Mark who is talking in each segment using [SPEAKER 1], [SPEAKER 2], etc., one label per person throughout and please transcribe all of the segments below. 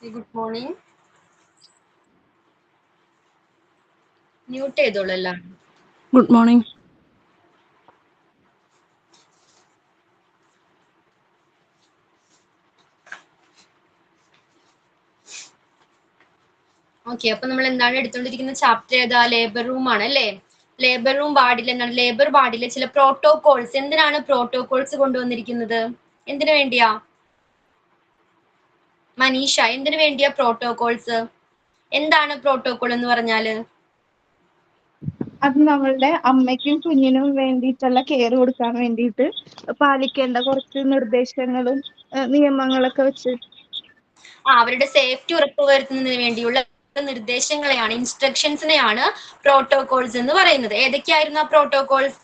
[SPEAKER 1] Good morning. Mute ചെയ്തോളല്ല.
[SPEAKER 2] Good morning.
[SPEAKER 1] Okay, അപ്പൊ നമ്മൾ എന്താണ് എടുത്തുകൊണ്ടിരിക്കുന്ന ചാപ്റ്റർ ഏതാ? ലേബർ റൂം ആണ് അല്ലേ? ലേബർ റൂം വാർഡിൽ എന്താണ് ലേബർ വാർഡിലെ ചില പ്രോട്ടോകോൾസ്. എന്തിനാണ് പ്രോട്ടോകോൾസ് കൊണ്ടുവന്നിരിക്കുന്നത്? എന്തിനു വേണ്ടിയാ മനീഷ? എന്തിനു വേണ്ടിയാ പ്രോട്ടോകോൾസ്? എന്താണ് പ്രോട്ടോകോൾ എന്ന് പറഞ്ഞാല്?
[SPEAKER 3] അത് നമ്മളുടെ അമ്മയ്ക്കും കുഞ്ഞിനും വേണ്ടിയിട്ടുള്ള കെയർ കൊടുക്കാൻ വേണ്ടിയിട്ട് പാലിക്കേണ്ട കുറച്ച് നിർദ്ദേശങ്ങളും നിയമങ്ങളൊക്കെ വെച്ച്
[SPEAKER 1] അവരുടെ സേഫ്റ്റി ഉറപ്പുവരുത്തുന്നതിന് വേണ്ടിയുള്ള നിർദ്ദേശങ്ങളെയാണ്, ഇൻസ്ട്രക്ഷൻസിനെയാണ് പ്രോട്ടോകോൾസ് എന്ന് പറയുന്നത്. ഏതൊക്കെയായിരുന്നു ആ പ്രോട്ടോകോൾസ്?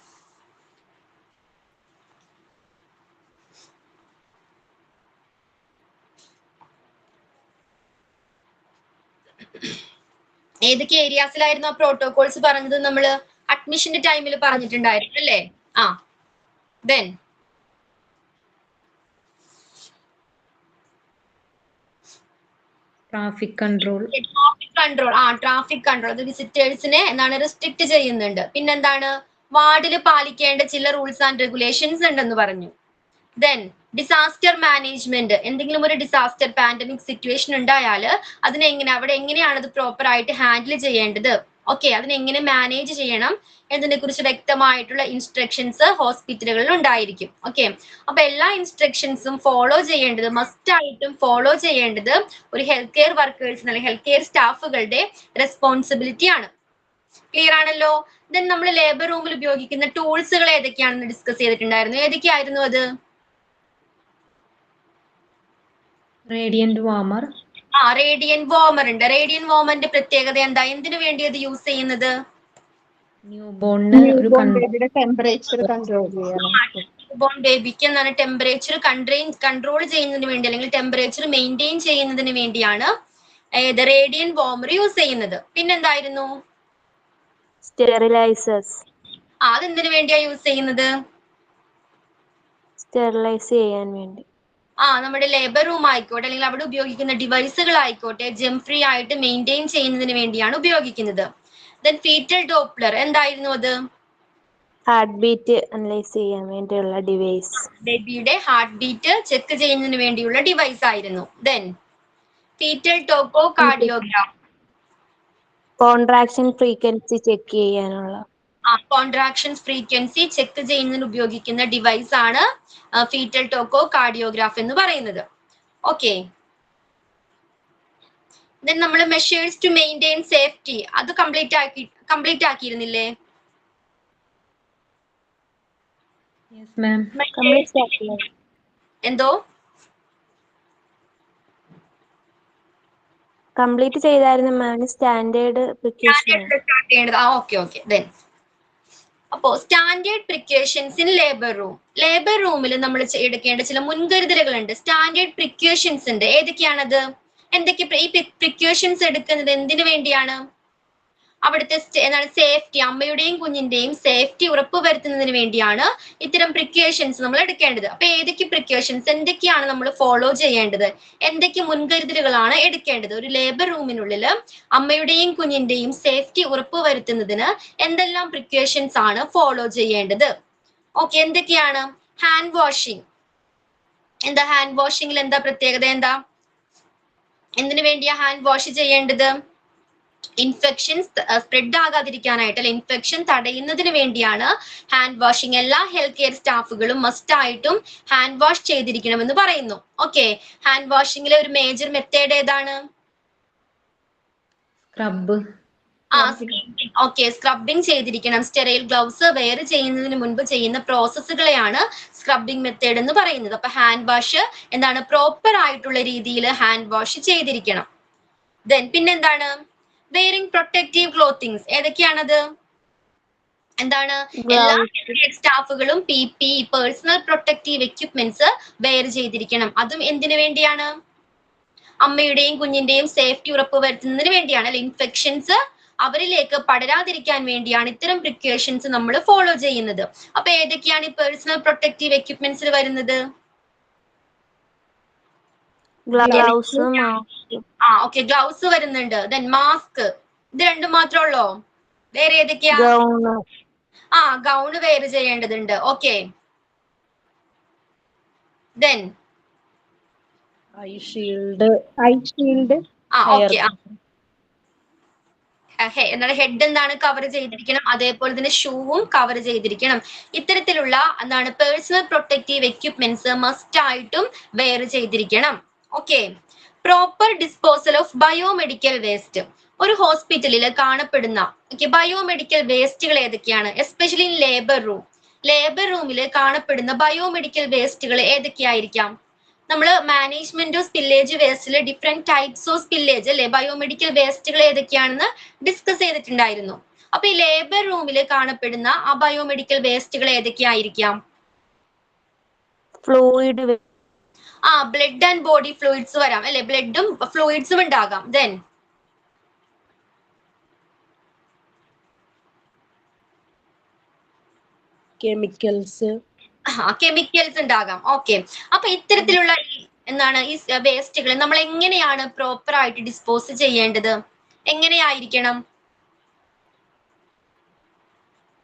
[SPEAKER 1] ഏതൊക്കെ ഏരിയാസിലായിരുന്നു ആ പ്രോട്ടോകോൾസ് പറഞ്ഞത്? നമ്മള് അഡ്മിഷന്റെ ടൈമിൽ പറഞ്ഞിട്ടുണ്ടായിരുന്നു അല്ലേ? Then
[SPEAKER 2] Traffic control.
[SPEAKER 1] Traffic control അത് വിസിറ്റേഴ്സിനെ എന്താണ് റെസ്ട്രിക്ട് ചെയ്യുന്നുണ്ട്. പിന്നെന്താണ് വാർഡിൽ പാലിക്കേണ്ട ചില റൂൾസ് ആൻഡ് റെഗുലേഷൻസ് ഉണ്ടെന്ന് പറഞ്ഞു. Then disaster management. എന്തെങ്കിലും ഒരു ഡിസാസ്റ്റർ പാൻഡമിക് സിറ്റുവേഷൻ ഉണ്ടായാൽ അവിടെ എങ്ങനെയാണ് അത് പ്രോപ്പർ ആയിട്ട് ഹാൻഡിൽ ചെയ്യേണ്ടത്, ഓക്കെ, അതിനെങ്ങനെ മാനേജ് ചെയ്യണം എന്നതിനെ കുറിച്ച് വ്യക്തമായിട്ടുള്ള ഇൻസ്ട്രക്ഷൻസ് ഹോസ്പിറ്റലുകളിൽ ഉണ്ടായിരിക്കും. ഓക്കെ, അപ്പൊ എല്ലാ ഇൻസ്ട്രക്ഷൻസും ഫോളോ ചെയ്യേണ്ടത്, മസ്റ്റ് ആയിട്ടും ഫോളോ ചെയ്യേണ്ടത് ഒരു ഹെൽത്ത് കെയർ വർക്കേഴ്സ് അല്ലെങ്കിൽ ഹെൽത്ത് കെയർ സ്റ്റാഫുകളുടെ റെസ്പോൺസിബിലിറ്റി ആണ്. ക്ലിയർ ആണല്ലോ? ദെൻ നമ്മൾ ലേബർ റൂമിൽ ഉപയോഗിക്കുന്ന ടൂൾസുകൾ ഏതൊക്കെയാണെന്ന് ഡിസ്കസ് ചെയ്തിട്ടുണ്ടായിരുന്നു. ഏതൊക്കെയായിരുന്നു അത്?
[SPEAKER 2] Radiant warmer.
[SPEAKER 1] റേഡിയന്റ് വാർമർ ഉണ്ട്. റേഡിയന്റ് വാർമറിന്റെ പ്രത്യേകത എന്താ? എന്തിനു വേണ്ടി അത് യൂസ് ചെയ്യുന്നത്?
[SPEAKER 2] Newborn
[SPEAKER 3] ബേബിയുടെ ടെമ്പറേച്ചർ കൺട്രോൾ ചെയ്യാനായിട്ട്.
[SPEAKER 1] ന്യൂബോൺ ബേബിക്ക് എന്താണ് ടെമ്പറേച്ചർ കൺട്രോൾ ചെയ്യുന്നതിന് വേണ്ടി അല്ലെങ്കിൽ ടെമ്പറേച്ചർ മെയിൻറ്റെയിൻ ചെയ്യുന്നതിന് വേണ്ടിയാണ് റേഡിയന്റ് വാർമർ യൂസ് ചെയ്യുന്നത്. പിന്നെന്തായിരുന്നു?
[SPEAKER 4] സ്റ്റെറിലൈസേഴ്സ്.
[SPEAKER 1] അതെന്തിനു വേണ്ടിയാ യൂസ് ചെയ്യുന്നത്?
[SPEAKER 4] സ്റ്റെറിലൈസ് ചെയ്യാൻ വേണ്ടി.
[SPEAKER 1] നമ്മുടെ ലേബർ റൂം ആയിക്കോട്ടെ അല്ലെങ്കിൽ അവിടെ ഉപയോഗിക്കുന്ന ഡിവൈസുകൾ ആയിക്കോട്ടെ ജെം ഫ്രീ ആയിട്ട് മെയിൻറ്റെയിൻ ചെയ്യുന്നതിന് വേണ്ടിയാണ് ഉപയോഗിക്കുന്നത്. ദെൻ ഫീറ്റൽ ഡോപ്ലർ എന്തായിരുന്നു അത്?
[SPEAKER 4] ഹാർട്ട് ബീറ്റ് അനലൈസ് ചെയ്യാൻ വേണ്ടിയുള്ള ഡിവൈസ്.
[SPEAKER 1] ബേബിയുടെ ഹാർട്ട് ബീറ്റ് ചെക്ക് ചെയ്യുന്നതിന് വേണ്ടിയുള്ള ഡിവൈസ് ആയിരുന്നു. Then fetal toco cardiogram.
[SPEAKER 4] Contraction frequency check ചെയ്യാനുള്ള.
[SPEAKER 1] കോൺട്രാക്ഷൻസ് ഫ്രീക്വൻസി ചെക്ക് ചെയ്യുന്നതിന് ഉപയോഗിക്കുന്ന ഡിവൈസ് ആണ് ഫീറ്റൽ ടോക്കോ കാർഡിയോഗ്രാഫ് എന്ന് പറയുന്നത്. ഓക്കെ, ദെൻ നമ്മൾ മെഷേഴ്സ് ടു മെയിൻറ്റെയിൻ സേഫ്റ്റി അത് കംപ്ലീറ്റ് ആക്കിയിരുന്നില്ലേ?
[SPEAKER 2] Yes, ma'am.
[SPEAKER 1] എന്തോ
[SPEAKER 4] കംപ്ലീറ്റ് ചെയ്തായിരുന്നു ma'am. Standard precaution.
[SPEAKER 1] Okay. Then അപ്പോ സ്റ്റാൻഡേർഡ് പ്രിക്കോഷൻസ് ഇൻ ലേബർ റൂമിൽ നമ്മൾ എടുക്കേണ്ട ചില മുൻകരുതലുകളുണ്ട്. സ്റ്റാൻഡേർഡ് പ്രിക്കോഷൻസ് ഉണ്ട്. ഏതൊക്കെയാണത്? എന്തൊക്കെ ഈ പ്രിക്കോഷൻസ് എടുക്കുന്നത് എന്തിനു വേണ്ടിയാണ്? അവിടുത്തെ സേഫ്റ്റി, അമ്മയുടെയും കുഞ്ഞിന്റെയും സേഫ്റ്റി ഉറപ്പുവരുത്തുന്നതിന് വേണ്ടിയാണ് ഇത്തരം പ്രിക്കോഷൻസ് നമ്മൾ എടുക്കേണ്ടത്. അപ്പൊ ഏതൊക്കെ പ്രിക്കോഷൻസ്, എന്തൊക്കെയാണ് നമ്മൾ ഫോളോ ചെയ്യേണ്ടത്, എന്തൊക്കെ മുൻകരുതലുകളാണ് എടുക്കേണ്ടത്? ഒരു ലേബർ റൂമിനുള്ളിൽ അമ്മയുടെയും കുഞ്ഞിന്റെയും സേഫ്റ്റി ഉറപ്പുവരുത്തുന്നതിന് എന്തെല്ലാം പ്രിക്കോഷൻസ് ആണ് ഫോളോ ചെയ്യേണ്ടത്? ഓക്കെ, എന്തൊക്കെയാണ്? Hand washing. എന്താ ഹാൻഡ് വാഷിംഗിൽ എന്താ പ്രത്യേകത? എന്താ, എന്തിനു വേണ്ടിയാ ഹാൻഡ് വാഷ് ചെയ്യേണ്ടത്? ഇൻഫെക്ഷൻസ് സ്പ്രെഡ് ആകാതിരിക്കാനായിട്ട് അല്ലെ, ഇൻഫെക്ഷൻ തടയുന്നതിന് വേണ്ടിയാണ് ഹാൻഡ് വാഷിംഗ്. എല്ലാ ഹെൽത്ത് കെയർ സ്റ്റാഫുകളും മസ്റ്റ് ആയിട്ടും ഹാൻഡ് വാഷ് ചെയ്തിരിക്കണമെന്ന് പറയുന്നു. ഓക്കെ, ഹാൻഡ് വാഷിംഗിലെ ഒരു മേജർ മെത്തേഡ് ഏതാണ്?
[SPEAKER 2] Scrub.
[SPEAKER 1] സ്ക്രബിംഗ് ചെയ്തിരിക്കണം. സ്റ്റെറൈൽ ഗ്ലൗസ് വെയർ ചെയ്യുന്നതിന് മുൻപ് ചെയ്യുന്ന പ്രോസസ്സുകളെയാണ് സ്ക്രബിംഗ് മെത്തേഡ് എന്ന് പറയുന്നത്. അപ്പൊ ഹാൻഡ് വാഷ് എന്താണ്, പ്രോപ്പർ ആയിട്ടുള്ള രീതിയിൽ ഹാൻഡ് വാഷ് ചെയ്തിരിക്കണം. ദെൻ പിന്നെന്താണ്? Wearing protective clothings. ഏതൊക്കെയാണത്? എന്താണ്? എല്ലാ സ്റ്റാഫുകളും PPE personal protective equipments wear ചെയ്തിരിക്കണം. അതും എന്തിനു വേണ്ടിയാണ്? അമ്മയുടെയും കുഞ്ഞിന്റെയും സേഫ്റ്റി ഉറപ്പുവരുത്തുന്നതിന് വേണ്ടിയാണ് അല്ലെ, ഇൻഫെക്ഷൻസ് അവരിലേക്ക് പടരാതിരിക്കാൻ വേണ്ടിയാണ് ഇത്തരം പ്രിക്കോഷൻസ് നമ്മൾ ഫോളോ ചെയ്യുന്നത്. അപ്പൊ ഏതൊക്കെയാണ് ഈ പേഴ്സണൽ പ്രൊട്ടക്റ്റീവ് എക്യുപ്മെന്റ്സിൽ വരുന്നത്?
[SPEAKER 4] Gloves, mask.
[SPEAKER 1] ഓക്കെ, ഗ്ലൗസ് വരുന്നുണ്ട്. ദെൻ മാസ്ക്, ഇത് രണ്ടും മാത്രമേ ഉള്ളോ? വേറെ ഏതൊക്കെയാ?
[SPEAKER 4] ഗൗണ്,
[SPEAKER 1] ഗൗണ് വെയർ ചെയ്യേണ്ടതുണ്ട്. Okay, then
[SPEAKER 2] I shield,
[SPEAKER 3] I shield,
[SPEAKER 1] okay, എന്താണ് ഹെഡ് എന്താണ് കവർ ചെയ്തിരിക്കണം, അതേപോലെ തന്നെ ഷൂവും കവർ ചെയ്തിരിക്കണം. ഇത്തരത്തിലുള്ള എന്താണ് പേഴ്സണൽ പ്രൊട്ടക്റ്റീവ് എക്യുപ്മെന്റ്സ് മസ്റ്റ് ആയിട്ടും വെയർ ചെയ്തിരിക്കണം. Okay, proper disposal of biomedical waste. ഒരു ഹോസ്പിറ്റലിൽ കാണപ്പെടുന്ന ബയോമെഡിക്കൽ വേസ്റ്റുകൾ ഏതൊക്കെയാണ്? Especially in labour room. Labour റൂമിൽ കാണപ്പെടുന്ന ബയോമെഡിക്കൽ വേസ്റ്റുകൾ ഏതൊക്കെയായിരിക്കാം? നമ്മൾ മാനേജ്മെന്റ് സ്പില്ലേജ് വേസ്റ്റിൽ ഡിഫറെന്റ് ടൈപ്സ് ഓഫ് സ്പില്ലേജ് അല്ലെ, ബയോമെഡിക്കൽ വേസ്റ്റുകൾ ഏതൊക്കെയാണെന്ന് ഡിസ്കസ് ചെയ്തിട്ടുണ്ടായിരുന്നു. അപ്പൊ ഈ ലേബർ റൂമിൽ കാണപ്പെടുന്ന ആ ബയോമെഡിക്കൽ വേസ്റ്റുകൾ ഏതൊക്കെയായിരിക്കാം?
[SPEAKER 4] Fluid,
[SPEAKER 1] blood and body fluids വരാം അല്ലെ, ബ്ലഡും ഫ്ലൂയിഡ്സും ഉണ്ടാകാം. ദെൻ
[SPEAKER 2] കെമിക്കൽസ്,
[SPEAKER 1] കെമിക്കൽസ് ഉണ്ടാകാം. ഓക്കെ, അപ്പൊ ഇത്തരത്തിലുള്ള എന്താണ് ഈ വേസ്റ്റുകൾ നമ്മൾ എങ്ങനെയാണ് പ്രോപ്പർ ആയിട്ട് ഡിസ്പോസ് ചെയ്യേണ്ടത്? എങ്ങനെയായിരിക്കണം?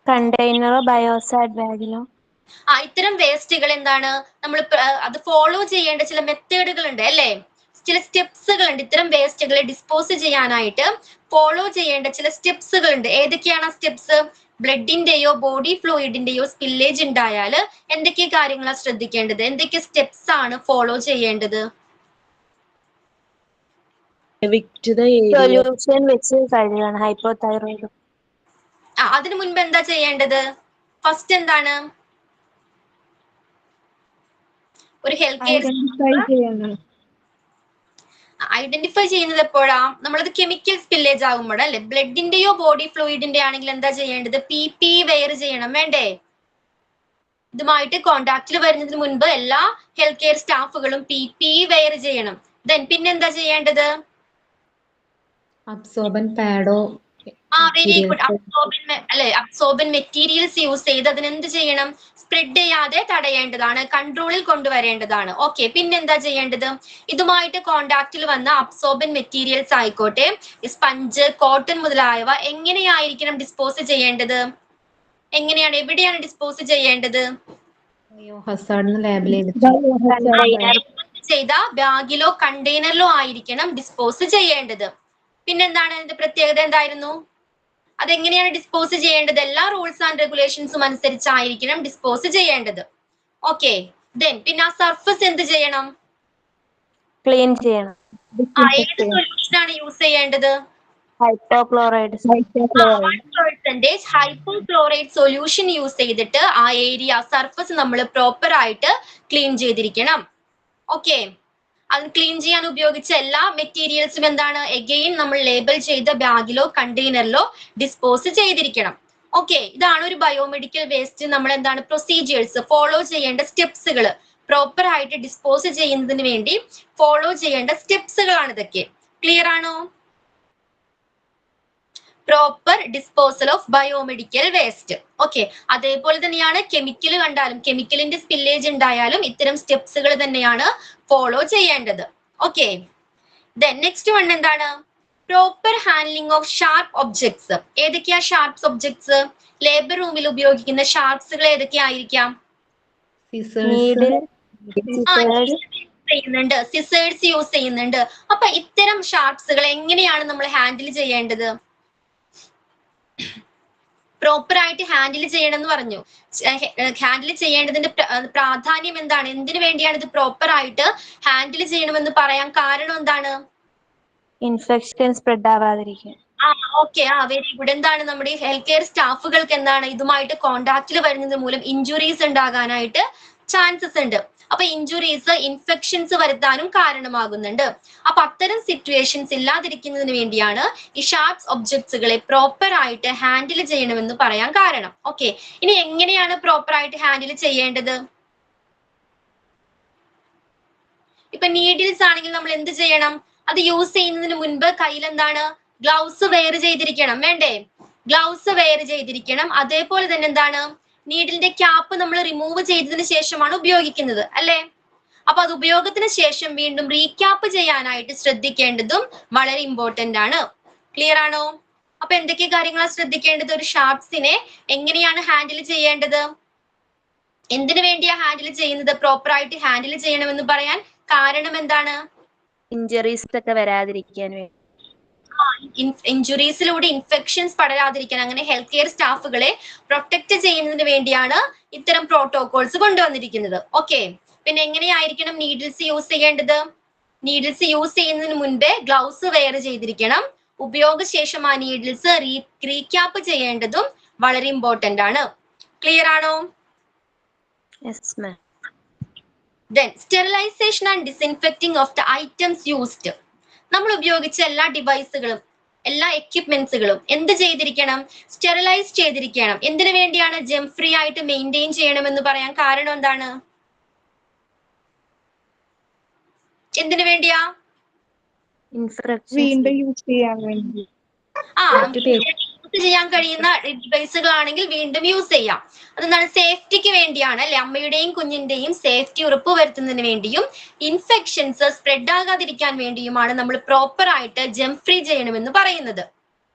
[SPEAKER 4] കണ്ടെയ്നറോ ബയോസാഡ് ബാഗിലോ?
[SPEAKER 1] ഇത്തരം വേസ്റ്റുകൾ എന്താണ് നമ്മൾ അത് ഫോളോ ചെയ്യേണ്ട ചില മെത്തേഡുകൾ ഉണ്ട് അല്ലെ, ചില സ്റ്റെപ്സുകൾ ഉണ്ട്. ഇത്തരം വേസ്റ്റുകളെ ഡിസ്പോസ് ചെയ്യാനായിട്ട് ഫോളോ ചെയ്യേണ്ട ചില സ്റ്റെപ്സുകൾ ഉണ്ട്. ഏതൊക്കെയാണ് ആ സ്റ്റെപ്സ്? ബ്ലഡിന്റെയോ ബോഡി ഫ്ലൂയിഡിന്റെയോ സ്പില്ലേജ് ഉണ്ടായാൽ എന്തൊക്കെ കാര്യങ്ങളാണ് ശ്രദ്ധിക്കേണ്ടത്? എന്തൊക്കെ സ്റ്റെപ്സ് ആണ് ഫോളോ ചെയ്യേണ്ടത്?
[SPEAKER 4] സൊല്യൂഷൻ വെച്ച് കഴുകണം. ഹൈപ്പോതൈറോയിഡ്.
[SPEAKER 1] അതിനു മുൻപ് എന്താ ചെയ്യേണ്ടത്? ഫസ്റ്റ് എന്താണ്? ഒരു ഹെൽത്ത് കെയർ ഐഡന്റിഫൈ ചെയ്യുന്നത് എപ്പോഴാ? നമ്മളത് കെമിക്കൽ സ്പില്ലേജ് ആകുമ്പോഴല്ലേ. ബ്ലഡിന്റെയോ ബോഡി ഫ്ലൂയിഡിന്റെ ആണെങ്കിൽ എന്താ ചെയ്യേണ്ടത്? PPE വെയർ ചെയ്യണം, വേണ്ടേ? ഇതുമായിട്ട് കോണ്ടാക്റ്റിൽ വരുന്നതിന് മുൻപ് എല്ലാ ഹെൽത്ത് കെയർ സ്റ്റാഫുകളും PPE വെയർ ചെയ്യണം. ദെൻ പിന്നെന്താ ചെയ്യേണ്ടത്?
[SPEAKER 2] അബ്സോർബൻ പാഡോ,
[SPEAKER 1] very good. Absorbent materials use ചെയ്ത് അതിനെന്ത് ചെയ്യണം? സ്പ്രെഡ് ചെയ്യാതെ തടയേണ്ടതാണ്, കൺട്രോളിൽ കൊണ്ടുവരേണ്ടതാണ്. ഓക്കെ, പിന്നെന്താ ചെയ്യേണ്ടത്? ഇതുമായിട്ട് കോണ്ടാക്റ്റിൽ വന്ന അബ്സോർബൻ മെറ്റീരിയൽസ് ആയിക്കോട്ടെ, സ്പഞ്ച്, കോട്ടൺ മുതലായവ എങ്ങനെയായിരിക്കണം ഡിസ്പോസ് ചെയ്യേണ്ടത്? എങ്ങനെയാണ്, എവിടെയാണ് ഡിസ്പോസ് ചെയ്യേണ്ടത്?
[SPEAKER 2] ബയോഹസാർഡ് ലാബിൽ
[SPEAKER 1] ചെയ്ത ബാഗിലോ കണ്ടെയ്നറിലോ ആയിരിക്കണം ഡിസ്പോസ് ചെയ്യേണ്ടത്. പിന്നെന്താണ് ഇതിന്റെ പ്രത്യേകത? എന്തായിരുന്നു? അതെങ്ങനെയാണ് ഡിസ്പോസ് ചെയ്യേണ്ടത്? എല്ലാ റൂൾസ് ആൻഡ് റെഗുലേഷൻസും അനുസരിച്ചായിരിക്കണം ഡിസ്പോസ് ചെയ്യേണ്ടത്. ഓക്കെ, ദെൻ പിന്നെ ആ സർഫസ് എന്ത് ചെയ്യണം?
[SPEAKER 4] ക്ലീൻ ചെയ്യണം.
[SPEAKER 1] ഏത് സൊല്യൂഷൻ ആണ് യൂസ് ചെയ്യേണ്ടത്?
[SPEAKER 4] ഹൈപ്പോക്ലോറൈഡ്,
[SPEAKER 1] 1% ഹൈപ്പോക്ലോറൈഡ് സൊല്യൂഷൻ യൂസ് ചെയ്തിട്ട് ആ ഏരിയ സർഫസ് നമ്മൾ പ്രോപ്പർ ആയിട്ട് ക്ലീൻ ചെയ്തിരിക്കണം. ഓക്കെ, അത് ക്ലീൻ ചെയ്യാൻ ഉപയോഗിച്ച എല്ലാ മെറ്റീരിയൽസും എന്താണ്? എഗെയിൻ നമ്മൾ ലേബൽ ചെയ്ത ബാഗിലോ കണ്ടെയ്നറിലോ ഡിസ്പോസ് ചെയ്തിരിക്കണം. ഓക്കെ, ഇതാണ് ഒരു ബയോമെഡിക്കൽ വേസ്റ്റ് നമ്മൾ എന്താണ് പ്രൊസീജിയേഴ്സ്, ഫോളോ ചെയ്യേണ്ട സ്റ്റെപ്സുകൾ. പ്രോപ്പർ ആയിട്ട് ഡിസ്പോസ് ചെയ്യുന്നതിന് വേണ്ടി ഫോളോ ചെയ്യേണ്ട സ്റ്റെപ്സുകളാണ് ഇതൊക്കെ. ക്ലിയർ ആണോ? Proper disposal of biomedical waste. Okay, അതേപോലെ തന്നെയാണ് കെമിക്കൽ കണ്ടാലും, കെമിക്കലിന്റെ സ്പില്ലേജ് ഉണ്ടായാലും ഇത്തരം സ്റ്റെപ്സുകൾ തന്നെയാണ് ഫോളോ ചെയ്യേണ്ടത്. ഓക്കെ, ദെൻ നെക്സ്റ്റ് വൺ എന്താണ്? Proper handling of sharp objects. ഏതൊക്കെയാ ഷാർപ്സ് ഒബ്ജക്ട്സ്? ലേബർ റൂമിൽ ഉപയോഗിക്കുന്ന ഷാർപ്സുകൾ ഏതൊക്കെയായിരിക്കാം? ചെയ്യുന്നുണ്ട്, സിസേഴ്സ് യൂസ് ചെയ്യുന്നുണ്ട്. അപ്പൊ ഇത്തരം ഷാർപ്സുകൾ എങ്ങനെയാണ് നമ്മൾ ഹാൻഡിൽ ചെയ്യേണ്ടത്? പ്രോപ്പർ ആയിട്ട് ഹാൻഡിൽ ചെയ്യണം എന്ന് പറഞ്ഞു. ഹാൻഡിൽ ചെയ്യേണ്ടതിന്റെ പ്രാധാന്യം എന്താണ്? എന്തിനു വേണ്ടിയാണ് ഇത് പ്രോപ്പർ ആയിട്ട് ഹാൻഡിൽ ചെയ്യണമെന്ന് പറയാൻ കാരണം എന്താണ്?
[SPEAKER 4] ഇൻഫെക്ഷൻ സ്പ്രെഡ് ആവാതിരിക്കാൻ.
[SPEAKER 1] Okay, very good. എന്താണ് നമ്മുടെ ഈ ഹെൽത്ത് കെയർ സ്റ്റാഫുകൾക്ക് എന്താണ് ഇതുമായിട്ട് കോണ്ടാക്റ്റിൽ വരുന്നത് മൂലം ഇഞ്ചുറീസ് ഉണ്ടാകാനായിട്ട് ചാൻസസ് ഉണ്ട്. അപ്പൊ ഇഞ്ചുറീസ്, ഇൻഫെക്ഷൻസ് വരുത്താനും കാരണമാകുന്നുണ്ട്. അപ്പൊ അത്തരം സിറ്റുവേഷൻസ് ഇല്ലാതിരിക്കുന്നതിന് വേണ്ടിയാണ് ഈ ഷാർപ്സ് ഒബ്ജക്ട്സുകളെ പ്രോപ്പർ ആയിട്ട് ഹാൻഡിൽ ചെയ്യണമെന്ന് പറയാൻ കാരണം. ഓക്കെ, ഇനി എങ്ങനെയാണ് പ്രോപ്പർ ആയിട്ട് ഹാൻഡിൽ ചെയ്യേണ്ടത്? ഇപ്പൊ നീഡിൽസ് ആണെങ്കിൽ നമ്മൾ എന്ത് ചെയ്യണം? അത് യൂസ് ചെയ്യുന്നതിന് മുൻപ് കയ്യിൽ എന്താണ്? ഗ്ലൗസ് വെയർ ചെയ്തിരിക്കണം, വേണ്ടേ? ഗ്ലൗസ് വെയർ ചെയ്തിരിക്കണം. അതേപോലെ തന്നെ എന്താണ്? നീഡിലിന്റെ ക്യാപ്പ് നമ്മൾ റിമൂവ് ചെയ്തതിന് ശേഷമാണ് ഉപയോഗിക്കുന്നത് അല്ലെ. അപ്പൊ അത് ഉപയോഗത്തിന് ശേഷം വീണ്ടും റീക്യാപ്പ് ചെയ്യാനായിട്ട് ശ്രദ്ധിക്കേണ്ടതും വളരെ ഇമ്പോർട്ടന്റ് ആണ്. ക്ലിയർ ആണോ? അപ്പൊ എന്തൊക്കെ കാര്യങ്ങളാണ് ശ്രദ്ധിക്കേണ്ടത്? ഒരു ഷാർട്സിനെ എങ്ങനെയാണ് ഹാൻഡിൽ ചെയ്യേണ്ടത്? എന്തിനു വേണ്ടിയാ ഹാൻഡിൽ ചെയ്യുന്നത്? പ്രോപ്പർ ആയിട്ട് ഹാൻഡിൽ ചെയ്യണമെന്ന് പറയാൻ കാരണം എന്താണ്?
[SPEAKER 4] ഇഞ്ചറീസ് ഒക്കെ വരാതിരിക്കാൻ വേണ്ടി.
[SPEAKER 1] ഇഞ്ചുറീസിലൂടെ ഇൻഫെക്ഷൻസ് പടരാതിരിക്കാൻ, അങ്ങനെ ഹെൽത്ത് കെയർ സ്റ്റാഫുകളെ പ്രൊട്ടക്ട് ചെയ്യുന്നതിന് വേണ്ടിയാണ് ഇത്തരം പ്രോട്ടോകോൾസ് കൊണ്ടുവന്നിരിക്കുന്നത്. ഓക്കെ, പിന്നെ എങ്ങനെയായിരിക്കണം നീഡിൽസ് യൂസ് ചെയ്യേണ്ടത്? നീഡിൽസ് യൂസ് ചെയ്യുന്നതിന് മുൻപേ ഗ്ലൗസ് വെയർ ചെയ്തിരിക്കണം. ഉപയോഗശേഷം ആ നീഡിൽസ് റീക്യാപ്പ് ചെയ്യേണ്ടതും വളരെ ഇമ്പോർട്ടന്റ് ആണ്. ക്ലിയർ ആണോ?
[SPEAKER 4] Yes ma'am.
[SPEAKER 1] Then sterilization and disinfecting of the items used. നമ്മൾ ഉപയോഗിച്ച എല്ലാ ഡിവൈസുകളും എല്ലാ എക്യുപ്മെന്റ്സുകളും എന്ത് ചെയ്തിരിക്കണം? സ്റ്റെറിലൈസ് ചെയ്തിരിക്കണം. എന്തിനു വേണ്ടിയാണ്? ജെം ഫ്രീ ആയിട്ട് മെയിൻറ്റെയിൻ ചെയ്യണമെന്ന് പറയാൻ കാരണം എന്താണ്? എന്തിനു വേണ്ടിയാ?
[SPEAKER 3] വീണ്ടും യൂസ് ചെയ്യാൻ വേണ്ടി.
[SPEAKER 1] യൂസ് ചെയ്യാൻ കഴിയുന്ന ഡിവൈസുകളാണെങ്കിൽ വീണ്ടും യൂസ് ചെയ്യാം. അതെന്താണ്? സേഫ്റ്റിക്ക് വേണ്ടിയാണ് അല്ലെ? അമ്മയുടെയും കുഞ്ഞിന്റെയും സേഫ്റ്റി ഉറപ്പുവരുത്തുന്നതിന് വേണ്ടിയും ഇൻഫെക്ഷൻസ് സ്പ്രെഡ് ആകാതിരിക്കാൻ വേണ്ടിയുമാണ് നമ്മൾ പ്രോപ്പർ ആയിട്ട് ജെം ഫ്രീ ചെയ്യണമെന്ന് പറയുന്നത്.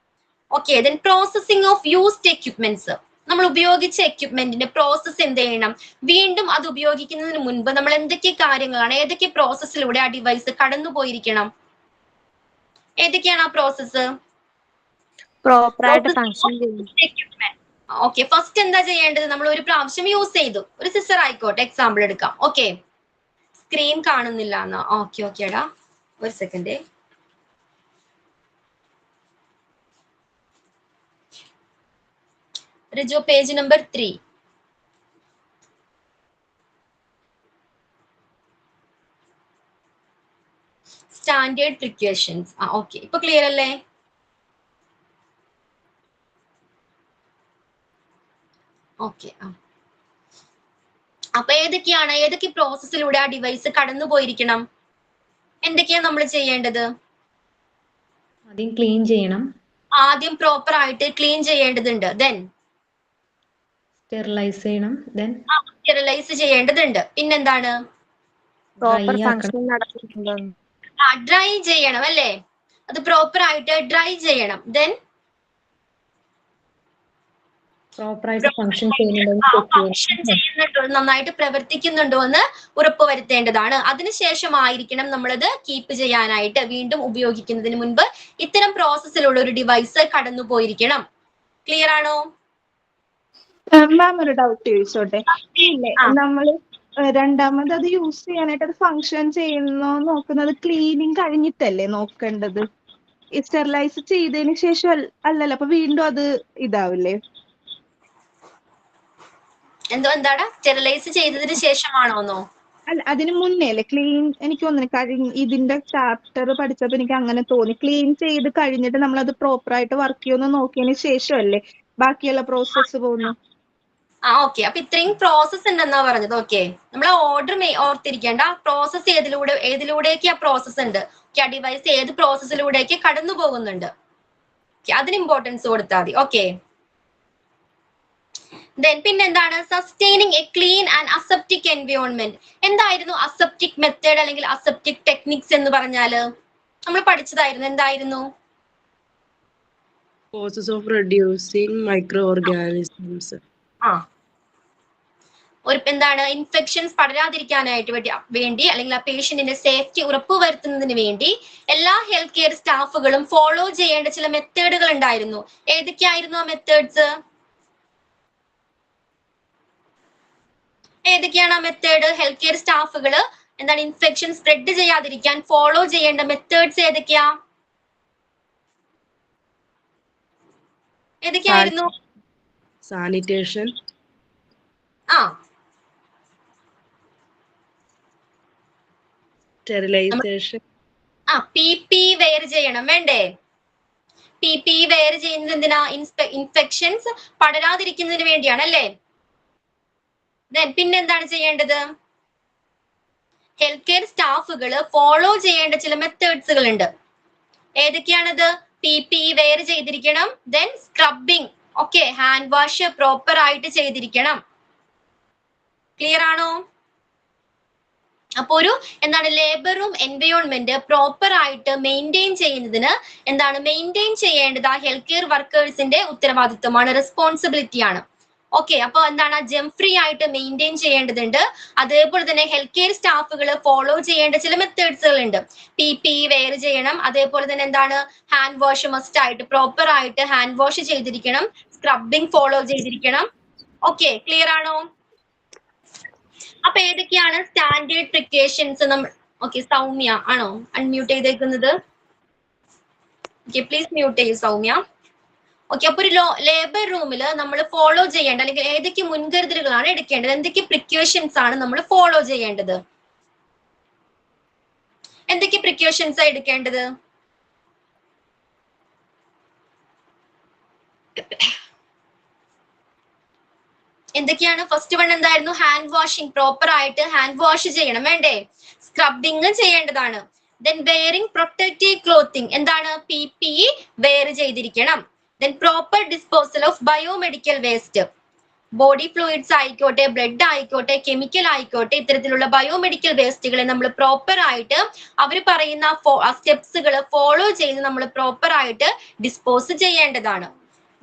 [SPEAKER 1] Okay, then processing of used equipments. നമ്മൾ ഉപയോഗിച്ച എക്യുപ്മെന്റിന്റെ പ്രോസസ് എന്ത് ചെയ്യണം? വീണ്ടും അത് ഉപയോഗിക്കുന്നതിന് മുൻപ് നമ്മൾ എന്തൊക്കെ കാര്യങ്ങളാണ്, ഏതൊക്കെ പ്രോസസ്സിലൂടെ ആ ഡിവൈസ് കടന്നുപോയിരിക്കണം? ഏതൊക്കെയാണ് ആ പ്രോസസ്സ്?
[SPEAKER 4] പ്രോപ്പർ ആയിട്ട് ഫങ്ഷൻ ചെയ്യും.
[SPEAKER 1] ഓക്കെ, ഫസ്റ്റ് എന്താ ചെയ്യേണ്ടത്? നമ്മൾ ഒരു പ്രാവശ്യം യൂസ് ചെയ്തു, ഒരു സിസർ ആയിക്കോട്ടെ, എക്സാമ്പിൾ എടുക്കാം. ഓക്കെ, സ്ക്രീൻ കാണുന്നില്ല എന്നാ? ഓക്കെ ഓക്കെ എടാ, ഒരു second. Rijo, page number 3. Standard precautions. Okay, ഇപ്പൊ ക്ലിയർ അല്ലേ? ഓക്കെ, അപ്പൊ ഏതൊക്കെ പ്രോസസ്സിലൂടെ ആ ഡിവൈസ് കടന്നു പോയിരിക്കണം? എന്തൊക്കെയാണ് നമ്മൾ ചെയ്യേണ്ടത്?
[SPEAKER 2] ആദ്യം ക്ലീൻ ചെയ്യണം.
[SPEAKER 1] ആദ്യം പ്രോപ്പർ ആയിട്ട് ക്ലീൻ ചെയ്യേണ്ടതുണ്ട്. ദെൻ
[SPEAKER 2] സ്റ്റെറിലൈസ് ചെയ്യണം. ദെൻ
[SPEAKER 1] സ്റ്റെറിലൈസ് ചെയ്യേണ്ടതുണ്ട്. പിന്നെന്താണ്?
[SPEAKER 4] പ്രോപ്പർ ഫങ്ഷൻ നടക്കുന്നുണ്ടോ?
[SPEAKER 1] ഡ്രൈ ചെയ്യണം അല്ലേ? അത് പ്രോപ്പർ ആയിട്ട് ഡ്രൈ ചെയ്യണം. ദെൻ
[SPEAKER 2] പ്രോപ്പർ ആയിട്ട് ഫങ്ഷൻ ചെയ്യുന്നുണ്ടോ,
[SPEAKER 1] നന്നായിട്ട് പ്രവർത്തിക്കുന്നുണ്ടോ എന്ന് ഉറപ്പുവരുത്തേണ്ടതാണ്. അതിനുശേഷമായിരിക്കണം നമ്മളത് കീപ്പ് ചെയ്യാനായിട്ട്, വീണ്ടും ഉപയോഗിക്കുന്നതിന് മുൻപ് ഇത്തരം പ്രോസസ്സിലുള്ള ഒരു ഡിവൈസ് കടന്നു പോയിരിക്കണം. ക്ലിയർ ആണോ?
[SPEAKER 3] മാം ഒരു ഡൗട്ട് ചോദിച്ചോട്ടെ? ഇല്ലേ, നമ്മള് രണ്ടാമത് അത് യൂസ് ചെയ്യാനായിട്ട് അത് ഫങ്ഷൻ ചെയ്യുന്നോ നോക്കുന്നത് ക്ലീനിങ് കഴിഞ്ഞിട്ടല്ലേ നോക്കേണ്ടത്? സ്റ്റെറിലൈസ് ചെയ്തതിന് ശേഷം അല്ലല്ലോ, അപ്പൊ വീണ്ടും അത് ഇതാവില്ലേ?
[SPEAKER 1] എന്താടാ? സ്റ്റെറിലൈസ് ചെയ്തതിന് ശേഷമാണോന്നോ?
[SPEAKER 3] അല്ല, അതിന് മുന്നേ അല്ലേ ക്ലീൻ? എനിക്ക് തോന്നുന്നു ഇതിന്റെ ചാപ്റ്റർ പഠിച്ചപ്പോ എനിക്ക് അങ്ങനെ തോന്നി. ക്ലീൻ ചെയ്ത് കഴിഞ്ഞിട്ട് നമ്മൾ അത് പ്രോപ്പർ ആയിട്ട് വർക്ക് ചെയ്യുമെന്ന് നോക്കിയതിന് ശേഷമല്ലേ ബാക്കിയുള്ള പ്രോസസ്സ് പോകുന്നു?
[SPEAKER 1] ഓക്കെ, അപ്പൊ ഇത്രയും പ്രോസസ് ഉണ്ടെന്നാ പറഞ്ഞത്. ഓക്കെ, നമ്മൾ ഓർഡർ ഓർത്തിരിക്കേണ്ട. പ്രോസസ് ഏതിലൂടെയൊക്കെ ആ പ്രോസസ് ഉണ്ട്, ആ ഡിവൈസ് ഏത് പ്രോസസ്സിലൂടെയൊക്കെ കടന്നു പോകുന്നുണ്ട്, അതിന് ഇമ്പോർട്ടൻസ് കൊടുത്താൽ മതി. ഓക്കെ, ദെൻ പിന്നെന്താണ്? Sustaining a clean and aseptic environment. എന്തായിരുന്നു അസെപ്റ്റിക് മെത്തേഡ് അല്ലെങ്കിൽ അസെപ്റ്റിക് ടെക്നിക്സ് എന്ന് പറഞ്ഞാല്? നമ്മൾ പഠിച്ചതായിരുന്നു. എന്തായിരുന്നു?
[SPEAKER 5] Process of reducing microorganisms.
[SPEAKER 1] എന്താണ്? ഇൻഫെക്ഷൻസ് പടരാതിരിക്കാനായിട്ട് വേണ്ടി അല്ലെങ്കിൽ ആ പേഷ്യന്റിന്റെ സേഫ്റ്റി ഉറപ്പുവരുത്തുന്നതിന് വേണ്ടി എല്ലാ ഹെൽത്ത് കെയർ സ്റ്റാഫുകളും ഫോളോ ചെയ്യേണ്ട ചില മെത്തേഡുകൾ ഉണ്ടായിരുന്നു. ഏതൊക്കെയായിരുന്നു ആ മെത്തേഡ്സ്? ഏതൊക്കെയാണ് ആ മെത്തേഡ്? ഹെൽത്ത് കെയർ സ്റ്റാഫുകൾ എന്താണ് ഇൻഫെക്ഷൻ സ്പ്രെഡ് ചെയ്യാതിരിക്കാൻ ഫോളോ ചെയ്യേണ്ട മെത്തേഡ്സ് ഏതൊക്കെയാ? ഏതൊക്കെയായിരുന്നു?
[SPEAKER 5] Sanitation. Sterilization.
[SPEAKER 1] PP വെയർ ചെയ്യണം, വേണ്ടേ? PP വെയർ ചെയ്യുന്നത് എന്തിനാ? ഇൻഫെക്ഷൻസ് പടരാതിരിക്കുന്നതിന് വേണ്ടിയാണ് അല്ലേ? പിന്നെന്താണ് ചെയ്യേണ്ടത്? ഹെൽത്ത് കെയർ സ്റ്റാഫുകൾ ഫോളോ ചെയ്യേണ്ട ചില മെത്തേഡ്സുകൾ ഉണ്ട്. ഏതൊക്കെയാണത്? PP വെയർ ചെയ്തിരിക്കണം. Then scrubbing. Okay, hand wash proper ആയിട്ട് ചെയ്തിരിക്കണം. ക്ലിയർ ആണോ? അപ്പൊ ഒരു എന്താണ് ലേബർ റൂം എൻവയോൺമെന്റ് പ്രോപ്പർ ആയിട്ട് മെയിൻറ്റെയിൻ ചെയ്യുന്നതിന് എന്താണ് മെയിൻറ്റെയിൻ ചെയ്യേണ്ടത് ആ ഹെൽത്ത് കെയർ വർക്കേഴ്സിന്റെ ഉത്തരവാദിത്വമാണ്, റെസ്പോൺസിബിലിറ്റി ആണ്. ഓക്കെ, അപ്പൊ എന്താണ് ജെം ഫ്രീ ആയിട്ട് മെയിൻറ്റെയിൻ ചെയ്യേണ്ടതുണ്ട്. അതേപോലെ തന്നെ ഹെൽത്ത് കെയർ സ്റ്റാഫുകൾ ഫോളോ ചെയ്യേണ്ട ചില മെത്തേഡ്സുകൾ ഉണ്ട്. PPE വെയർ ചെയ്യണം, അതേപോലെ തന്നെ എന്താണ് ഹാൻഡ് വാഷ് മസ്റ്റ് ആയിട്ട് പ്രോപ്പർ ആയിട്ട് ഹാൻഡ് വാഷ് ചെയ്തിരിക്കണം, സ്ക്രബിംഗ് ഫോളോ ചെയ്തിരിക്കണം. ഓക്കെ, ക്ലിയർ ആണോ? അപ്പൊ ഏതൊക്കെയാണ് സ്റ്റാൻഡേർഡ് പ്രിക്കോഷൻസ്? ഓക്കെ, സൗമ്യ ആണോ അൺമ്യൂട്ട് ചെയ്തേക്കുന്നത്? ഓക്കെ, പ്ലീസ് മ്യൂട്ട് ചെയ്യൂ സൗമ്യ. ഓക്കെ, അപ്പൊ ഒരു ലേബർ റൂമിൽ നമ്മൾ ഫോളോ ചെയ്യേണ്ട അല്ലെങ്കിൽ ഏതൊക്കെ മുൻകരുതലുകളാണ് എടുക്കേണ്ടത്, എന്തൊക്കെ പ്രിക്കോഷൻസ് ആണ് നമ്മൾ ഫോളോ ചെയ്യേണ്ടത്, എന്തൊക്കെ പ്രിക്കോഷൻസ് എടുക്കേണ്ടത്? എന്തൊക്കെയാണ്? ഫസ്റ്റ് വൺ എന്തായിരുന്നു? ഹാൻഡ് വാഷിംഗ്, പ്രോപ്പർ ആയിട്ട് ഹാൻഡ് വാഷ് ചെയ്യണം, വേണ്ടേ? സ്ക്രബിംഗ് ചെയ്യേണ്ടതാണ്. ദെൻ വെയറിംഗ് പ്രൊട്ടക്റ്റീവ് ക്ലോത്തിങ്, എന്താണ് PPE വെയർ ചെയ്തിരിക്കണം. Then proper disposal of biomedical waste, body fluids ആയിക്കോട്ടെ, ബ്ലഡ് ആയിക്കോട്ടെ, കെമിക്കൽ ആയിക്കോട്ടെ, ഇത്തരത്തിലുള്ള ബയോമെഡിക്കൽ വേസ്റ്റുകളെ നമ്മൾ പ്രോപ്പർ ആയിട്ട് അവർ പറയുന്ന സ്റ്റെപ്സുകൾ ഫോളോ ചെയ്ത് നമ്മൾ പ്രോപ്പർ ആയിട്ട് ഡിസ്പോസ് ചെയ്യേണ്ടതാണ്.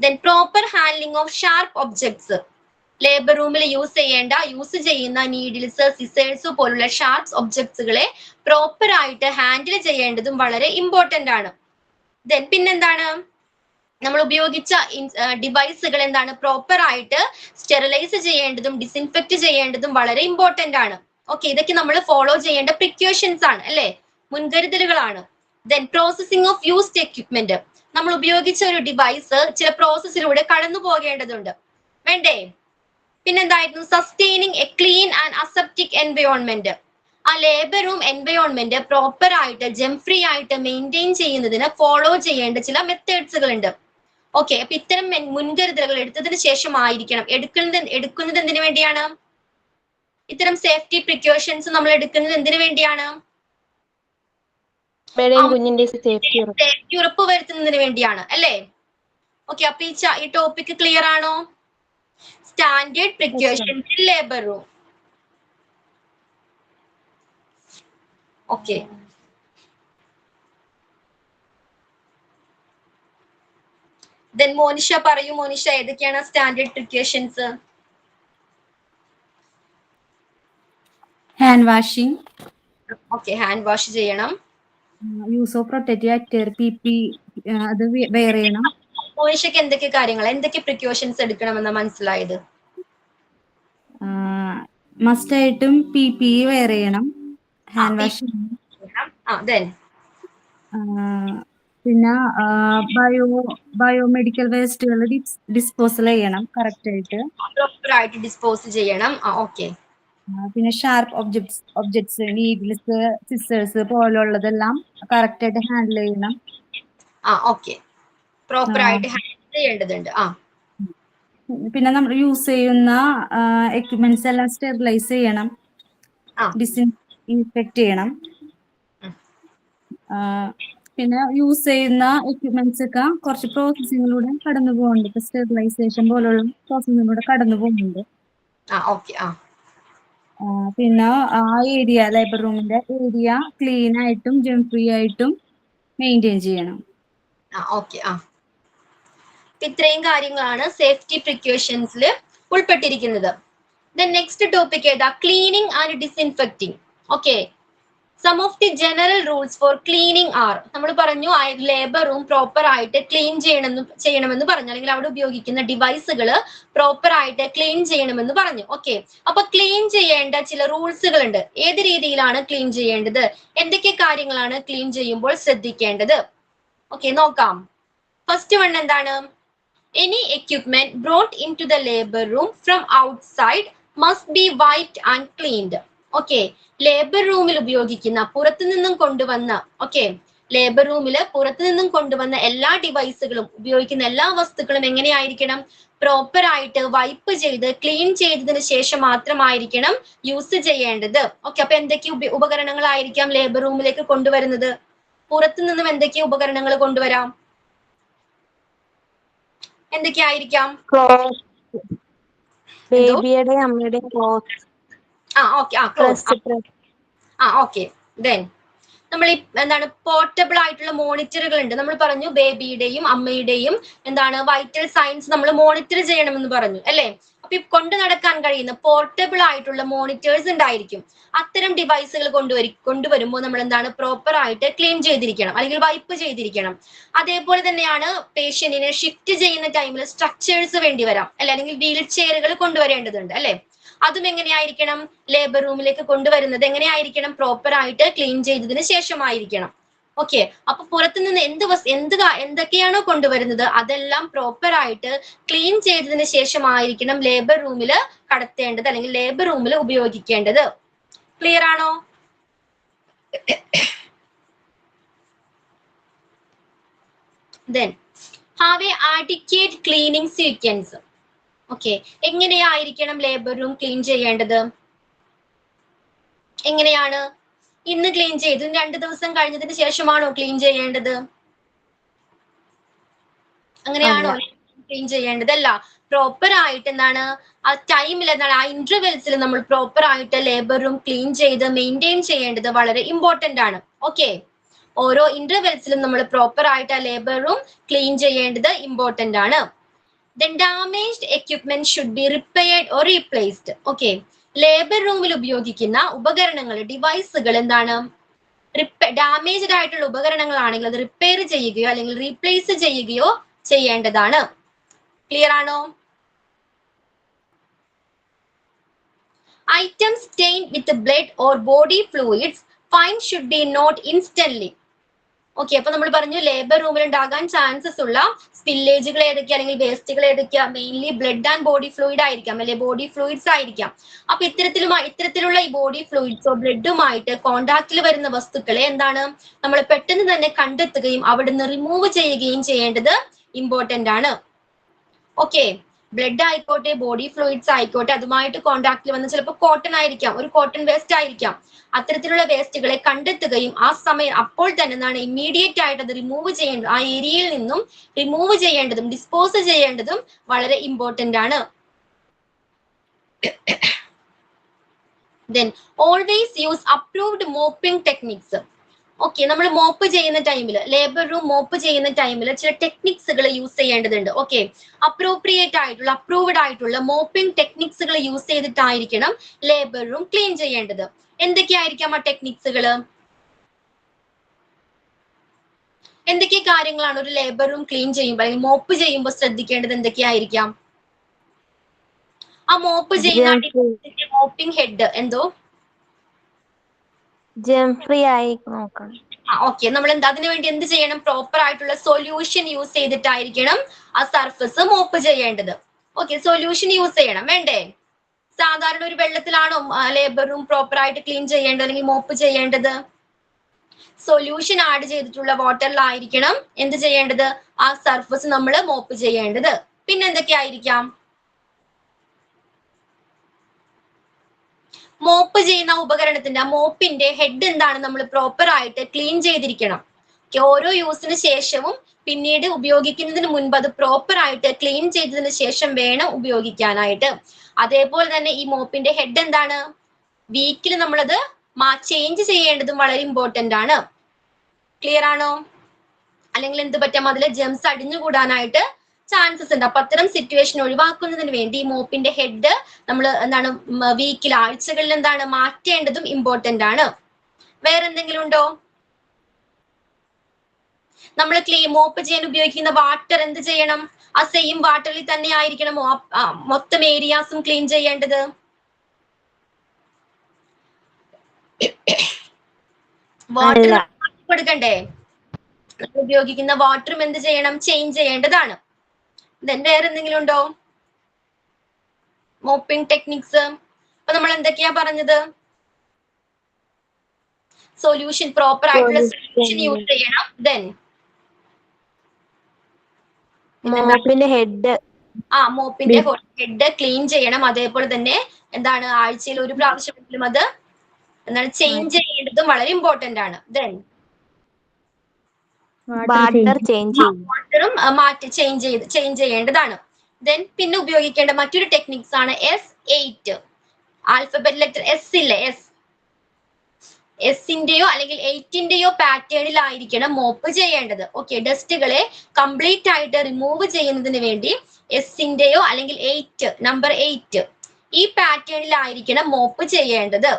[SPEAKER 1] Then proper handling of sharp objects, labour റൂമിൽ യൂസ് ചെയ്യുന്ന നീഡിൽസ്, സിസേഴ്സ് പോലുള്ള ഷാർപ്സ് ഒബ്ജക്ട്സുകളെ പ്രോപ്പർ ആയിട്ട് ഹാൻഡിൽ ചെയ്യേണ്ടതും വളരെ ഇമ്പോർട്ടന്റ് ആണ്. ദെൻ പിന്നെന്താണ്, നമ്മൾ ഉപയോഗിച്ച ഡിവൈസുകൾ എന്താണ് പ്രോപ്പർ ആയിട്ട് സ്റ്റെറിലൈസ് ചെയ്യേണ്ടതും ഡിസിൻഫെക്ട് ചെയ്യേണ്ടതും വളരെ ഇമ്പോർട്ടന്റ് ആണ്. ഓക്കെ, ഇതൊക്കെ നമ്മൾ ഫോളോ ചെയ്യേണ്ട പ്രിക്കോഷൻസ് ആണ്, അല്ലെ, മുൻകരുതലുകളാണ്. Then processing of used equipment, നമ്മൾ ഉപയോഗിച്ച ഒരു ഡിവൈസ് ചില പ്രോസസ്സിലൂടെ കടന്നു പോകേണ്ടതുണ്ട്, വേണ്ടേ? പിന്നെന്തായിരുന്നു? Sustaining a clean and aseptic environment, ആ ലേബർ റൂം എൻവയോൺമെന്റ് പ്രോപ്പർ ആയിട്ട് ജെം ഫ്രീ ആയിട്ട് മെയിൻറ്റെയിൻ ചെയ്യുന്നതിന് ഫോളോ ചെയ്യേണ്ട ചില മെത്തേഡ്സുകൾ ഉണ്ട്. ഓക്കെ, അപ്പൊ ഇത്തരം മുൻകരുതലുകൾ എടുത്തതിന് ശേഷമായിരിക്കണം എടുക്കുന്നത് എന്തിനു വേണ്ടിയാണ്? ഇത്തരം സേഫ്റ്റി പ്രിക്കോഷൻസ് നമ്മൾ എടുക്കുന്നത് എന്തിനു വേണ്ടിയാണ്?
[SPEAKER 4] കുഞ്ഞിന്റെ
[SPEAKER 1] സേഫ്റ്റി ഉറപ്പ് വരുത്തുന്നതിന് വേണ്ടിയാണ്, അല്ലേ? ഓക്കെ, അപ്പൊ ഈ ടോപ്പിക് ക്ലിയർ ആണോ? Standard precautions in labour room. Okay, then Monisha പറയൂ. മോനിഷ, ഏതൊക്കെയാണ് standard precautions?
[SPEAKER 6] Hand washing,
[SPEAKER 1] okay, hand wash ചെയ്യണം.
[SPEAKER 6] Use of protective attire, PP അത് വെയർ ചെയ്യണം.
[SPEAKER 1] മോനിഷയ്ക്ക് എന്തൊക്കെ കാര്യങ്ങൾ, എന്തൊക്കെ പ്രിക്കോഷൻസ് എടുക്കണമെന്ന് മനസ്സിലായത്?
[SPEAKER 6] മസ്റ്റ് ആയിട്ടും PPE വെയർ ചെയ്യണം, ഹാൻഡ് വാഷ് ചെയ്യണം, പിന്നെ ബയോമെഡിക്കൽ വേസ്റ്റുകൾ ഡിസ്പോസൽ ചെയ്യണം കറക്റ്റ് ആയിട്ട്,
[SPEAKER 1] പ്രോപ്പർ ആയിട്ട് ഡിസ്പോസ് ചെയ്യണം. ഓക്കെ,
[SPEAKER 6] പിന്നെ ഷാർപ്പ് ഒബ്ജക്ട്സ്, നീഡിൽസ്, സിസേഴ്സ് പോലുള്ളതെല്ലാം കറക്റ്റ് ആയിട്ട് ഹാൻഡിൽ ചെയ്യണം.
[SPEAKER 1] ഓക്കെ, പ്രോപ്പർ ആയിട്ട് ഹാൻഡിൽ ചെയ്യേണ്ടതുണ്ട്.
[SPEAKER 6] പിന്നെ നമ്മൾ യൂസ് ചെയ്യുന്ന എക്യുപ്മെന്റ്സ് എല്ലാം സ്റ്റെറിലൈസ് ചെയ്യണം, ഡിസിൻഫെക്ട് ചെയ്യണം. പിന്നെ യൂസ് ചെയ്യുന്ന എക്യുപ്മെന്റ്സ് ഒക്കെ കുറച്ച് പ്രോസസ്സിങ്ങിലൂടെ കടന്നു പോകുന്നുണ്ട്. ഇപ്പൊ സ്റ്റെറിലൈസേഷൻ പോലുള്ള പ്രോസസ്സിങ്ങിലൂടെ കടന്നു പോകുന്നുണ്ട്. പിന്നെ ആ ഏരിയ, ലേബർ റൂമിന്റെ ഏരിയ ക്ലീൻ ആയിട്ടും ജെം ഫ്രീ ആയിട്ടും മെയിൻറ്റെയിൻ ചെയ്യണം.
[SPEAKER 1] ഓക്കെ, ഇത്രയും കാര്യങ്ങളാണ് സേഫ്റ്റി പ്രിക്കോഷൻസിൽ ഉൾപ്പെട്ടിരിക്കുന്നത്. നെക്സ്റ്റ് ടോപ്പിക് ഏതാ? Cleaning and disinfecting. Okay, some of the general rules for cleaning are, നമ്മൾ പറഞ്ഞു ലേബർ റൂം പ്രോപ്പർ ആയിട്ട് ക്ലീൻ ചെയ്യണമെന്ന് പറഞ്ഞു, അല്ലെങ്കിൽ അവിടെ ഉപയോഗിക്കുന്ന ഡിവൈസുകൾ പ്രോപ്പർ ആയിട്ട് ക്ലീൻ ചെയ്യണമെന്ന് പറഞ്ഞു. ഓക്കെ, അപ്പൊ ക്ലീൻ ചെയ്യേണ്ട ചില റൂൾസുകൾ ഉണ്ട്. ഏത് രീതിയിലാണ് ക്ലീൻ ചെയ്യേണ്ടത്, എന്തൊക്കെ കാര്യങ്ങളാണ് ക്ലീൻ ചെയ്യുമ്പോൾ ശ്രദ്ധിക്കേണ്ടത്? ഓക്കെ, നോക്കാം. ഫസ്റ്റ് വൺ എന്താണ്? Any equipment brought into the labor room from outside must be wiped and cleaned. Okay, labour റൂമിൽ ഉപയോഗിക്കുന്ന പുറത്തുനിന്നും കൊണ്ടുവന്ന ലേബർ റൂമിൽ പുറത്തുനിന്നും കൊണ്ടുവന്ന എല്ലാ ഡിവൈസുകളും ഉപയോഗിക്കുന്ന എല്ലാ വസ്തുക്കളും എങ്ങനെയായിരിക്കണം? പ്രോപ്പർ ആയിട്ട് വൈപ്പ് ചെയ്ത് ക്ലീൻ ചെയ്തതിന് ശേഷം മാത്രമായിരിക്കണം യൂസ് ചെയ്യേണ്ടത്. ഓക്കെ, അപ്പൊ എന്തൊക്കെ ഉപകരണങ്ങളായിരിക്കാം ലേബർ റൂമിലേക്ക് കൊണ്ടുവരുന്നത്? പുറത്തുനിന്നും എന്തൊക്കെ ഉപകരണങ്ങൾ കൊണ്ടുവരാം? എന്തൊക്കെയായിരിക്കാം?
[SPEAKER 4] ബേബിയുടെ അമ്മയുടെ ക്ലോത്ത്,
[SPEAKER 1] ഓക്കെ. ദെൻ നമ്മൾ ഈ എന്താണ് പോർട്ടബിൾ ആയിട്ടുള്ള മോണിറ്ററുകൾ ഉണ്ട്. നമ്മൾ പറഞ്ഞു ബേബിയുടെയും അമ്മയുടെയും എന്താണ് വൈറ്റൽ സയൻസ് നമ്മൾ മോണിറ്റർ ചെയ്യണമെന്ന് പറഞ്ഞു അല്ലേ. അപ്പൊ ഈ കൊണ്ടു നടക്കാൻ കഴിയുന്ന പോർട്ടബിൾ ആയിട്ടുള്ള മോണിറ്റേഴ്സ് ഉണ്ടായിരിക്കും. അത്തരം ഡിവൈസുകൾ കൊണ്ടുവരുമ്പോൾ നമ്മൾ എന്താണ് പ്രോപ്പർ ആയിട്ട് ക്ലീൻ ചെയ്തിരിക്കണം അല്ലെങ്കിൽ വൈപ്പ് ചെയ്തിരിക്കണം. അതേപോലെ തന്നെയാണ് പേഷ്യന്റിനെ ഷിഫ്റ്റ് ചെയ്യുന്ന ടൈമിൽ സ്ട്രക്ചേഴ്സ് വേണ്ടി വരാം അല്ലെ, അല്ലെങ്കിൽ വീൽ ചെയറുകൾ കൊണ്ടുവരേണ്ടതുണ്ട് അല്ലെ. അതും എങ്ങനെയായിരിക്കണം, ലേബർ റൂമിലേക്ക് കൊണ്ടുവരുന്നത് എങ്ങനെയായിരിക്കണം, പ്രോപ്പർ ആയിട്ട് ക്ലീൻ ചെയ്തതിന് ശേഷമായിരിക്കണം. ഓക്കെ. അപ്പൊ പുറത്തുനിന്ന് എന്തൊക്കെയാണോ കൊണ്ടുവരുന്നത് അതെല്ലാം പ്രോപ്പർ ആയിട്ട് ക്ലീൻ ചെയ്തതിന് ശേഷമായിരിക്കണം ലേബർ റൂമിൽ കടത്തേണ്ടത് അല്ലെങ്കിൽ ലേബർ റൂമിൽ ഉപയോഗിക്കേണ്ടത്. ക്ലിയർ ആണോ? Then have a adequate cleaning sequence. Okay. എങ്ങനെയായിരിക്കണം ലേബർ റൂം ക്ലീൻ ചെയ്യേണ്ടത്? എങ്ങനെയാണ്? ഇന്ന് ക്ലീൻ ചെയ്തു 2 ദിവസം കഴിഞ്ഞതിന് ശേഷമാണോ ക്ലീൻ ചെയ്യേണ്ടത്? അങ്ങനെയാണോ ക്ലീൻ ചെയ്യേണ്ടത്? അല്ല. പ്രോപ്പർ ആയിട്ട് എന്താണ് ആ ടൈമിൽ എന്താണ് ആ ഇന്റർവെൽസിൽ നമ്മൾ പ്രോപ്പർ ആയിട്ട് ലേബർ റൂം ക്ലീൻ ചെയ്ത് മെയിൻറ്റെയിൻ ചെയ്യേണ്ടത് വളരെ ഇമ്പോർട്ടന്റ് ആണ്. ഓക്കെ. ഓരോ ഇന്റർവെൽസിലും നമ്മൾ പ്രോപ്പർ ആയിട്ട് ആ ലേബർ റൂം ക്ലീൻ ചെയ്യേണ്ടത് ഇമ്പോർട്ടന്റ് ആണ്. Then damaged equipment should be repaired or replaced. Okay. Labour റൂമിൽ ഉപയോഗിക്കുന്ന ഉപകരണങ്ങൾ ഡിവൈസുകൾ എന്താണ് ഡാമേജ്ഡ് ആയിട്ടുള്ള ഉപകരണങ്ങളാണെങ്കിൽ അത് റിപ്പയർ ചെയ്യുകയോ അല്ലെങ്കിൽ റീപ്ലേസ് ചെയ്യുകയോ ചെയ്യേണ്ടതാണ്. ക്ലിയർ ആണോ? Items stained with blood or body fluids, fine should be not instantly. Okay. അപ്പൊ നമ്മൾ പറഞ്ഞു ലേബർ റൂമിൽ ഉണ്ടാകാൻ ചാൻസസ് ഉള്ള സ്പില്ലേജുകൾ ഏതൊക്കെയാ അല്ലെങ്കിൽ വേസ്റ്റുകൾ ഏതൊക്കെയാ? Mainly blood and body fluid ആയിരിക്കാം അല്ലെ, ബോഡി ഫ്ലൂയിഡ്സ് ആയിരിക്കാം. അപ്പൊ ഇത്തരത്തിലുള്ള ഈ ബോഡി ഫ്ലൂയിഡ്സോ ബ്ലഡുമായിട്ട് കോണ്ടാക്റ്റിൽ വരുന്ന വസ്തുക്കളെ എന്താണ് നമ്മൾ പെട്ടെന്ന് തന്നെ കണ്ടെത്തുകയും അവിടുന്ന് റിമൂവ് ചെയ്യുകയും ചെയ്യേണ്ടത് ഇമ്പോർട്ടന്റ് ആണ്. ഓക്കെ. ബ്ലഡ് ആയിക്കോട്ടെ ബോഡി ഫ്ലൂയിഡ്സ് ആയിക്കോട്ടെ അതുമായിട്ട് കോണ്ടാക്റ്റിൽ വന്ന് ചിലപ്പോൾ കോട്ടൺ ആയിരിക്കാം, ഒരു കോട്ടൺ വേസ്റ്റ് ആയിരിക്കാം. അത്തരത്തിലുള്ള വേസ്റ്റുകളെ കണ്ടെത്തുകയും ആ സമയം അപ്പോൾ തന്നെ എന്താണ് ഇമ്മീഡിയറ്റ് ആയിട്ട് അത് റിമൂവ് ചെയ്യേണ്ടത്, ആ ഏരിയയിൽ നിന്നും റിമൂവ് ചെയ്യേണ്ടതും ഡിസ്പോസ് ചെയ്യേണ്ടതും വളരെ ഇമ്പോർട്ടന്റ് ആണ്. Then always use approved mopping techniques. Okay. നമ്മൾ മോപ്പ് ചെയ്യുന്ന ടൈമിൽ ലേബർ റൂം മോപ്പ് ചെയ്യുന്ന ടൈമിൽ ചില ടെക്നിക്സുകൾ യൂസ് ചെയ്യേണ്ടതുണ്ട്. ഓക്കെ. അപ്രൂവ്ഡ് ആയിട്ടുള്ള മോപ്പിംഗ് ടെക്നിക്സുകൾ യൂസ് ചെയ്തിട്ടായിരിക്കണം ലേബർ റൂം ക്ലീൻ ചെയ്യേണ്ടത്. എന്തൊക്കെയായിരിക്കാം ആ ടെക്നിക്സുകൾ? എന്തൊക്കെ കാര്യങ്ങളാണ് ഒരു ലേബർ റൂം ക്ലീൻ ചെയ്യുമ്പോൾ അല്ലെങ്കിൽ മോപ്പ് ചെയ്യുമ്പോൾ ശ്രദ്ധിക്കേണ്ടത്? എന്തൊക്കെയായിരിക്കാം? ആ മോപ്പ് ചെയ്യുന്ന മോപ്പിംഗ് ഹെഡ് എന്തോ
[SPEAKER 4] ഫ്രീ ആയി നോക്കണം.
[SPEAKER 1] ഓക്കെ. നമ്മൾ അതിനുവേണ്ടി എന്ത് ചെയ്യണം? പ്രോപ്പർ ആയിട്ടുള്ള സൊല്യൂഷൻ യൂസ് ചെയ്തിട്ടായിരിക്കണം ആ സർഫസ് മോപ്പ് ചെയ്യേണ്ടത്. ഓക്കെ. സൊല്യൂഷൻ യൂസ് ചെയ്യണം വേണ്ടേ? സാധാരണ ഒരു വെള്ളത്തിലാണോ ലേബർ റൂം പ്രോപ്പർ ആയിട്ട് ക്ലീൻ ചെയ്യേണ്ടത് അല്ലെങ്കിൽ മോപ്പ് ചെയ്യേണ്ടത്? സൊല്യൂഷൻ ആഡ് ചെയ്തിട്ടുള്ള വാട്ടറിലായിരിക്കണം എന്ത് ചെയ്യേണ്ടത്? ആ സർഫസ് നമ്മൾ മോപ്പ് ചെയ്യേണ്ടത്. പിന്നെ എന്തൊക്കെയായിരിക്കാം? മോപ്പ് ചെയ്യുന്ന ഉപകരണത്തിന്റെ മോപ്പിന്റെ ഹെഡ് എന്താണ് നമ്മൾ പ്രോപ്പർ ആയിട്ട് ക്ലീൻ ചെയ്തിരിക്കണം. ഓരോ യൂസിന് ശേഷവും പിന്നീട് ഉപയോഗിക്കുന്നതിന് മുൻപ് അത് പ്രോപ്പർ ആയിട്ട് ക്ലീൻ ചെയ്തതിന് ശേഷം വേണം ഉപയോഗിക്കാനായിട്ട്. അതേപോലെ തന്നെ ഈ മോപ്പിന്റെ ഹെഡ് എന്താണ് വീക്കിൽ നമ്മളത് ചേഞ്ച് ചെയ്യേണ്ടതും വളരെ ഇമ്പോർട്ടന്റ് ആണ്. ക്ലിയർ ആണോ? അല്ലെങ്കിൽ എന്ത് പറ്റാം, അതിൽ ജെംസ് അടിഞ്ഞുകൂടാനായിട്ട് ചാൻസസ് ഉണ്ട്. അപ്പൊ അത്തരം സിറ്റുവേഷൻ ഒഴിവാക്കുന്നതിന് വേണ്ടി മോപ്പിന്റെ ഹെഡ് നമ്മൾ എന്താണ് വീക്കിൽ ആഴ്ചകളിൽ എന്താണ് മാറ്റേണ്ടതും ഇമ്പോർട്ടന്റ് ആണ്. വേറെന്തെങ്കിലും ഉണ്ടോ? നമ്മൾ മോപ്പ് ചെയ്യാൻ ഉപയോഗിക്കുന്ന വാട്ടർ എന്ത് ചെയ്യണം? ആ സെയിം വാട്ടറിൽ തന്നെ ആയിരിക്കണം മൊത്തം ഏരിയാസും ക്ലീൻ ചെയ്യേണ്ടത്. വാട്ടർ കൊടുക്കണ്ടേ? ഉപയോഗിക്കുന്ന വാട്ടറും എന്ത് ചെയ്യണം? ചേഞ്ച് ചെയ്യേണ്ടതാണ്. വേറെ എന്തെങ്കിലും ഉണ്ടോ? മോപ്പിംഗ് ടെക്നിക്സ് അപ്പൊ നമ്മൾ എന്തൊക്കെയാ പറഞ്ഞത്? സൊല്യൂഷൻ പ്രോപ്പർ ആയിട്ടുള്ള സൊല്യൂഷൻ യൂസ് ചെയ്യണം. ദെൻ
[SPEAKER 4] മോപ്പിന്റെ ഹെഡ്
[SPEAKER 1] മോപ്പിന്റെ ഹെഡ് ക്ലീൻ ചെയ്യണം. അതേപോലെ തന്നെ എന്താണ് ആഴ്ചയിൽ ഒരു പ്രാവശ്യമെങ്കിലും അത് എന്താണ് ചേഞ്ച് ചെയ്യേണ്ടതും വളരെ ഇമ്പോർട്ടന്റ് ആണ്. ദെൻ
[SPEAKER 4] വാട്ടറും
[SPEAKER 1] ചേഞ്ച് ചെയ്യേണ്ടതാണ്. ദെൻ പിന്നെ ഉപയോഗിക്കേണ്ട മറ്റൊരു ടെക്നിക്സ് ആണ് S8. ആൽഫബറ്റ് ലെറ്റർ S ഇല്ലേ, എസിന്റെയോ അല്ലെങ്കിൽ 8ന്റെയോ പാറ്റേണിലായിരിക്കണം മോപ്പ് ചെയ്യേണ്ടത്. ഓക്കെ, ഡസ്റ്റുകളെ കംപ്ലീറ്റ് ആയിട്ട് റിമൂവ് ചെയ്യുന്നതിന് വേണ്ടി എസിന്റെയോ അല്ലെങ്കിൽ 8 നമ്പർ 8 ഈ പാറ്റേണിലായിരിക്കണം മോപ്പ് ചെയ്യേണ്ടത്.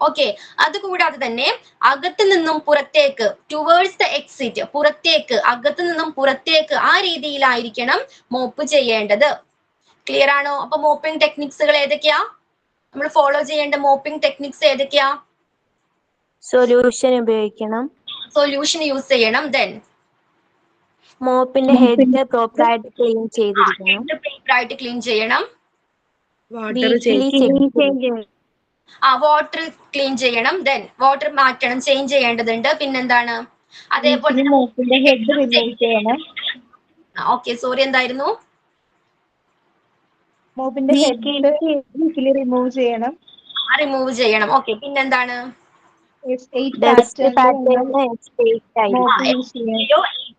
[SPEAKER 1] ഓക്കെ, അതുകൂടാതെ തന്നെ അകത്ത് നിന്നും പുറത്തേക്ക് ടുവേഴ്സ് ദ എക്സിറ്റ്, പുറത്തേക്ക് അകത്ത് നിന്നും പുറത്തേക്ക് ആ രീതിയിലായിരിക്കണം മോപ്പ് ചെയ്യേണ്ടത്. ക്ലിയർ ആണോ? അപ്പൊ മോപ്പിംഗ് ടെക്നിക്സുകൾ ഏതൊക്കെയാ? നമ്മൾ ഫോളോ ചെയ്യേണ്ട മോപ്പിംഗ് ടെക്നിക്സ് ഏതൊക്കെയാ?
[SPEAKER 4] സൊല്യൂഷൻ ഉപയോഗിക്കണം.
[SPEAKER 1] സൊല്യൂഷൻ യൂസ് ചെയ്യണം. ദെൻ
[SPEAKER 4] മോപ്പിന്റെ ഹെഡ് പ്രോപ്പറായിട്ട് ക്ലീൻ ചെയ്തിരിക്കണം.
[SPEAKER 1] പ്രോപ്പറായിട്ട് ക്ലീൻ ചെയ്യണം.
[SPEAKER 5] വാട്ടർ
[SPEAKER 4] വീക്കിലി
[SPEAKER 1] വാട്ടർ ക്ലീൻ ചെയ്യണം. ദെൻ വാട്ടർ മാറ്റണം, ചേഞ്ച് ചെയ്യേണ്ടതുണ്ട്. പിന്നെന്താണ്? അതേപോലെ
[SPEAKER 3] മോപ്പിന്റെ ഹെഡ് റിമൂവ് ചെയ്യണം.
[SPEAKER 1] ഓക്കെ, സോറി, എന്തായിരുന്നു?
[SPEAKER 3] മോപ്പിന്റെ ഹെഡ് വീക്കിലി റിമൂവ് ചെയ്യണം.
[SPEAKER 1] റിമൂവ് ചെയ്യണം. ഓക്കെ, പിന്നെന്താണ്?
[SPEAKER 4] ഡസ്റ്റ് പാറ്റേണിന്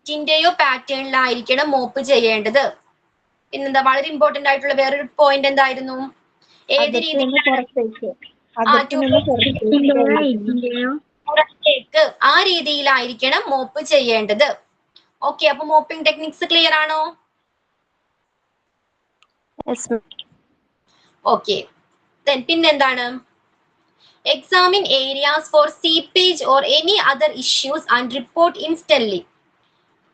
[SPEAKER 1] 8ന്റെയോ പാറ്റേണിലായിരിക്കണം മോപ്പ് ചെയ്യേണ്ടത്. പിന്നെന്താ വളരെ ഇമ്പോർട്ടന്റ് ആയിട്ടുള്ള വേറൊരു പോയിന്റ് എന്തായിരുന്നു? ഏത് പുറത്തേക്ക് ആ രീതിയിലായിരിക്കണം മോപ്പ് ചെയ്യേണ്ടത്. ഓക്കെ, അപ്പൊ മോപ്പിംഗ് ടെക്നിക്സ് ക്ലിയർ ആണോ? ഓക്കെ, പിന്നെന്താണ്? Examine areas for seepage or any other issues and report instantly.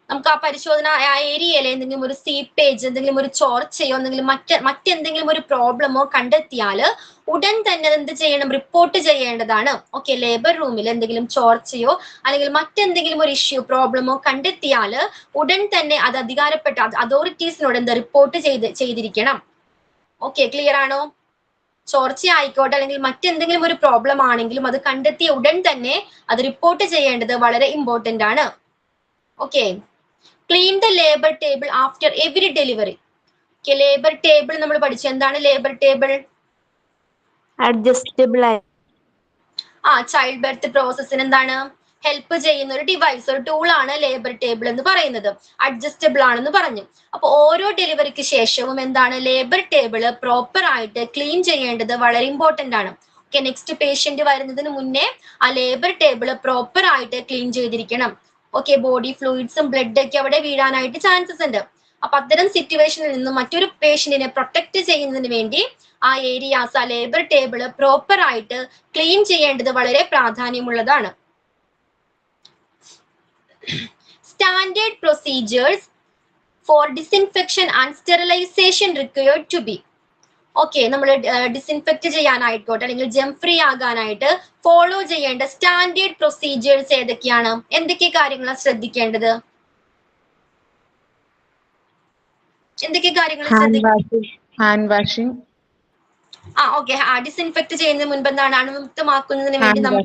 [SPEAKER 1] നമുക്ക് ആ പരിശോധന ആ ഏരിയയിൽ എന്തെങ്കിലും ഒരു സീപ്പേജ്, എന്തെങ്കിലും ഒരു ചോർച്ചയോ എന്തെങ്കിലും മറ്റെന്തെങ്കിലും ഒരു പ്രോബ്ലമോ കണ്ടെത്തിയാൽ ഉടൻ തന്നെ എന്ത് ചെയ്യണം? റിപ്പോർട്ട് ചെയ്യേണ്ടതാണ്. ഓക്കെ, ലേബർ റൂമിൽ എന്തെങ്കിലും ചോർച്ചയോ അല്ലെങ്കിൽ മറ്റെന്തെങ്കിലും ഒരു ഇഷ്യൂ പ്രോബ്ലമോ കണ്ടെത്തിയാൽ ഉടൻ തന്നെ അത് അധികാരപ്പെട്ട അതോറിറ്റീസിനോട് എന്താ റിപ്പോർട്ട് ചെയ്തിരിക്കണം. ഓക്കെ, ക്ലിയർ ആണോ? ചോർച്ച ആയിക്കോട്ടെ അല്ലെങ്കിൽ മറ്റെന്തെങ്കിലും ഒരു പ്രോബ്ലം ആണെങ്കിലും അത് കണ്ടെത്തിയ ഉടൻ തന്നെ അത് റിപ്പോർട്ട് ചെയ്യേണ്ടത് വളരെ ഇമ്പോർട്ടന്റ് ആണ്. Okay, clean the labour table after every delivery. Labour table നമ്മൾ പഠിച്ചു. എന്താണ് labour table?
[SPEAKER 4] Adjustable
[SPEAKER 1] child birth പ്രോസസ്സിന് എന്താണ് ഹെൽപ്പ് ചെയ്യുന്ന ഒരു ഡിവൈസ്, ഒരു ടൂൾ ആണ് ലേബർ ടേബിൾ എന്ന് പറയുന്നത്. അഡ്ജസ്റ്റബിൾ ആണെന്ന് പറഞ്ഞു. അപ്പൊ ഓരോ ഡെലിവറിക്ക് ശേഷവും എന്താണ് ലേബർ ടേബിൾ പ്രോപ്പർ ആയിട്ട് ക്ലീൻ ചെയ്യേണ്ടത് വളരെ ഇമ്പോർട്ടന്റ് ആണ്. ഓക്കെ, നെക്സ്റ്റ് പേഷ്യന്റ് വരുന്നതിന് മുന്നേ ആ ലേബർ ടേബിൾ പ്രോപ്പർ ആയിട്ട് ക്ലീൻ ചെയ്തിരിക്കണം. ഓക്കെ, ബോഡി ഫ്ലൂയിഡ്സും ബ്ലഡ് ഒക്കെ അവിടെ വീഴാനായിട്ട് ചാൻസസ് ഉണ്ട്. അപ്പൊ അത്തരം സിറ്റുവേഷനിൽ നിന്നും മറ്റൊരു പേഷ്യന്റിനെ പ്രൊട്ടക്ട് ചെയ്യുന്നതിന് വേണ്ടി ആ ഏരിയാസ്, ആ ലേബർ ടേബിൾ പ്രോപ്പർ ആയിട്ട് ക്ലീൻ ചെയ്യേണ്ടത് വളരെ പ്രാധാന്യമുള്ളതാണ്. Standard procedures for disinfection and sterilization required to be. Okay, നമ്മൾ ഡിസിൻഫെക്ട് ചെയ്യാനായിക്കോട്ടെ അല്ലെങ്കിൽ ജെം ഫ്രീ ആകാനായിട്ട് ഫോളോ ചെയ്യേണ്ട സ്റ്റാൻഡേർഡ് പ്രൊസീജിയേഴ്സ് ഏതൊക്കെയാണ്? എന്തൊക്കെ കാര്യങ്ങളാണ് ശ്രദ്ധിക്കേണ്ടത്? എന്തൊക്കെ കാര്യങ്ങൾ ശ്രദ്ധിക്കണം?
[SPEAKER 3] Hand washing.
[SPEAKER 1] ഓക്കെ, ഡിസിൻഫെക്ട് ചെയ്യുന്നതിന് മുൻപ് എന്താണ് അണുമുക്തമാക്കുന്നതിന് വേണ്ടി നമ്മൾ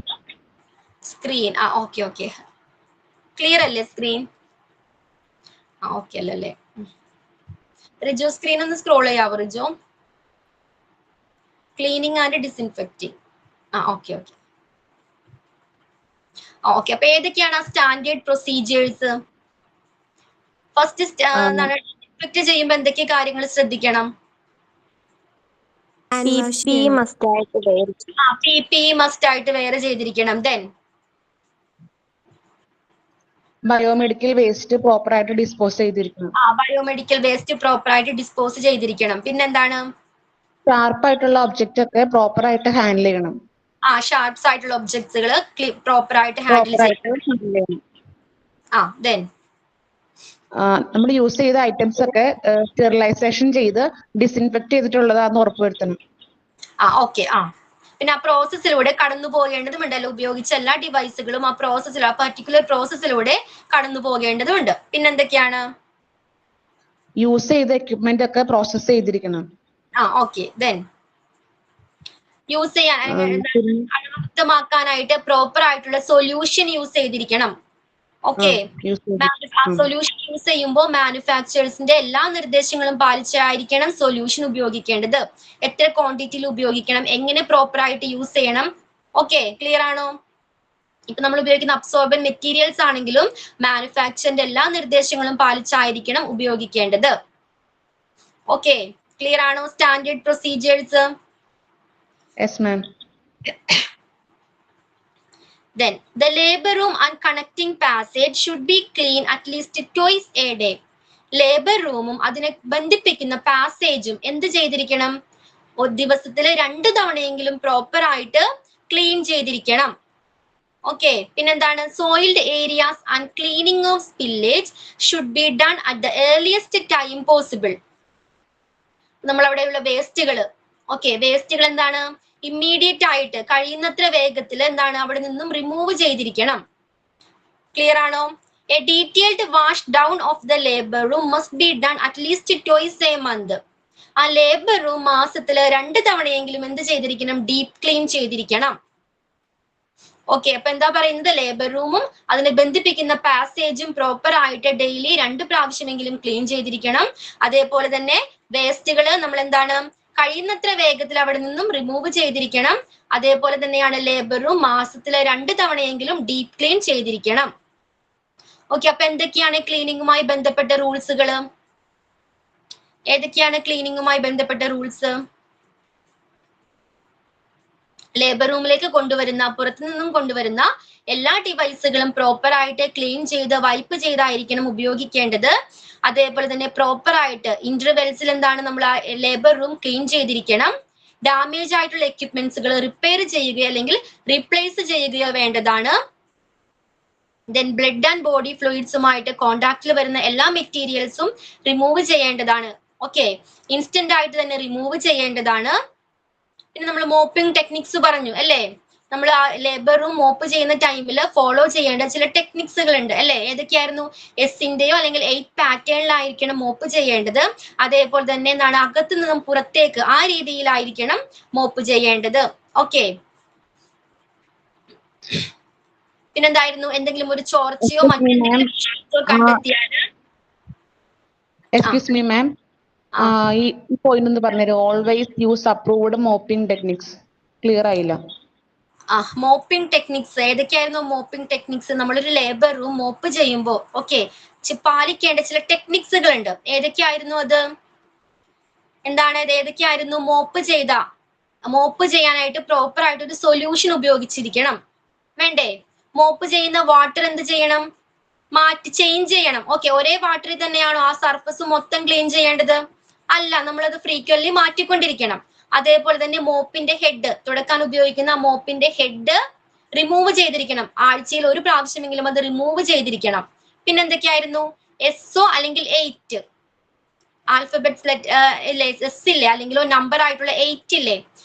[SPEAKER 1] സ്ക്രീൻ. ഓക്കെ, ക്ലിയർ അല്ലേ സ്ക്രീൻ? ഓക്കെ അല്ലല്ലേ? റിജോ സ്ക്രീൻ ഒന്ന് സ്ക്രോൾ ചെയ്യാവോ Rijo? Cleaning and disinfecting. Okay. അപ്പൊ ഏതൊക്കെയാണ് ആ സ്റ്റാൻഡേർഡ് പ്രൊസീജിയേഴ്സ്? ഫസ്റ്റ് ഡിസിൻഫെക്ട് ചെയ്യുമ്പോ എന്തൊക്കെ കാര്യങ്ങൾ ശ്രദ്ധിക്കണം?
[SPEAKER 4] PPE മസ്റ്റ്
[SPEAKER 1] ആയിട്ട് വെയർ ചെയ്തിരിക്കണം. ദെൻ
[SPEAKER 7] ബയോമെഡിക്കൽ വേസ്റ്റ് പ്രോപ്പർ ആയിട്ട് ഡിസ്പോസ് ചെയ്തിരിക്കണം.
[SPEAKER 1] ബയോമെഡിക്കൽ വേസ്റ്റ് പ്രോപ്പർ ആയിട്ട് ഡിസ്പോസ് ചെയ്തിരിക്കണം. പിന്നെന്താണ്?
[SPEAKER 7] ഷാർപ്പായിട്ടുള്ള ഒബ്ജക്റ്റ് ഒക്കെ പ്രോപ്പർ ആയിട്ട് ഹാൻഡിൽ ചെയ്യണം.
[SPEAKER 1] ഷാർപ്സ് ആയിട്ടുള്ള ഒബ്ജക്ട്സുകൾ പ്രോപ്പർ ആയിട്ട് ഹാൻഡിൽ ചെയ്യണം. ദെൻ
[SPEAKER 7] നമ്മൾ യൂസ് ചെയ്ത ഐറ്റംസ് ഒക്കെ സ്റ്റെറിലൈസേഷൻ ചെയ്ത് ഡിസിൻഫെക്ട് ചെയ്തിട്ടുള്ളതാണെന്ന് ഉറപ്പുവരുത്തണം.
[SPEAKER 1] ഓക്കെ. പിന്നെ ആ പ്രോസസ്സിലൂടെ കടന്നു പോകേണ്ടതുണ്ടല്ലോ. ഉപയോഗിച്ച എല്ലാ ഡിവൈസുകളും ആ പർട്ടിക്കുലർ പ്രോസസ്സിലൂടെ കടന്നു പോകേണ്ടതുണ്ട്. പിന്നെന്തൊക്കെയാണ്?
[SPEAKER 7] യൂസ് ചെയ്ത എക്യുപ്മെന്റ് ഒക്കെ പ്രോസസ് ചെയ്തിരിക്കണം.
[SPEAKER 1] ഓക്കെ. ദെൻ യൂസ് ചെയ്യാൻ അണുമുക്തമാക്കാനായിട്ട് പ്രോപ്പർ ആയിട്ടുള്ള സൊല്യൂഷൻ യൂസ് ചെയ്തിരിക്കണം. ഓക്കെ, ആ സൊല്യൂഷൻ യൂസ് ചെയ്യുമ്പോൾ മാനുഫാക്ചറേഴ്സിന്റെ എല്ലാ നിർദ്ദേശങ്ങളും പാലിച്ചായിരിക്കണം സൊല്യൂഷൻ ഉപയോഗിക്കേണ്ടത്. എത്ര ക്വാണ്ടിറ്റിയിൽ ഉപയോഗിക്കണം, എങ്ങനെ പ്രോപ്പർ ആയിട്ട് യൂസ് ചെയ്യണം. ഓക്കെ, ക്ലിയർ ആണോ? ഇപ്പൊ നമ്മൾ ഉപയോഗിക്കുന്ന അബ്സോർബൻ മെറ്റീരിയൽസ് ആണെങ്കിലും മാനുഫാക്ചറിന്റെ എല്ലാ നിർദ്ദേശങ്ങളും പാലിച്ചായിരിക്കണം ഉപയോഗിക്കേണ്ടത്. ഓക്കെ, ക്ലിയർ ആണോ standard procedures?
[SPEAKER 7] Yes ma'am.
[SPEAKER 1] Then the labor room and connecting passage should be clean at least twice a day. Labour റൂമും അതിനെ ബന്ധിപ്പിക്കുന്ന പാസേജും എന്ത് ചെയ്തിരിക്കണം? ഒരു ദിവസത്തിൽ 2 തവണയെങ്കിലും പ്രോപ്പർ ആയിട്ട് ക്ലീൻ ചെയ്തിരിക്കണം. ഓക്കെ, പിന്നെന്താണ്? Soiled areas and cleaning of spillage should be done at the earliest time possible. നമ്മളവിടെയുള്ള വേസ്റ്റുകൾ, ഓക്കെ, വേസ്റ്റുകൾ എന്താണ്? ഇമ്മീഡിയറ്റ് ആയിട്ട് കഴിയുന്നത്ര വേഗത്തിൽ എന്താണ് അവിടെ നിന്നും റിമൂവ് ചെയ്തിരിക്കണം. ക്ലിയർ ആണോ? A detailed wash down of the labour room must be done at least twice A month. ആ ലേബർ റൂം മാസത്തിൽ 2 തവണയെങ്കിലും എന്ത് ചെയ്തിരിക്കണം? ഡീപ് ക്ലീൻ ചെയ്തിരിക്കണം. ഓക്കെ, അപ്പൊ എന്താ പറയുന്നത്? ലേബർ റൂമും അതിനെ ബന്ധിപ്പിക്കുന്ന പാസേജും പ്രോപ്പർ ആയിട്ട് ഡെയിലി 2 പ്രാവശ്യമെങ്കിലും ക്ലീൻ ചെയ്തിരിക്കണം. അതേപോലെ തന്നെ വേസ്റ്റുകൾ നമ്മൾ എന്താണ് കഴിയുന്നത്ര വേഗത്തിൽ അവിടെ നിന്നും റിമൂവ് ചെയ്തിരിക്കണം. അതേപോലെ തന്നെയാണ് ലേബർ റൂം മാസത്തിൽ 2 തവണയെങ്കിലും ഡീപ് ക്ലീൻ ചെയ്തിരിക്കണം. ഓക്കെ, അപ്പൊ എന്തൊക്കെയാണ് ക്ലീനിങ്ങുമായി ബന്ധപ്പെട്ട റൂൾസുകൾ? ഏതൊക്കെയാണ് ക്ലീനിങ്ങുമായി ബന്ധപ്പെട്ട റൂൾസ്? ലേബർ റൂമിലേക്ക് കൊണ്ടുവരുന്ന, പുറത്തു നിന്നും കൊണ്ടുവരുന്ന എല്ലാ ഡിവൈസുകളും പ്രോപ്പർ ആയിട്ട് ക്ലീൻ ചെയ്ത് വൈപ്പ് ചെയ്തായിരിക്കണം ഉപയോഗിക്കേണ്ടത്. അതേപോലെ തന്നെ പ്രോപ്പർ ആയിട്ട് ഇന്റർവെൽസിൽ എന്താണ് നമ്മൾ ആ ലേബർ റൂം ക്ലീൻ ചെയ്തിരിക്കണം. ഡാമേജ് ആയിട്ടുള്ള എക്യുപ്മെന്റ്സുകൾ റിപ്പയർ ചെയ്യുകയോ അല്ലെങ്കിൽ റീപ്ലേസ് ചെയ്യുകയോ വേണ്ടതാണ്. ദെൻ ബ്ലഡ് ആൻഡ് ബോഡി ഫ്ലൂയിഡ്സുമായിട്ട് കോണ്ടാക്റ്റിൽ വരുന്ന എല്ലാ മെറ്റീരിയൽസും റിമൂവ് ചെയ്യേണ്ടതാണ്. ഓക്കെ, ഇൻസ്റ്റന്റ് ആയിട്ട് തന്നെ റിമൂവ് ചെയ്യേണ്ടതാണ്. പിന്നെ നമ്മൾ മോപ്പിംഗ് ടെക്നിക്സ് പറഞ്ഞു അല്ലേ? നമ്മൾ ആ ലേബർ റൂം മോപ്പ് ചെയ്യുന്ന ടൈമിൽ ഫോളോ ചെയ്യേണ്ട ചില ടെക്നിക്സുകൾ ഉണ്ട് അല്ലെ? ഏതൊക്കെയായിരുന്നു? എസിന്റെയോ അല്ലെങ്കിൽ 8 പാറ്റേണിലായിരിക്കണം മോപ്പ് ചെയ്യേണ്ടത്. അതേപോലെ തന്നെ എന്താണ് അകത്തു നിന്നും പുറത്തേക്ക് ആ രീതിയിലായിരിക്കണം മോപ്പ് ചെയ്യേണ്ടത്. ഓക്കെ, പിന്നെന്തായിരുന്നു? എന്തെങ്കിലും ഒരു ചോർച്ചയോ മറ്റോ കണ്ടെത്തിയാൽ
[SPEAKER 7] എക്സ്ക്യൂസ് മീ മാം, ഈ പോയിന്റ് ഒന്ന് പറഞ്ഞുതരും. Always use approved mopping techniques. Clear ആയില്ല.
[SPEAKER 1] മോപ്പിംഗ് ടെക്നിക്സ് ഏതൊക്കെയായിരുന്നു? മോപ്പിംഗ് ടെക്നിക്സ് നമ്മളൊരു ലേബർ റൂം മോപ്പ് ചെയ്യുമ്പോൾ ഓക്കെ പാലിക്കേണ്ട ചില ടെക്നിക്സുകൾ ഉണ്ട്. ഏതൊക്കെയായിരുന്നു അത്? എന്താണ് ഇത്? ഏതൊക്കെയായിരുന്നു? മോപ്പ് ചെയ്യാനായിട്ട് പ്രോപ്പർ ആയിട്ട് ഒരു സൊല്യൂഷൻ ഉപയോഗിച്ചിരിക്കണം. വേണ്ടേ? മോപ്പ് ചെയ്യുന്ന വാട്ടർ എന്ത് ചെയ്യണം? ചേഞ്ച് ചെയ്യണം. ഓക്കെ, ഒരേ വാട്ടറിൽ തന്നെയാണോ ആ സർഫസ് മൊത്തം ക്ലീൻ ചെയ്യേണ്ടത്? അല്ല, നമ്മളത് ഫ്രീക്വന്റ്ലി മാറ്റിക്കൊണ്ടിരിക്കണം. അതേപോലെ തന്നെ മോപ്പിന്റെ ഹെഡ്, തുടക്കാൻ ഉപയോഗിക്കുന്ന മോപ്പിന്റെ ഹെഡ് റിമൂവ് ചെയ്തിരിക്കണം. ആഴ്ചയിൽ 1 പ്രാവശ്യമെങ്കിലും അത് റിമൂവ് ചെയ്തിരിക്കണം. പിന്നെ എന്തൊക്കെയായിരുന്നു? എസ്ഒ അല്ലെങ്കിൽ 8 ആൽഫബറ്റ്സ് എസ് ഇല്ലേ അല്ലെങ്കിൽ നമ്പർ ആയിട്ടുള്ള 8 ഇല്ലേ?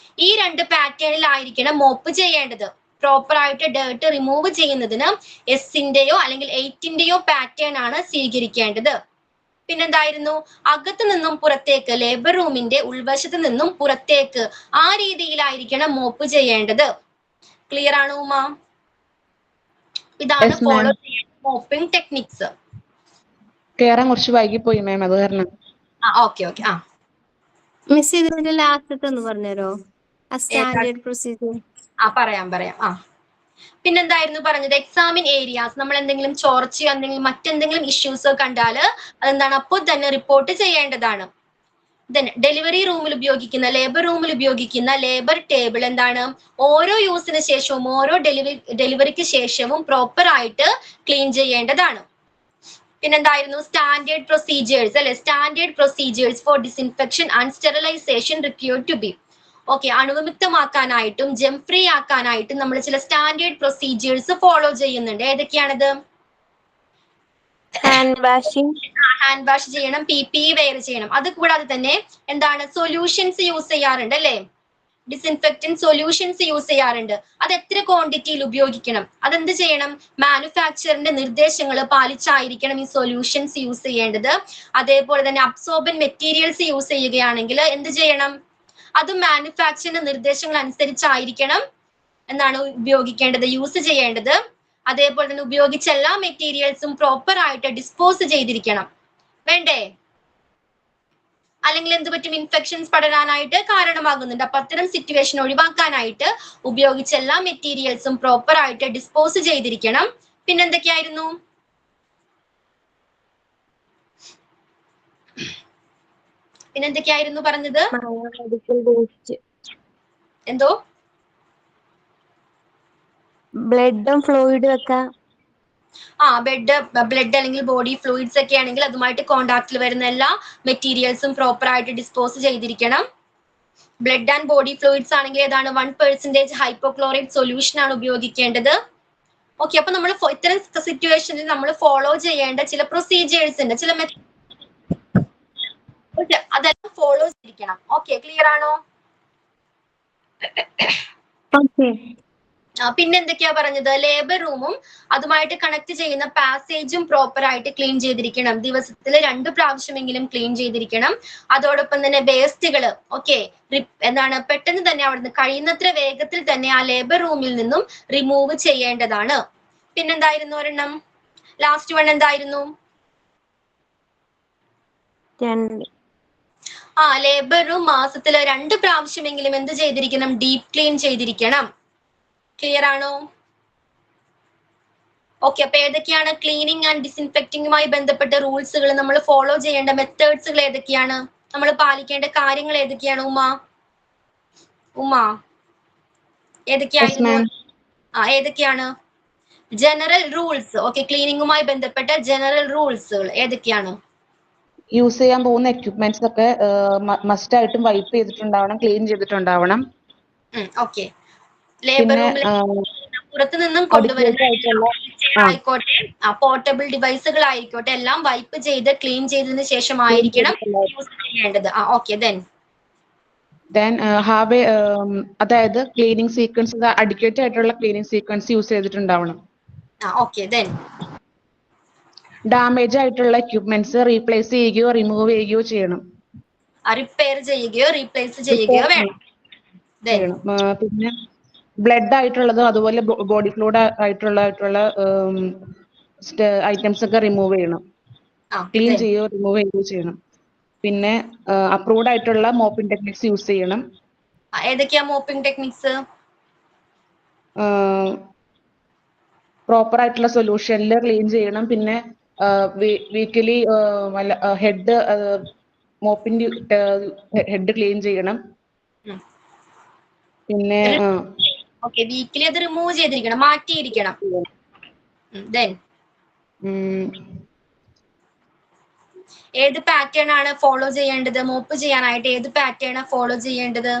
[SPEAKER 1] ഈ 2 പാറ്റേണിലായിരിക്കണം മോപ്പ് ചെയ്യേണ്ടത്. പ്രോപ്പർ ആയിട്ട് ഡേർട്ട് റിമൂവ് ചെയ്യുന്നതിന് എസിന്റെയോ അല്ലെങ്കിൽ 8ന്റെയോ പാറ്റേൺ ആണ് സ്വീകരിക്കേണ്ടത്. പിന്നെന്തായിരുന്നു? അകത്തു നിന്നും പുറത്തേക്ക്, ലേബർ റൂമിന്റെ ഉൾവശത്ത് നിന്നും പുറത്തേക്ക് ആ രീതിയിലായിരിക്കണം മോപ്പ് ചെയ്യേണ്ടത്. ക്ലിയർ ആണോ ഉമ? ഇതാണ് ഫോളോ ചെയ്യേണ്ട മോപ്പിംഗ് ടെക്നിക്സ്.
[SPEAKER 7] കേറാൻ കുറച്ച് വൈകിപ്പോയി മാം, അത് കാരണം.
[SPEAKER 1] ഓക്കെ.
[SPEAKER 4] മിസ് ഇതിന്റെ ലാസ്റ്റത്തെ ഒന്ന് പറഞ്ഞുതരോ? Standard procedure.
[SPEAKER 1] പറയാം. പിന്നെന്തായിരുന്നു പറഞ്ഞത്? Examine areas. നമ്മൾ എന്തെങ്കിലും ചോർച്ചയോ എന്തെങ്കിലും മറ്റെന്തെങ്കിലും ഇഷ്യൂസോ കണ്ടാല് അതെന്താണ് അപ്പോൾ തന്നെ റിപ്പോർട്ട് ചെയ്യേണ്ടതാണ്. ഡെലിവറി റൂമിൽ ഉപയോഗിക്കുന്ന, ലേബർ റൂമിൽ ഉപയോഗിക്കുന്ന ലേബർ ടേബിൾ എന്താണ്? ഓരോ യൂസിന് ശേഷവും ഓരോ ഡെലിവറിക്ക് ശേഷവും പ്രോപ്പർ ആയിട്ട് ക്ലീൻ ചെയ്യേണ്ടതാണ്. പിന്നെന്തായിരുന്നു? സ്റ്റാൻഡേർഡ് പ്രൊസീജിയേഴ്സ് അല്ലെ? Standard procedures for disinfection and sterilization required to be. Okay, അണുവിമുക്തമാക്കാനായിട്ടും ജെം ഫ്രീ ആക്കാനായിട്ടും നമ്മൾ ചില സ്റ്റാൻഡേർഡ് പ്രൊസീജിയേഴ്സ് ഫോളോ ചെയ്യുന്നുണ്ട്. ഏതൊക്കെയാണത്?
[SPEAKER 4] ഹാൻഡ് വാഷ്
[SPEAKER 1] ചെയ്യണം, PPE വെയർ ചെയ്യണം. അത് കൂടാതെ തന്നെ എന്താണ്? സൊല്യൂഷൻസ് യൂസ് ചെയ്യാറുണ്ട് അല്ലെ? ഡിസിൻഫെക്റ്റന്റ് സൊല്യൂഷൻസ് യൂസ് ചെയ്യാറുണ്ട്. അത് എത്ര ക്വാണ്ടിറ്റിയിൽ ഉപയോഗിക്കണം? അതെന്ത് ചെയ്യണം? മാനുഫാക്ചറിന്റെ നിർദ്ദേശങ്ങൾ പാലിച്ചായിരിക്കണം ഈ സൊല്യൂഷൻസ് യൂസ് ചെയ്യേണ്ടത്. അതേപോലെ തന്നെ അബ്സോർബൻ മെറ്റീരിയൽസ് യൂസ് ചെയ്യുകയാണെങ്കിൽ എന്ത് ചെയ്യണം? അതും മാനുഫാക്ചറിന്റെ നിർദ്ദേശങ്ങൾ അനുസരിച്ചായിരിക്കണം എന്താണ് ഉപയോഗിക്കേണ്ടത്, യൂസ് ചെയ്യേണ്ടത്. അതേപോലെ തന്നെ ഉപയോഗിച്ച എല്ലാ മെറ്റീരിയൽസും പ്രോപ്പർ ആയിട്ട് ഡിസ്പോസ് ചെയ്തിരിക്കണം. വേണ്ടേ? അല്ലെങ്കിൽ എന്ത് പറ്റും? ഇൻഫെക്ഷൻസ് പടരാനായിട്ട് കാരണമാകുന്നുണ്ട്. അപ്പൊ അത്തരം സിറ്റുവേഷൻ ഒഴിവാക്കാനായിട്ട് ഉപയോഗിച്ച എല്ലാ മെറ്റീരിയൽസും പ്രോപ്പർ ആയിട്ട് ഡിസ്പോസ് ചെയ്തിരിക്കണം. പിന്നെന്തൊക്കെയായിരുന്നു? പറഞ്ഞത്? എന്തോ?
[SPEAKER 4] ബ്ലഡും ഫ്ലൂയിഡും ഒക്കെ
[SPEAKER 1] ബ്ലഡ് അല്ലെങ്കിൽ ബോഡി ഫ്ലൂയിഡ്സ് ഒക്കെ ആണെങ്കിൽ അതുമായിട്ട് കോണ്ടാക്റ്റിൽ വരുന്ന എല്ലാ മെറ്റീരിയൽസും പ്രോപ്പർ ആയിട്ട് ഡിസ്പോസ് ചെയ്തിരിക്കണം. ബ്ലഡ് ആൻഡ് ബോഡി ഫ്ലൂയിഡ്സ് ആണെങ്കിൽ ഏതാണ് 1% ഹൈപ്പോക്ലോറൈഡ് സൊല്യൂഷൻ ആണ് ഉപയോഗിക്കേണ്ടത്. ഓക്കെ, അപ്പൊ നമ്മൾ ഇത്തരം സിറ്റുവേഷനിൽ നമ്മൾ ഫോളോ ചെയ്യേണ്ട ചില പ്രൊസീജിയേഴ്സ് ഉണ്ട്, ചില അതെല്ലാം ഫോളോ ചെയ്തിരിക്കണം. ഓക്കെ, ക്ലിയർ ആണോ?
[SPEAKER 4] ഓക്കെ.
[SPEAKER 1] പിന്നെ എന്തൊക്കെയാ പറഞ്ഞത്? ലേബർ റൂമും അതുമായിട്ട് കണക്ട് ചെയ്യുന്ന പാസേജും പ്രോപ്പർ ആയിട്ട് ക്ലീൻ ചെയ്തിരിക്കണം. ദിവസത്തിൽ 2 പ്രാവശ്യമെങ്കിലും ക്ലീൻ ചെയ്തിരിക്കണം. അതോടൊപ്പം തന്നെ വേസ്റ്റുകൾ എന്താണ് പെട്ടെന്ന് തന്നെ അവിടുന്ന് കഴിയുന്നത്ര വേഗത്തിൽ തന്നെ ആ ലേബർ റൂമിൽ നിന്നും റിമൂവ് ചെയ്യേണ്ടതാണ്. പിന്നെന്തായിരുന്നു ഒരെണ്ണം? ലാസ്റ്റ് വൺ എന്തായിരുന്നു? ലേബർ റൂം മാസത്തിൽ 2 പ്രാവശ്യമെങ്കിലും എന്ത് ചെയ്തിരിക്കണം? ഡീപ് ക്ലീൻ ചെയ്തിരിക്കണം. ക്ലിയർ ആണോ? ഓക്കെ, അപ്പൊ ഏതൊക്കെയാണ് ക്ലീനിങ് ആൻഡ് ഡിസിൻഫെക്റ്റിംഗുമായി ബന്ധപ്പെട്ട റൂൾസുകൾ? നമ്മൾ ഫോളോ ചെയ്യേണ്ട മെത്തേഡ്സുകൾ ഏതൊക്കെയാണ്? നമ്മൾ പാലിക്കേണ്ട കാര്യങ്ങൾ ഏതൊക്കെയാണ്? ഉമ്മ ഏതൊക്കെയായിരുന്നു? ഏതൊക്കെയാണ് ജനറൽ റൂൾസ്? ഓക്കെ, ക്ലീനിങ്ങുമായി ബന്ധപ്പെട്ട ജനറൽ റൂൾസുകൾ ഏതൊക്കെയാണ്?
[SPEAKER 7] യൂസ് ചെയ്യാൻ പോകുന്ന എക്യുപ്മെന്റ്സ് ഒക്കെ മസ്റ്റ് ആയിട്ടും വൈപ്പ് ചെയ്തിട്ടുണ്ടാവണം, ക്ലീൻ ചെയ്തിട്ടുണ്ടാവണം.
[SPEAKER 1] ഓക്കെ, ലേബർ റൂമിൽ പുറത്തു നിന്നും കൊണ്ടുവരുന്ന ആയിക്കോട്ടെ, പോർട്ടബിൾ ഡിവൈസുകൾ ആയിക്കോട്ടെ, എല്ലാം വൈപ്പ് ചെയ്ത് ക്ലീൻ ചെയ്തതിനു ശേഷമായിരിക്കണം യൂസ് ചെയ്യേണ്ടത്. ഓക്കെ,
[SPEAKER 7] ദെൻ ഹാവ് അതായത് ക്ലീനിങ് സീക്വൻസ് അഡിക്വേറ്റ് ആയിട്ടുള്ള ക്ലീനിങ് സീക്വൻസ് യൂസ് ചെയ്തിട്ടുണ്ടാവണം.
[SPEAKER 1] ഓക്കെ,
[SPEAKER 7] ഡാമേജ് ആയിട്ടുള്ള എക്യുപ്മെന്റ്സ് റീപ്ലേസ് ചെയ്യുകയോ റിമൂവ് ചെയ്യുകയോ ചെയ്യണം.
[SPEAKER 1] റിപ്പയർ ചെയ്യുകയോ റീപ്ലേസ് ചെയ്യുകയോ വേണം.
[SPEAKER 7] പിന്നെ ബ്ലഡ് ആയിട്ടുള്ളതും അതുപോലെ ബോഡി ഫ്ലൂയിഡ് ആയിട്ടുള്ള ഐറ്റംസ് ഒക്കെ റിമൂവ് ചെയ്യണം, ക്ലീൻ ചെയ്യുകയോ റിമൂവ് ചെയ്യുകയോ ചെയ്യണം. പിന്നെ അപ്രൂവ്ഡ് ആയിട്ടുള്ള മോപ്പിംഗ് ടെക്നിക്സ് യൂസ് ചെയ്യണം.
[SPEAKER 1] ഏതൊക്കെയാ മോപ്പിംഗ് ടെക്നിക്സ്?
[SPEAKER 7] പ്രോപ്പർ ആയിട്ടുള്ള സൊല്യൂഷനിൽ ക്ലീൻ ചെയ്യണം. പിന്നെ വീക്കിലി ഹെഡ് മോപ്പിന്റെ ഹെഡ് ക്ലീൻ ചെയ്യണം. പിന്നെ
[SPEAKER 1] വീക്കിലി അത് റിമൂവ് ചെയ്തിരിക്കണം, മാറ്റിയിരിക്കണം. ഏത് പാറ്റേൺ ആണ് ഫോളോ ചെയ്യേണ്ടത്? മോപ്പ് ചെയ്യാനായിട്ട് ഏത് പാറ്റേൺ ഫോളോ ചെയ്യേണ്ടത്?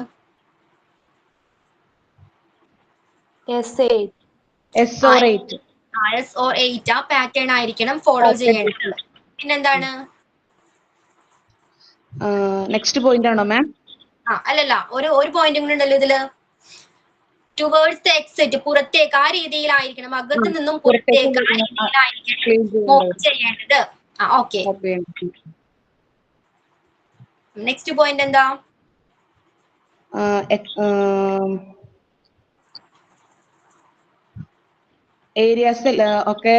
[SPEAKER 7] S/8
[SPEAKER 1] ആ പാറ്റേൺ ആയിരിക്കണം ഫോളോ ചെയ്യേണ്ടത്. പിന്നെന്താണ്?
[SPEAKER 7] നെക്സ്റ്റ് പോയിന്റ് ആണോ മാം?
[SPEAKER 1] അല്ലല്ല, ഒരു പോയിന്റും കൂടെ ഉണ്ടല്ലോ ഇതില്. ടുവേർഡ്സ് ദ എക്സിറ്റ്, പുറത്തേക്ക്, ആ രീതിയിലായിരിക്കണം, അകത്ത് നിന്നും പുറത്തേക്ക് ആ രീതിയിലായിരിക്കണം മോപ്പ് ചെയ്യേണ്ടത്. ഓക്കെ, നെക്സ്റ്റ് പോയിന്റ് എന്താ?
[SPEAKER 7] ഏരിയാസ് ഒക്കെ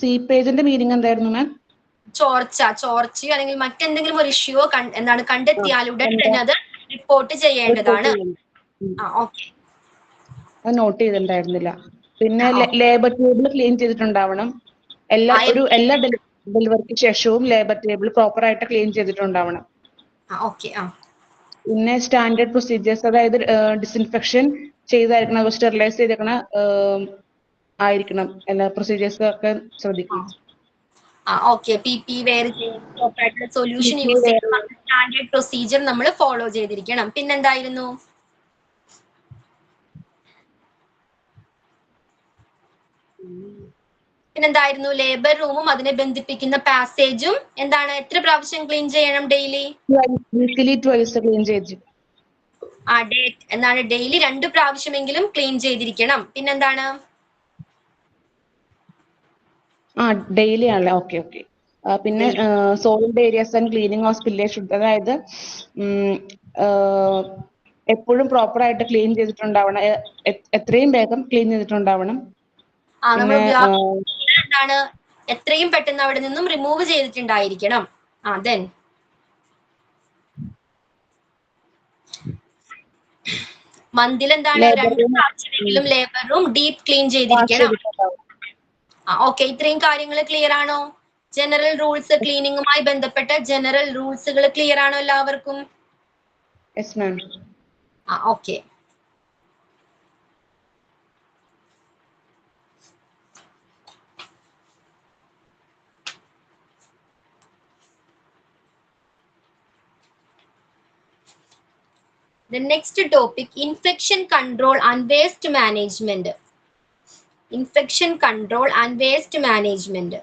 [SPEAKER 7] സീപ്പേജിന്റെ മീനിങ് എന്തായിരുന്നു മാം?
[SPEAKER 1] ചോർച്ചയോ അല്ലെങ്കിൽ മറ്റെന്തെങ്കിലും ഒരു ഇഷ്യൂവോ കണ്ടെത്തിയാൽ ഉടൻ തന്നെ അത് റിപ്പോർട്ട് ചെയ്യേണ്ടതാണ്.
[SPEAKER 7] അത് നോട്ട് ചെയ്തിട്ടുണ്ടായിരുന്നില്ല. പിന്നെ ലേബർ ടേബിൾ ക്ലീൻ ചെയ്തിട്ടുണ്ടാവണം. എല്ലാ ഡെലിവറിക്ക് ശേഷവും ലേബർ ടേബിൾ പ്രോപ്പർ ആയിട്ട് ക്ലീൻ ചെയ്തിട്ടുണ്ടാവണം. പിന്നെ സ്റ്റാൻഡേർഡ് പ്രൊസീജിയേഴ്സ്, അതായത് ഡിസിൻഫെക്ഷൻ ചെയ്തായിരിക്കണം, സ്റ്റെറിലൈസ് ചെയ്തേക്കണ ആയിരിക്കണം. എല്ലാ പ്രൊസീജിയേഴ്സും ഒക്കെ ശ്രദ്ധിക്കണം.
[SPEAKER 1] PP വെയർ ചെയ്യുന്ന സൊല്യൂഷൻ യൂസ് ചെയ്യുന്ന സ്റ്റാൻഡേർഡ് പ്രൊസീജിയർ നമ്മൾ ഫോളോ ചെയ്തിരിക്കണം. പിന്നെന്തായിരുന്നു? ലേബർ റൂമും അതിനെ ബന്ധിപ്പിക്കുന്ന പാസേജും എന്താണ്? എത്ര പ്രാവശ്യം ക്ലീൻ ചെയ്യണം ഡെയിലി?
[SPEAKER 7] വീക്കിലി ട്വൈസ് ക്ലീൻ ചെയ്തു.
[SPEAKER 1] എന്താണ്? ഡെയിലി 2 പ്രാവശ്യമെങ്കിലും ക്ലീൻ ചെയ്തിരിക്കണം. പിന്നെന്താണ്?
[SPEAKER 7] ഡെയിലി ആണല്ലേ? ഓക്കെ. പിന്നെ soiled areas and cleaning of spillage, അതായത് എപ്പോഴും പ്രോപ്പർ ആയിട്ട് ക്ലീൻ ചെയ്തിട്ടുണ്ടാവണം, എത്രയും വേഗം ക്ലീൻ ചെയ്തിട്ടുണ്ടാവണം.
[SPEAKER 1] എന്താണ്? എത്രയും പെട്ടെന്ന് അവിടെ നിന്നും റിമൂവ് ചെയ്തിട്ടുണ്ടായിരിക്കണം. മന്തിൽ എന്താണ്? 2 പ്രാവശ്യമെങ്കിലും ലേബർ റൂം ഡീപ് ക്ലീൻ ചെയ്തിരിക്കണം. ഇത്രയും കാര്യങ്ങൾ ക്ലിയർ ആണോ? ജനറൽ റൂൾസ്, ക്ലീനിങ്ങുമായി ബന്ധപ്പെട്ട ജനറൽ റൂൾസുകൾ ക്ലിയർ ആണോ എല്ലാവർക്കും?
[SPEAKER 7] Yes ma'am.
[SPEAKER 1] Okay. The next topic, infection control and waste management. Infection control and waste management.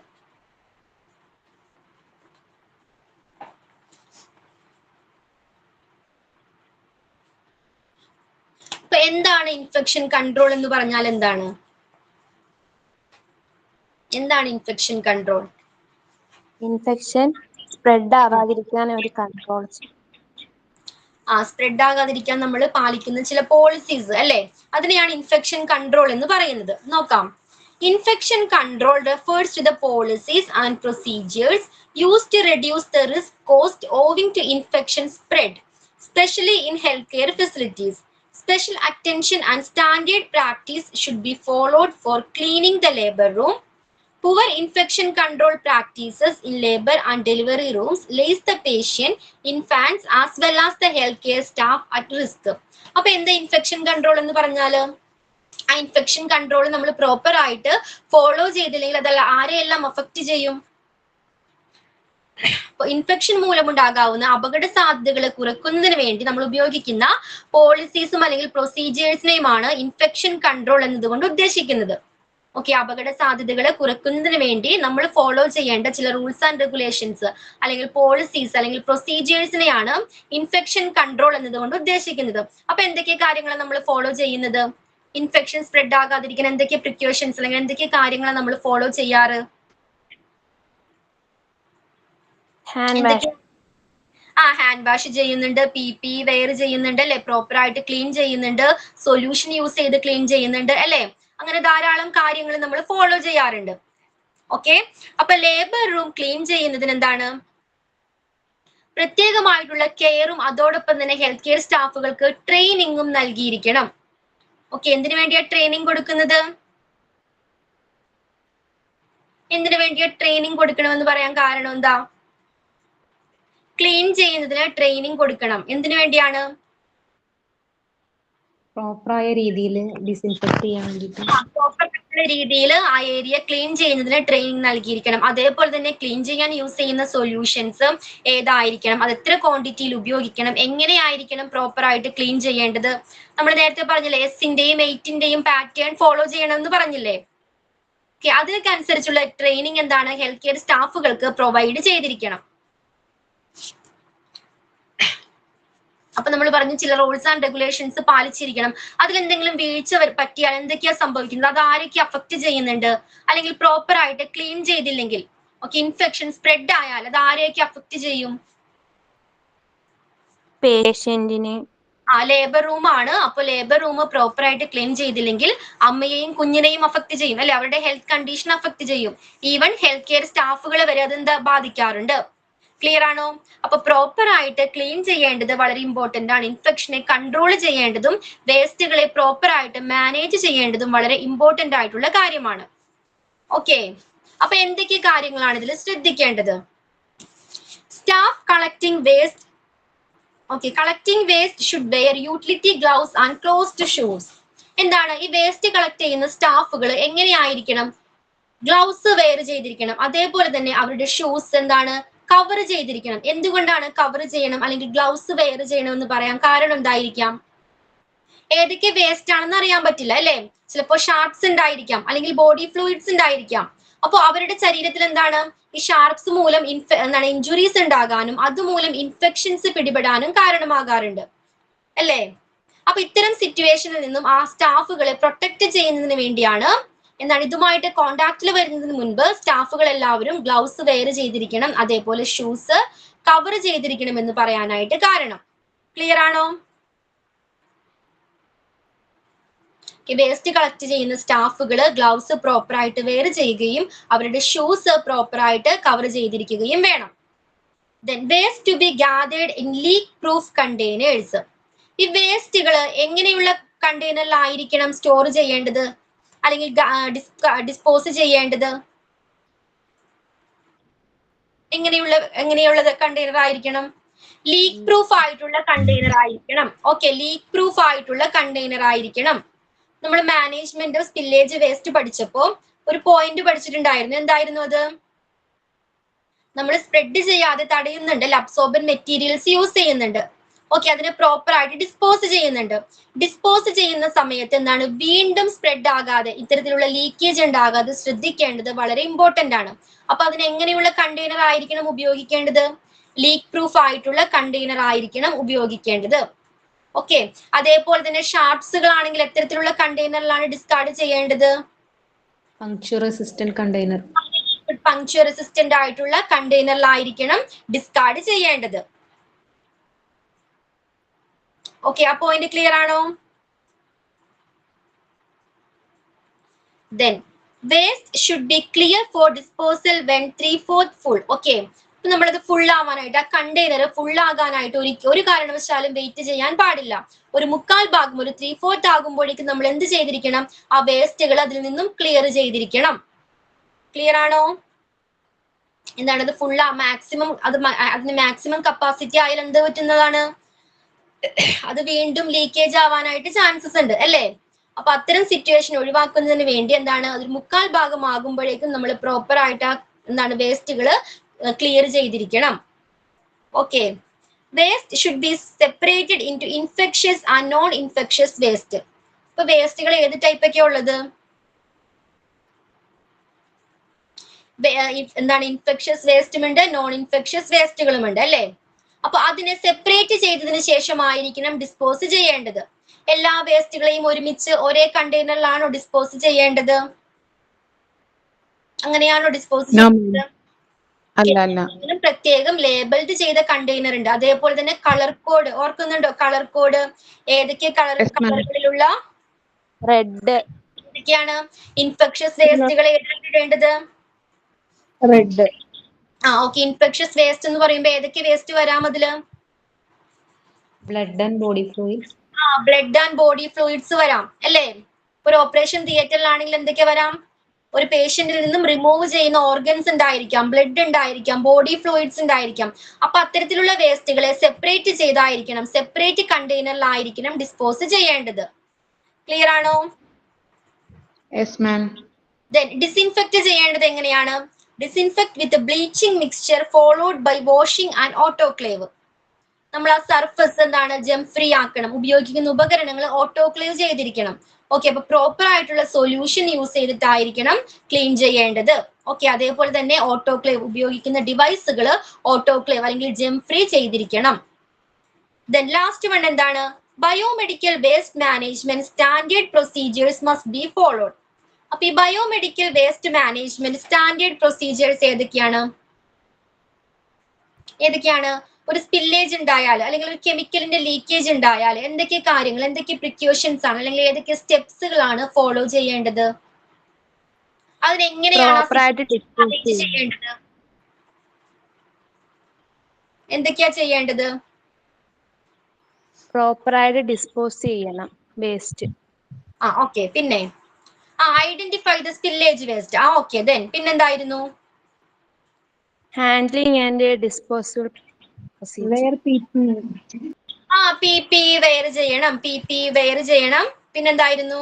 [SPEAKER 1] ഇപ്പൊ എന്താണ് ഇൻഫെക്ഷൻ കൺട്രോൾ എന്ന് പറഞ്ഞാൽ എന്താണ്? എന്താണ് ഇൻഫെക്ഷൻ കൺട്രോൾ?
[SPEAKER 4] ഇൻഫെക്ഷൻ സ്പ്രെഡ് ആവാതിരിക്കാൻ ഒരു കൺട്രോൾ.
[SPEAKER 1] സ്പ്രെഡ് ആകാതിരിക്കാൻ നമ്മൾ പാലിക്കുന്ന ചില പോളിസീസ് അല്ലെ, അതിനെയാണ് ഇൻഫെക്ഷൻ കൺട്രോൾ എന്ന് പറയുന്നത്. നോക്കാം. Infection control refers to the policies and procedures used to reduce the risk caused owing to infection spread, especially in healthcare facilities. Special attention and standard practice should be followed for cleaning the labor room. Poor infection control practices in labor and delivery rooms lays the patient, infants as well as the healthcare staff at risk. അപ്പൊ എന്താ infection control എന്ന് പറഞ്ഞാല്? ആ infection control നമ്മൾ proper ആയിട്ട് follow ചെയ്തില്ലെങ്കിൽ അതല്ല ആരെയെല്ലാം affect ചെയ്യും? ഇൻഫെക്ഷൻ മൂലമുണ്ടാകാവുന്ന അപകട സാധ്യതകളെ കുറയ്ക്കുന്നതിന് വേണ്ടി നമ്മൾ ഉപയോഗിക്കുന്ന പോളിസീസും അല്ലെങ്കിൽ പ്രൊസീജിയേഴ്സിനെയുമാണ് ഇൻഫെക്ഷൻ കൺട്രോൾ എന്നതുകൊണ്ട് ഉദ്ദേശിക്കുന്നത്. ഓക്കെ, അപകട സാധ്യതകളെ കുറയ്ക്കുന്നതിന് വേണ്ടി നമ്മൾ ഫോളോ ചെയ്യേണ്ട ചില റൂൾസ് ആൻഡ് റെഗുലേഷൻസ് അല്ലെങ്കിൽ പോളിസീസ് അല്ലെങ്കിൽ പ്രൊസീജിയേഴ്സിനെയാണ് ഇൻഫെക്ഷൻ കൺട്രോൾ എന്നതുകൊണ്ട് ഉദ്ദേശിക്കുന്നത്. അപ്പൊ എന്തൊക്കെ കാര്യങ്ങളാണ് നമ്മൾ ഫോളോ ചെയ്യുന്നത്? ഇൻഫെക്ഷൻ സ്പ്രെഡ് ആകാതിരിക്കാൻ എന്തൊക്കെ പ്രിക്കോഷൻസ് അല്ലെങ്കിൽ എന്തൊക്കെ കാര്യങ്ങളാണ് നമ്മൾ ഫോളോ ചെയ്യാറ്? ഹാൻഡ് വാഷ് ചെയ്യുന്നുണ്ട്, PPE വെയർ ചെയ്യുന്നുണ്ട് അല്ലെ, പ്രോപ്പർ ആയിട്ട് ക്ലീൻ ചെയ്യുന്നുണ്ട്, സൊല്യൂഷൻ യൂസ് ചെയ്ത് ക്ലീൻ ചെയ്യുന്നുണ്ട് അല്ലെ, അങ്ങനെ ധാരാളം കാര്യങ്ങൾ നമ്മൾ ഫോളോ ചെയ്യാറുണ്ട്. ഓക്കെ, അപ്പൊ ലേബർ റൂം ക്ലീൻ ചെയ്യുന്നതിന് എന്താണ് പ്രത്യേകമായിട്ടുള്ള കെയറും അതോടൊപ്പം തന്നെ ഹെൽത്ത് കെയർ സ്റ്റാഫുകൾക്ക് ട്രെയിനിങ്ങും നൽകിയിരിക്കണം. ഓക്കെ, എന്തിനു വേണ്ടിയാ ട്രെയിനിങ് കൊടുക്കുന്നത്? എന്തിനു വേണ്ടിയാ ട്രെയിനിങ് കൊടുക്കണമെന്ന് പറയാൻ കാരണം എന്താ? ക്ലീൻ ചെയ്യുന്നതിന് ട്രെയിനിങ് കൊടുക്കണം. എന്തിനു വേണ്ടിയാണ്?
[SPEAKER 2] പ്രോപ്പറായ രീതിയിൽ ഡിസിൻഫെക്ട് ചെയ്യാൻ വേണ്ടിയിട്ട്.
[SPEAKER 1] പ്രോപ്പർ രീതിയിൽ ആ ഏരിയ ക്ലീൻ ചെയ്യുന്നതിന് ട്രെയിനിങ് നൽകിയിരിക്കണം. അതേപോലെ തന്നെ ക്ലീൻ ചെയ്യാൻ യൂസ് ചെയ്യുന്ന സൊല്യൂഷൻസ് ഏതായിരിക്കണം, അത് എത്ര ക്വാണ്ടിറ്റിയിൽ ഉപയോഗിക്കണം, എങ്ങനെയായിരിക്കണം പ്രോപ്പർ ആയിട്ട് ക്ലീൻ ചെയ്യേണ്ടത്. നമ്മൾ നേരത്തെ പറഞ്ഞില്ലേ S-ന്റെയും 8-ന്റെയും പാറ്റേൺ ഫോളോ ചെയ്യണം എന്ന് പറഞ്ഞില്ലേ. ഓക്കെ, അതിനൊക്കെ അനുസരിച്ചുള്ള ട്രെയിനിങ് എന്താണ് ഹെൽത്ത് കെയർ സ്റ്റാഫുകൾക്ക് പ്രൊവൈഡ് ചെയ്തിരിക്കണം. അപ്പൊ നമ്മൾ പറഞ്ഞു ചില റൂൾസ് ആൻഡ് റെഗുലേഷൻസ് പാലിച്ചിരിക്കണം. അതിൽ എന്തെങ്കിലും വീഴ്ച പറ്റിയാൽ എന്തൊക്കെയാ സംഭവിക്കുന്നത്, അത് ആരൊക്കെ അഫക്ട് ചെയ്യുന്നുണ്ട്, അല്ലെങ്കിൽ പ്രോപ്പർ ആയിട്ട് ക്ലീൻ ചെയ്തില്ലെങ്കിൽ ഓക്കെ ഇൻഫെക്ഷൻ സ്പ്രെഡ് ആയാൽ അത് ആരെയൊക്കെ അഫക്ട് ചെയ്യും?
[SPEAKER 4] പേഷ്യന്റിനെ.
[SPEAKER 1] ലേബർ റൂം ആണ്. അപ്പൊ ലേബർ റൂം പ്രോപ്പർ ആയിട്ട് ക്ലീൻ ചെയ്തില്ലെങ്കിൽ അമ്മയെയും കുഞ്ഞിനെയും അഫക്ട് ചെയ്യും അല്ലെ, അവരുടെ ഹെൽത്ത് കണ്ടീഷൻ അഫക്ട് ചെയ്യും. ഈവൻ ഹെൽത്ത് കെയർ സ്റ്റാഫുകളെ വരെ അതെന്താ ബാധിക്കാറുണ്ട്. ക്ലിയർ ആണോ? അപ്പൊ പ്രോപ്പർ ആയിട്ട് ക്ലീൻ ചെയ്യേണ്ടത് വളരെ ഇമ്പോർട്ടന്റ് ആണ്. ഇൻഫെക്ഷനെ കൺട്രോൾ ചെയ്യേണ്ടതും വേസ്റ്റുകളെ പ്രോപ്പർ ആയിട്ട് മാനേജ് ചെയ്യേണ്ടതും വളരെ ഇമ്പോർട്ടന്റ് ആയിട്ടുള്ള കാര്യമാണ്. ഓക്കെ, അപ്പൊ എന്തൊക്കെ കാര്യങ്ങളാണ് ഇതിൽ ശ്രദ്ധിക്കേണ്ടത്? Staff collecting waste. Okay, collecting waste should wear utility gloves and closed shoes. എന്താണ് ഈ വേസ്റ്റ് കളക്ട് ചെയ്യുന്ന സ്റ്റാഫുകൾ എങ്ങനെയായിരിക്കണം? ഗ്ലൗസ് വെയർ ചെയ്തിരിക്കണം, അതേപോലെ തന്നെ അവരുടെ ഷൂസ് എന്താണ് കവർ ചെയ്തിരിക്കണം. എന്തുകൊണ്ടാണ് കവർ ചെയ്യണം അല്ലെങ്കിൽ ഗ്ലൗസ് വെയർ ചെയ്യണം എന്ന് പറയാൻ കാരണം എന്തായിരിക്കാം? ഏതൊക്കെ വേസ്റ്റ് ആണെന്ന് അറിയാൻ പറ്റില്ല അല്ലെ, ചിലപ്പോൾ ഷാർപ്സ് ഉണ്ടായിരിക്കാം അല്ലെങ്കിൽ ബോഡി ഫ്ലൂയിഡ്സ് ഉണ്ടായിരിക്കാം. അപ്പോൾ അവരുടെ ശരീരത്തിൽ എന്താണ് ഈ ഷാർപ്സ് മൂലം ഇഞ്ചുറീസ് ഉണ്ടാകാനും അതുമൂലം ഇൻഫെക്ഷൻസ് പിടിപെടാനും കാരണമാകാറുണ്ട് അല്ലേ. അപ്പൊ ഇത്തരം സിറ്റുവേഷനിൽ നിന്നും ആ സ്റ്റാഫുകളെ പ്രൊട്ടക്ട് ചെയ്യുന്നതിന് വേണ്ടിയാണ് എന്താണ് ഇതുമായിട്ട് കോണ്ടാക്റ്റിൽ വരുന്നതിന് മുൻപ് സ്റ്റാഫുകൾ എല്ലാവരും ഗ്ലൗസ് വെയർ ചെയ്തിരിക്കണം, അതേപോലെ ഷൂസ് കവർ ചെയ്തിരിക്കണം എന്ന് പറയാനായിട്ട് കാരണം. ക്ലിയർ ആണോ? വേസ്റ്റ് കളക്ട് ചെയ്യുന്ന സ്റ്റാഫുകൾ ഗ്ലൗസ് പ്രോപ്പർ ആയിട്ട് വെയർ ചെയ്യുകയും അവരുടെ ഷൂസ് പ്രോപ്പർ ആയിട്ട് കവർ ചെയ്തിരിക്കുകയും വേണം. Then waste to be gathered in leak proof containers. ഈ വേസ്റ്റുകൾ എങ്ങനെയുള്ള കണ്ടെയ്നറിലായിരിക്കണം സ്റ്റോർ ചെയ്യേണ്ടത് അല്ലെങ്കിൽ ഡിസ്പോസ് ചെയ്യേണ്ടത്? എങ്ങനെയുള്ള കണ്ടെയ്നർ ആയിരിക്കണം? ലീക്ക് പ്രൂഫ് ആയിട്ടുള്ള കണ്ടെയ്നർ ആയിരിക്കണം. ഓക്കെ, ലീക്ക് പ്രൂഫ് ആയിട്ടുള്ള കണ്ടെയ്നർ ആയിരിക്കണം. നമ്മൾ മാനേജ്മെന്റ് ഓഫ് സ്പില്ലേജ് വേസ്റ്റ് പഠിച്ചപ്പോ ഒരു പോയിന്റ് പഠിച്ചിട്ടുണ്ടായിരുന്നു. എന്തായിരുന്നു അത്? നമ്മൾ സ്പ്രെഡ് ചെയ്യാതെ തടയുന്നുണ്ട്, അബ്സോർബന്റ് മെറ്റീരിയൽസ് യൂസ് ചെയ്യുന്നുണ്ട്. ഓക്കെ, അതിനെ പ്രോപ്പർ ആയിട്ട് ഡിസ്പോസ് ചെയ്യുന്നുണ്ട്. ഡിസ്പോസ് ചെയ്യുന്ന സമയത്ത് എന്താണ്, വീണ്ടും സ്പ്രെഡ് ആകാതെ, ഇത്തരത്തിലുള്ള ലീക്കേജ് ഉണ്ടാകാതെ ശ്രദ്ധിക്കേണ്ടത് വളരെ ഇമ്പോർട്ടന്റ് ആണ്. അപ്പൊ അതിന് എങ്ങനെയുള്ള കണ്ടെയ്നർ ആയിരിക്കണം ഉപയോഗിക്കേണ്ടത്? ലീക്ക് പ്രൂഫ് ആയിട്ടുള്ള കണ്ടെയ്നർ ആയിരിക്കണം ഉപയോഗിക്കേണ്ടത്. ഓക്കെ, അതേപോലെ തന്നെ ഷാർട്സുകളാണെങ്കിൽ എത്തരത്തിലുള്ള കണ്ടെയ്നറിലാണ് ഡിസ്കാർഡ് ചെയ്യേണ്ടത്?
[SPEAKER 2] Puncture resistant container.
[SPEAKER 1] Puncture resistant ആയിട്ടുള്ള കണ്ടെയ്നറിലായിരിക്കണം ഡിസ്കാർഡ് ചെയ്യേണ്ടത്. ഓക്കെ, ആ പോയിന്റ് ക്ലിയർ ആണോ? Then waste should be clear for disposal when 3/4 full. Okay, അപ്പൊ നമ്മളത് ഫുൾ ആവാനായിട്ട്, ആ കണ്ടെയ്നർ ഫുൾ ആകാനായിട്ട് ഒരു കാരണവശാലും വെയിറ്റ് ചെയ്യാൻ പാടില്ല. ഒരു 3/4 ഭാഗം, ഒരു 3/4 ആകുമ്പോഴേക്കും നമ്മൾ എന്ത് ചെയ്തിരിക്കണം? ആ വേസ്റ്റുകൾ അതിൽ നിന്നും ക്ലിയർ ചെയ്തിരിക്കണം. ക്ലിയർ ആണോ? എന്താണ് അത് ഫുൾ മാക്സിമം, അതിന് മാക്സിമം കപ്പാസിറ്റി ആയാൽ എന്ത് പറ്റുന്നതാണ്? അത് വീണ്ടും ലീക്കേജ് ആവാനായിട്ട് ചാൻസസ് ഉണ്ട് അല്ലേ? അപ്പൊ അത്തരം സിറ്റുവേഷൻ ഒഴിവാക്കുന്നതിന് വേണ്ടി എന്താണ്, അതൊരു 3/4 ഭാഗം ആകുമ്പോഴേക്കും നമ്മൾ പ്രോപ്പർ ആയിട്ട് എന്താണ് വേസ്റ്റുകൾ ക്ലിയർ ചെയ്തിരിക്കണം. Okay, waste should B separated into infectious and non infectious waste. ഇപ്പൊ വേസ്റ്റുകൾ ഏത് ടൈപ്പ് ഒക്കെ ഉള്ളത്? എന്താണ്, ഇൻഫെക്ഷ്യസ് വേസ്റ്റും ഉണ്ട്, നോൺ ഇൻഫെക്ഷ്യസ് വേസ്റ്റുകളും ഉണ്ട് അല്ലേ? അപ്പൊ അതിനെ സെപ്പറേറ്റ് ചെയ്തതിന് ശേഷമായിരിക്കണം ഡിസ്പോസ് ചെയ്യേണ്ടത്. എല്ലാ വേസ്റ്റുകളെയും ഒരുമിച്ച് ഒരേ കണ്ടെയ്നറിലാണോ ഡിസ്പോസ് ചെയ്യേണ്ടത്? അങ്ങനെയാണോ ഡിസ്പോസ് ചെയ്യേണ്ടത്? പ്രത്യേകം ലേബിൾഡ് ചെയ്ത കണ്ടെയ്നർ ഉണ്ട്. അതേപോലെ തന്നെ കളർ കോഡ് ഓർക്കുന്നുണ്ടോ? കളർ കോഡ് ഏതൊക്കെ കളറുകളിലുള്ള?
[SPEAKER 4] റെഡ്.
[SPEAKER 1] ഏതൊക്കെയാണ് ഇൻഫെക്ഷ്യസ് വേസ്റ്റുകൾ ഇടേണ്ടത്?
[SPEAKER 3] റെഡ്.
[SPEAKER 1] ഓക്കെ, ഇൻഫെക്ഷ്യസ് വേസ്റ്റ് എന്ന് പറയുമ്പോൾ ഏതൊക്കെ വേസ്റ്റ് വരാം അതില്?
[SPEAKER 2] Blood and body fluids.
[SPEAKER 1] Blood and body fluids വരാം അല്ലേ? ഒരു ഓപ്പറേഷൻ തിയേറ്ററിലാണെങ്കിൽ എന്തൊക്കെ വരാം? ഒരു പേഷ്യന്റിൽ നിന്നും റിമൂവ് ചെയ്യുന്ന ഓർഗൻസ് ഉണ്ടായിരിക്കാം, ബ്ലഡ് ഉണ്ടായിരിക്കാം, ബോഡി ഫ്ലൂയിഡ്സ് ഉണ്ടായിരിക്കാം. അപ്പൊ അത്തരത്തിലുള്ള വേസ്റ്റുകളെ സെപ്പറേറ്റ് ചെയ്തായിരിക്കണം, സെപ്പറേറ്റ് കണ്ടെയ്നറിലായിരിക്കണം ഡിസ്പോസ് ചെയ്യേണ്ടത്. ക്ലിയർ ആണോ?
[SPEAKER 7] Yes ma'am.
[SPEAKER 1] Then ഡിസിൻഫെക്ട് ചെയ്യേണ്ടത് എങ്ങനെയാണ്? Disinfect with bleaching mixture followed by washing and autoclave. നമ്മൾ ആ സർഫസ് എന്താണ്, ജം ഫ്രീ ആക്കണം. ഉപയോഗിക്കുന്ന ഉപകരണങ്ങൾ ഓട്ടോക്ലേവ് ചെയ്തിരിക്കണം. ഓക്കെ, അപ്പൊ പ്രോപ്പർ ആയിട്ടുള്ള സൊല്യൂഷൻ യൂസ് ചെയ്തിട്ടായിരിക്കണം ക്ലീൻ ചെയ്യേണ്ടത്. ഓക്കെ, അതേപോലെ തന്നെ ഓട്ടോക്ലേവ് ഉപയോഗിക്കുന്ന ഡിവൈസുകൾ ഓട്ടോക്ലേവ് അല്ലെങ്കിൽ ജം ഫ്രീ ചെയ്തിരിക്കണം. ദെൻ ലാസ്റ്റ് വൺ എന്താണ്? Biomedical waste management standard procedures must be followed. അപ്പൊ ഈ biomedical waste management standard procedures ഏതൊക്കെയാണ്? ഒരു സ്പില്ലേജ് ഉണ്ടായാൽ അല്ലെങ്കിൽ ഒരു കെമിക്കലിന്റെ ലീക്കേജ് ഉണ്ടായാൽ എന്തൊക്കെ കാര്യങ്ങൾ, എന്തൊക്കെ പ്രിക്കോഷൻസ് ആണ് അല്ലെങ്കിൽ ഏതൊക്കെ സ്റ്റെപ്സുകളാണ് ഫോളോ ചെയ്യേണ്ടത്? അതിനെങ്ങനെയാണ് ചെയ്യേണ്ടത്? എന്തൊക്കെയാ ചെയ്യേണ്ടത്?
[SPEAKER 4] പ്രോപ്പർ ആയിട്ട് ഡിസ്പോസ് ചെയ്യണം വേസ്റ്റ്.
[SPEAKER 1] ഓക്കെ, പിന്നെ identify the spillage waste. Okay, then പിന്നെന്തായിരുന്നു?
[SPEAKER 4] Handling and disposal
[SPEAKER 1] PP wear ചെയ്യണം. പിന്നെന്തായിരുന്നു?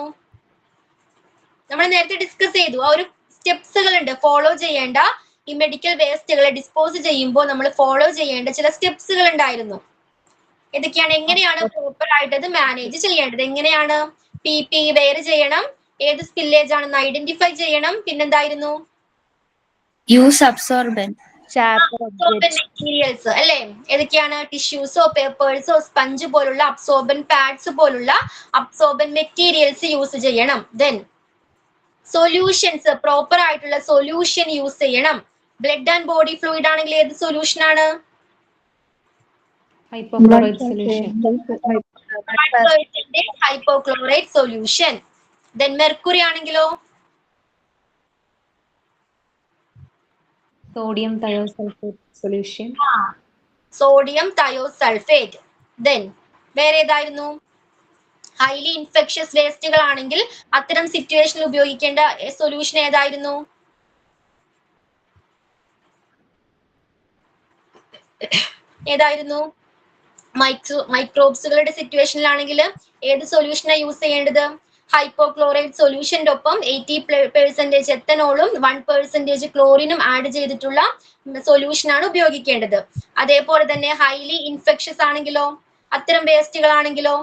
[SPEAKER 1] നമ്മൾ നേരത്തെ ഡിസ്കസ് ചെയ്തു. ആ ഒരു സ്റ്റെപ്സുകൾ ഉണ്ട് ഫോളോ ചെയ്യേണ്ട. ഈ മെഡിക്കൽ വേസ്റ്റുകളെ ഡിസ്പോസ് ചെയ്യുമ്പോൾ നമ്മൾ ഫോളോ ചെയ്യേണ്ട ചില സ്റ്റെപ്സുകൾ ഉണ്ടായിരുന്നു. ഏതൊക്കെയാണ്? എങ്ങനെയാണ് പ്രോപ്പർ ആയിട്ട് അത് മാനേജ് ചെയ്യേണ്ടത്? എങ്ങനെയാണ്? PP വെയർ ചെയ്യണം, ഏത് സ്പില്ലേജ് ആണെന്ന് ഐഡന്റിഫൈ ചെയ്യണം. പിന്നെന്തായിരുന്നു?
[SPEAKER 4] യൂസ് അബ്സോർബന്റ്
[SPEAKER 1] മെറ്റീരിയൽസ് അല്ലെ? ഏതൊക്കെയാണ്? ടിഷ്യൂസോ പേപ്പേഴ്സോ സ്പഞ്ച് പോലുള്ള അബ്സോർബന്റ് പാഡ്സ് പോലുള്ള അബ്സോർബന്റ് മെറ്റീരിയൽസ് യൂസ് ചെയ്യണം. ദെൻ സൊല്യൂഷൻസ്, പ്രോപ്പർ ആയിട്ടുള്ള സൊല്യൂഷൻ യൂസ് ചെയ്യണം. ബ്ലഡ് ആൻഡ് ബോഡി ഫ്ലൂയിഡ് ആണെങ്കിൽ ഏത് സൊല്യൂഷൻ ആണ്? Hypochlorite solution. ദെൻ മെർക്കുറി ആണെങ്കിലോ?
[SPEAKER 2] Sodium thiosulphate solution.
[SPEAKER 1] Sodium thiosulphate. Then വേറെ ഏതായിരുന്നു? ഹൈലി ഇൻഫെക്ഷ്യസ് വേസ്റ്റുകൾ ആണെങ്കിൽ അത്തരം സിറ്റുവേഷനിൽ ഉപയോഗിക്കേണ്ട സൊല്യൂഷൻ ഏതായിരുന്നു? മൈക്രോബ്സുകളുടെ സിറ്റുവേഷനിലാണെങ്കിൽ ഏത് സൊല്യൂഷനാണ് യൂസ് ചെയ്യേണ്ടത്? ഹൈപ്പോക്ലോറൈറ്റ് സൊല്യൂഷന്റെ ഒപ്പം 80% എത്തനോളും 1% ക്ലോറിനും ആഡ് ചെയ്തിട്ടുള്ള സൊല്യൂഷൻ ആണ് ഉപയോഗിക്കേണ്ടത്. അതേപോലെ തന്നെ ഹൈലി ഇൻഫെക്ഷ്യസ് ആണെങ്കിലോ അത്തരം വേസ്റ്റുകളാണെങ്കിലോ?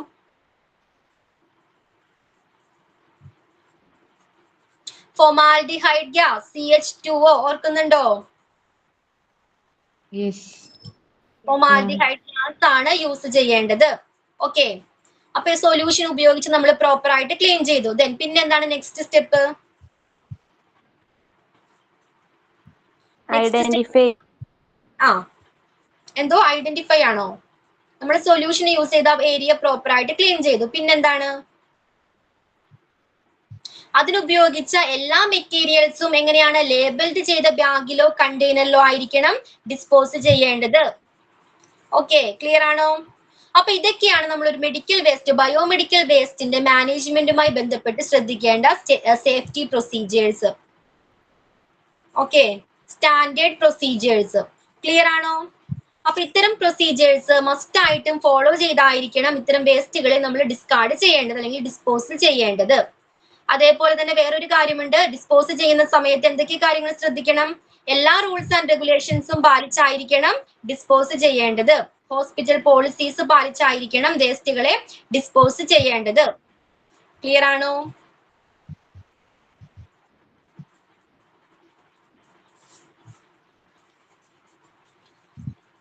[SPEAKER 1] ഫോമാൽഡിഹൈഡ് ഗ്യാസ് CH2O ഓർക്കുന്നുണ്ടോ?
[SPEAKER 2] Yes.
[SPEAKER 1] ഫോമാൽഡിഹൈഡ് ഗ്യാസ് ആണ് യൂസ് ചെയ്യേണ്ടത്. ഓക്കെ, അപ്പൊ ഈ സൊല്യൂഷൻ ഉപയോഗിച്ച് നമ്മൾ പ്രോപ്പർ ആയിട്ട് ക്ലീൻ ചെയ്തു. ദെൻ പിന്നെ എന്താണ് നെക്സ്റ്റ് സ്റ്റെപ്പ്?
[SPEAKER 4] ഐഡന്റിഫൈ
[SPEAKER 1] എന്തോ ഐഡന്റിഫൈ ആണോ? നമ്മൾ സൊല്യൂഷൻ യൂസ് ചെയ്ത ഏരിയ പ്രോപ്പർ ആയിട്ട് ക്ലീൻ ചെയ്തു. പിന്നെന്താണ്? അതിനുപയോഗിച്ച എല്ലാ മെറ്റീരിയൽസും എങ്ങനെയാണ് ലേബിൾഡ് ചെയ്ത ബാഗിലോ കണ്ടെയ്നറിലോ ആയിരിക്കണം ഡിസ്പോസ് ചെയ്യേണ്ടത്. ഓക്കെ, ക്ലിയർ ആണോ? അപ്പൊ ഇതൊക്കെയാണ് നമ്മൾ ഒരു മെഡിക്കൽ വേസ്റ്റ്, ബയോമെഡിക്കൽ വേസ്റ്റിന്റെ മാനേജ്മെന്റുമായി ബന്ധപ്പെട്ട് ശ്രദ്ധിക്കേണ്ട safety procedures. Okay, standard procedures. Clear ആണോ? അപ്പൊ ഇത്തരം പ്രൊസീജിയേഴ്സ് മസ്റ്റ് ആയിട്ടും ഫോളോ ചെയ്തായിരിക്കണം ഇത്തരം വേസ്റ്റുകളെ നമ്മൾ ഡിസ്കാർഡ് ചെയ്യേണ്ടത് അല്ലെങ്കിൽ ഡിസ്പോസ് ചെയ്യേണ്ടത്. അതേപോലെ തന്നെ വേറൊരു കാര്യമുണ്ട്, ഡിസ്പോസ് ചെയ്യുന്ന സമയത്ത് എന്തൊക്കെ കാര്യങ്ങൾ ശ്രദ്ധിക്കണം? എല്ലാ റൂൾസ് ആൻഡ് റെഗുലേഷൻസും പാലിച്ചായിരിക്കണം ഡിസ്പോസ് ചെയ്യേണ്ടത്. ഹോസ്പിറ്റൽ പോളിസീസ് പാലിച്ചായിരിക്കണം വേസ്റ്റുകളെ ഡിസ്പോസ് ചെയ്യേണ്ടത്. ക്ലിയർ ആണോ?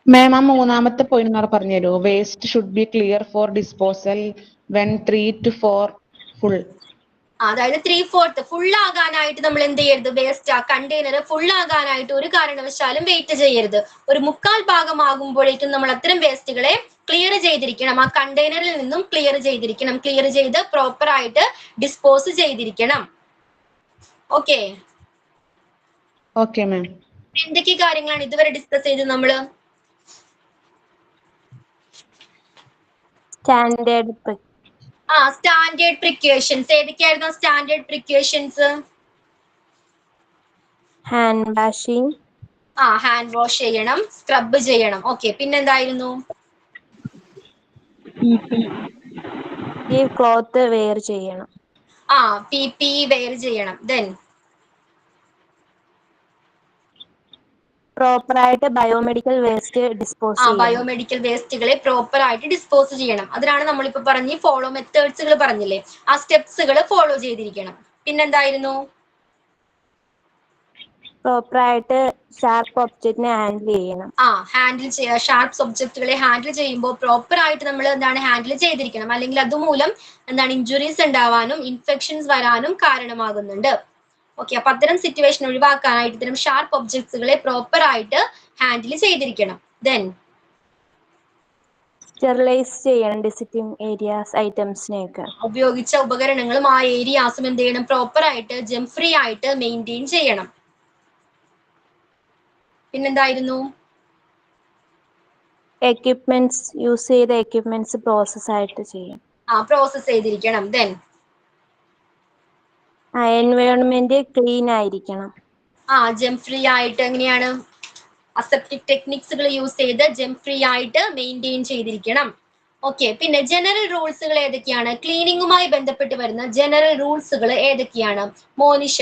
[SPEAKER 7] മാം, ആ മൂന്നാമത്തെ പോയിന്റ് പറഞ്ഞുതരോ? Waste should be clear for disposal when 3 to 4 full.
[SPEAKER 1] അതായത് 3/4 ഫുൾ ആകാനായിട്ട് നമ്മൾ എന്ത് ചെയ്യരുത്? വേസ്റ്റ് ആ കണ്ടെയ്നർ ഫുൾ ആകാനായിട്ട് ഒരു കാരണവശാലും വെയിറ്റ് ചെയ്യരുത്. ഒരു 1/4 ഭാഗം ആകുമ്പോഴേക്കും നമ്മൾ അത്തരം വേസ്റ്റുകളെ ക്ലിയർ ചെയ്തിരിക്കണം. ആ കണ്ടെയ്നറിൽ നിന്നും ക്ലിയർ ചെയ്തിരിക്കണം. ക്ലിയർ ചെയ്ത് പ്രോപ്പർ ആയിട്ട് ഡിസ്പോസ് ചെയ്തിരിക്കണം. Okay,
[SPEAKER 7] okay ma'am.
[SPEAKER 1] എന്തൊക്കെ കാര്യങ്ങളാണ് ഇതുവരെ ഡിസ്കസ് ചെയ്തത് നമ്മള്?
[SPEAKER 4] Standard
[SPEAKER 1] standard precautions. ഏതൊക്കെയായിരുന്നു standard precautions?
[SPEAKER 4] Hand washing,
[SPEAKER 1] hand wash ചെയ്യണം, സ്ക്രബ് ചെയ്യണം. ഓക്കെ, പിന്നെന്തായിരുന്നു?
[SPEAKER 4] ക്ലോത്ത് വെയർ ചെയ്യണം.
[SPEAKER 1] PPE വെയർ ചെയ്യണം. ദെൻ
[SPEAKER 4] പ്രോപ്പർ ആയിട്ട് ബയോമെഡിക്കൽ വേസ്റ്റ് ഡിസ്പോസ് ചെയ്യണം.
[SPEAKER 1] ബയോമെഡിക്കൽ വേസ്റ്റുകളെ പ്രോപ്പർ ആയിട്ട് ഡിസ്പോസ് ചെയ്യണം. അതിനാണ് നമ്മളിപ്പോ പറഞ്ഞ് ഫോളോ മെത്തേഡ്സുകൾ പറഞ്ഞില്ലേ, ആ സ്റ്റെപ്സുകൾ ഫോളോ ചെയ്തിരിക്കണം. പിന്നെന്തായിരുന്നു?
[SPEAKER 4] പ്രോപ്പർ ആയിട്ട് ഷാർപ്പ് ഒബ്ജക്റ്റിനെ ഹാൻഡിൽ ചെയ്യണം.
[SPEAKER 1] ഹാൻഡിൽ ചെയ്യുക. ഷാർപ്പ് ഒബ്ജക്റ്റുകളെ ഹാൻഡിൽ ചെയ്യുമ്പോൾ പ്രോപ്പർ ആയിട്ട് നമ്മൾ എന്താണ് ഹാൻഡിൽ ചെയ്തിരിക്കണം. അല്ലെങ്കിൽ അതുമൂലം എന്താണ് ഇഞ്ചുറീസ് ഉണ്ടാവാനും ഇൻഫെക്ഷൻസ് വരാനും കാരണമാകുന്നുണ്ട്. ഓക്കെ, അപ്പൊ അത്തരം സിറ്റുവേഷൻ ഒഴിവാക്കാനായിട്ട് ഇത്തരം ഷാർപ്പ് ഒബ്ജക്ട്സുകളെ പ്രോപ്പർ ആയിട്ട് ഹാൻഡിൽ ചെയ്തിരിക്കണം. ദെൻ
[SPEAKER 4] സ്റ്റെറിലൈസ് ചെയ്യണം ഡിസിറ്റിംഗ് ഏരിയാസ് ഐറ്റംസിനെയൊക്കെ.
[SPEAKER 1] ഉപയോഗിച്ച ഉപകരണങ്ങളും ആ ഏരിയാസും എന്ത് ചെയ്യണം? പ്രോപ്പർ ആയിട്ട് ജെം ഫ്രീ ആയിട്ട് മെയിൻറ്റെയിൻ ചെയ്യണം. പിന്നെന്തായിരുന്നു?
[SPEAKER 4] എക്യുപ്മെന്റ്സ് യൂസ് ചെയ്ത എക്യുപ്മെന്റ്സ് പ്രോസസ് ആയിട്ട് ചെയ്യണം.
[SPEAKER 1] പ്രോസസ് ചെയ്തിരിക്കണം. ദെൻ
[SPEAKER 4] എൻവയോൺമെന്റ് ക്ലീൻ ആയിരിക്കണം.
[SPEAKER 1] ജെം ഫ്രീ ആയിട്ട് എങ്ങനെയാണ്? അസെപ്റ്റിക് ടെക്നിക്സുകൾ യൂസ് ചെയ്ത് ജെം ഫ്രീ ആയിട്ട് മെയിൻറ്റെയിൻ ചെയ്തിരിക്കണം. ഓക്കെ, പിന്നെ ജനറൽ റൂൾസുകൾ ഏതൊക്കെയാണ്? ക്ലീനിങ്ങുമായി ബന്ധപ്പെട്ട് വരുന്ന ജനറൽ റൂൾസുകൾ ഏതൊക്കെയാണ്? മോനിഷ.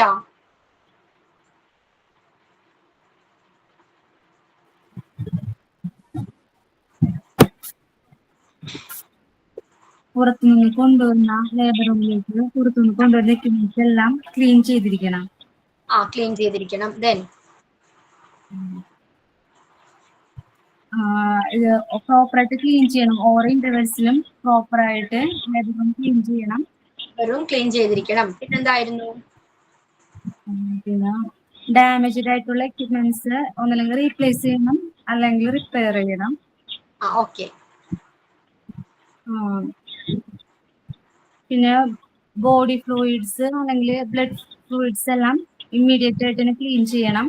[SPEAKER 6] പുറത്തുനിന്ന് കൊണ്ടുവന്ന ലേബർ റൂമിലേക്ക് പുറത്തുനിന്ന് കൊണ്ടുവരുന്ന എക്യുപ്മെന്റ്സ് എല്ലാം ക്ലീൻ ചെയ്തിരിക്കണം.
[SPEAKER 1] ക്ലീൻ ചെയ്തിരിക്കണം. ദെൻ
[SPEAKER 6] ഇത് പ്രോപ്പറായിട്ട് ക്ലീൻ ചെയ്യണം. ഓരോ ഇന്റർവെൽസിലും പ്രോപ്പറായിട്ട് ലേബർ റൂം ക്ലീൻ ചെയ്യണം.
[SPEAKER 1] ക്ലീൻ ചെയ്തിരിക്കണം. പിന്നെന്തായിരുന്നു?
[SPEAKER 6] പിന്നെ ഡാമേജ്ഡ് ആയിട്ടുള്ള എക്യുപ്മെന്റ്സ് ഒന്നല്ലെങ്കിൽ റീപ്ലേസ് ചെയ്യണം അല്ലെങ്കിൽ റിപ്പയർ ചെയ്യണം.
[SPEAKER 1] ഓക്കെ.
[SPEAKER 6] പിന്നെ ബോഡി ഫ്ലൂയിഡ്സ് അല്ലെങ്കിൽ ബ്ലഡ് ഫ്ലൂയിഡ്സ് എല്ലാം ഇമ്മീഡിയറ്റ് ആയിട്ട് തന്നെ ക്ലീൻ ചെയ്യണം.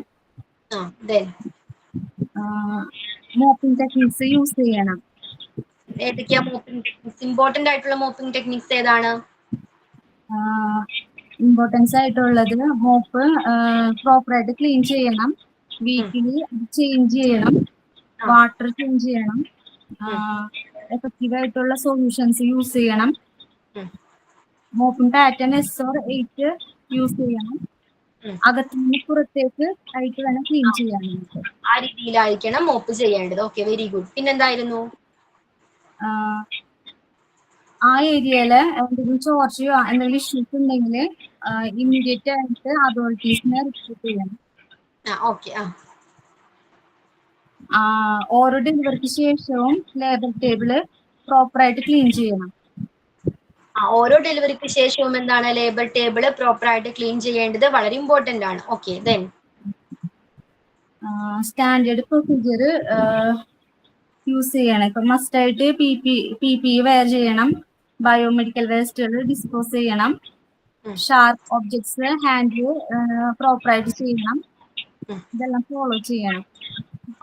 [SPEAKER 6] മോപ്പിംഗ് ടെക്നിക്സ് യൂസ് ചെയ്യണം.
[SPEAKER 1] ഏതൊക്കെയാ മോപ്പിംഗ് ടെക്നിക്സ്? ഇമ്പോർട്ടന്റ് ആയിട്ടുള്ള മോപ്പിംഗ് ടെക്നിക്സ് ഏതാണ്?
[SPEAKER 6] ഇമ്പോർട്ടൻസ് ആയിട്ടുള്ളത് മോപ്പ് പ്രോപ്പറായിട്ട് ക്ലീൻ ചെയ്യണം, വീക്കിലി ചേഞ്ച് ചെയ്യണം, വാട്ടർ ചേഞ്ച് ചെയ്യണം, എഫക്റ്റീവ് ആയിട്ടുള്ള സൊല്യൂഷൻസ് യൂസ് ചെയ്യണം, മോപ്പിംഗ് പാറ്റേൺ SR8 യൂസ് ചെയ്യണം, അകത്തുനിന്ന് പുറത്തേക്ക് ആയിട്ട് വേണം ക്ലീൻ ചെയ്യാൻ.
[SPEAKER 1] ആ രീതിയിലായിരിക്കണം മോപ്പ് ചെയ്യേണ്ടത്. Okay, very good. പിന്നെന്തായിരുന്നു?
[SPEAKER 6] ആ ഏരിയയില് എന്തെങ്കിലും ചോർച്ചയോ എന്തെങ്കിലും ഇഷ്യൂസ് ഉണ്ടെങ്കിൽ ഇമ്മീഡിയറ്റ് ആയിട്ട് അതോറിറ്റീസിനെ റിപ്പോർട്ട് ചെയ്യണം.
[SPEAKER 1] ഓക്കെ.
[SPEAKER 6] ഓരോ ഡെലിവറിക്ക് ശേഷവും ലേബർ ടേബിള് പ്രോപ്പറായിട്ട് ക്ലീൻ ചെയ്യണം.
[SPEAKER 1] ഓരോ ഡെലിവറിക്ക് ശേഷവും എന്താണ് ലേബർ ടേബിള് പ്രോപ്പർ ആയിട്ട് ക്ലീൻ ചെയ്യേണ്ടത് വളരെ ഇമ്പോർട്ടന്റ് ആണ്. Okay. Then
[SPEAKER 6] standard procedure use ചെയ്യണം. ഇപ്പൊ മസ്റ്റ് ആയിട്ട് പി പി വെയർ ചെയ്യണം, ബയോമെഡിക്കൽ വേസ്റ്റുകൾ ഡിസ്പോസ് ചെയ്യണം, ഷാർപ്പ് ഒബ്ജക്ട്സ് ഹാൻഡിൽ പ്രോപ്പറായിട്ട് ചെയ്യണം. ഇതെല്ലാം ഫോളോ ചെയ്യണം.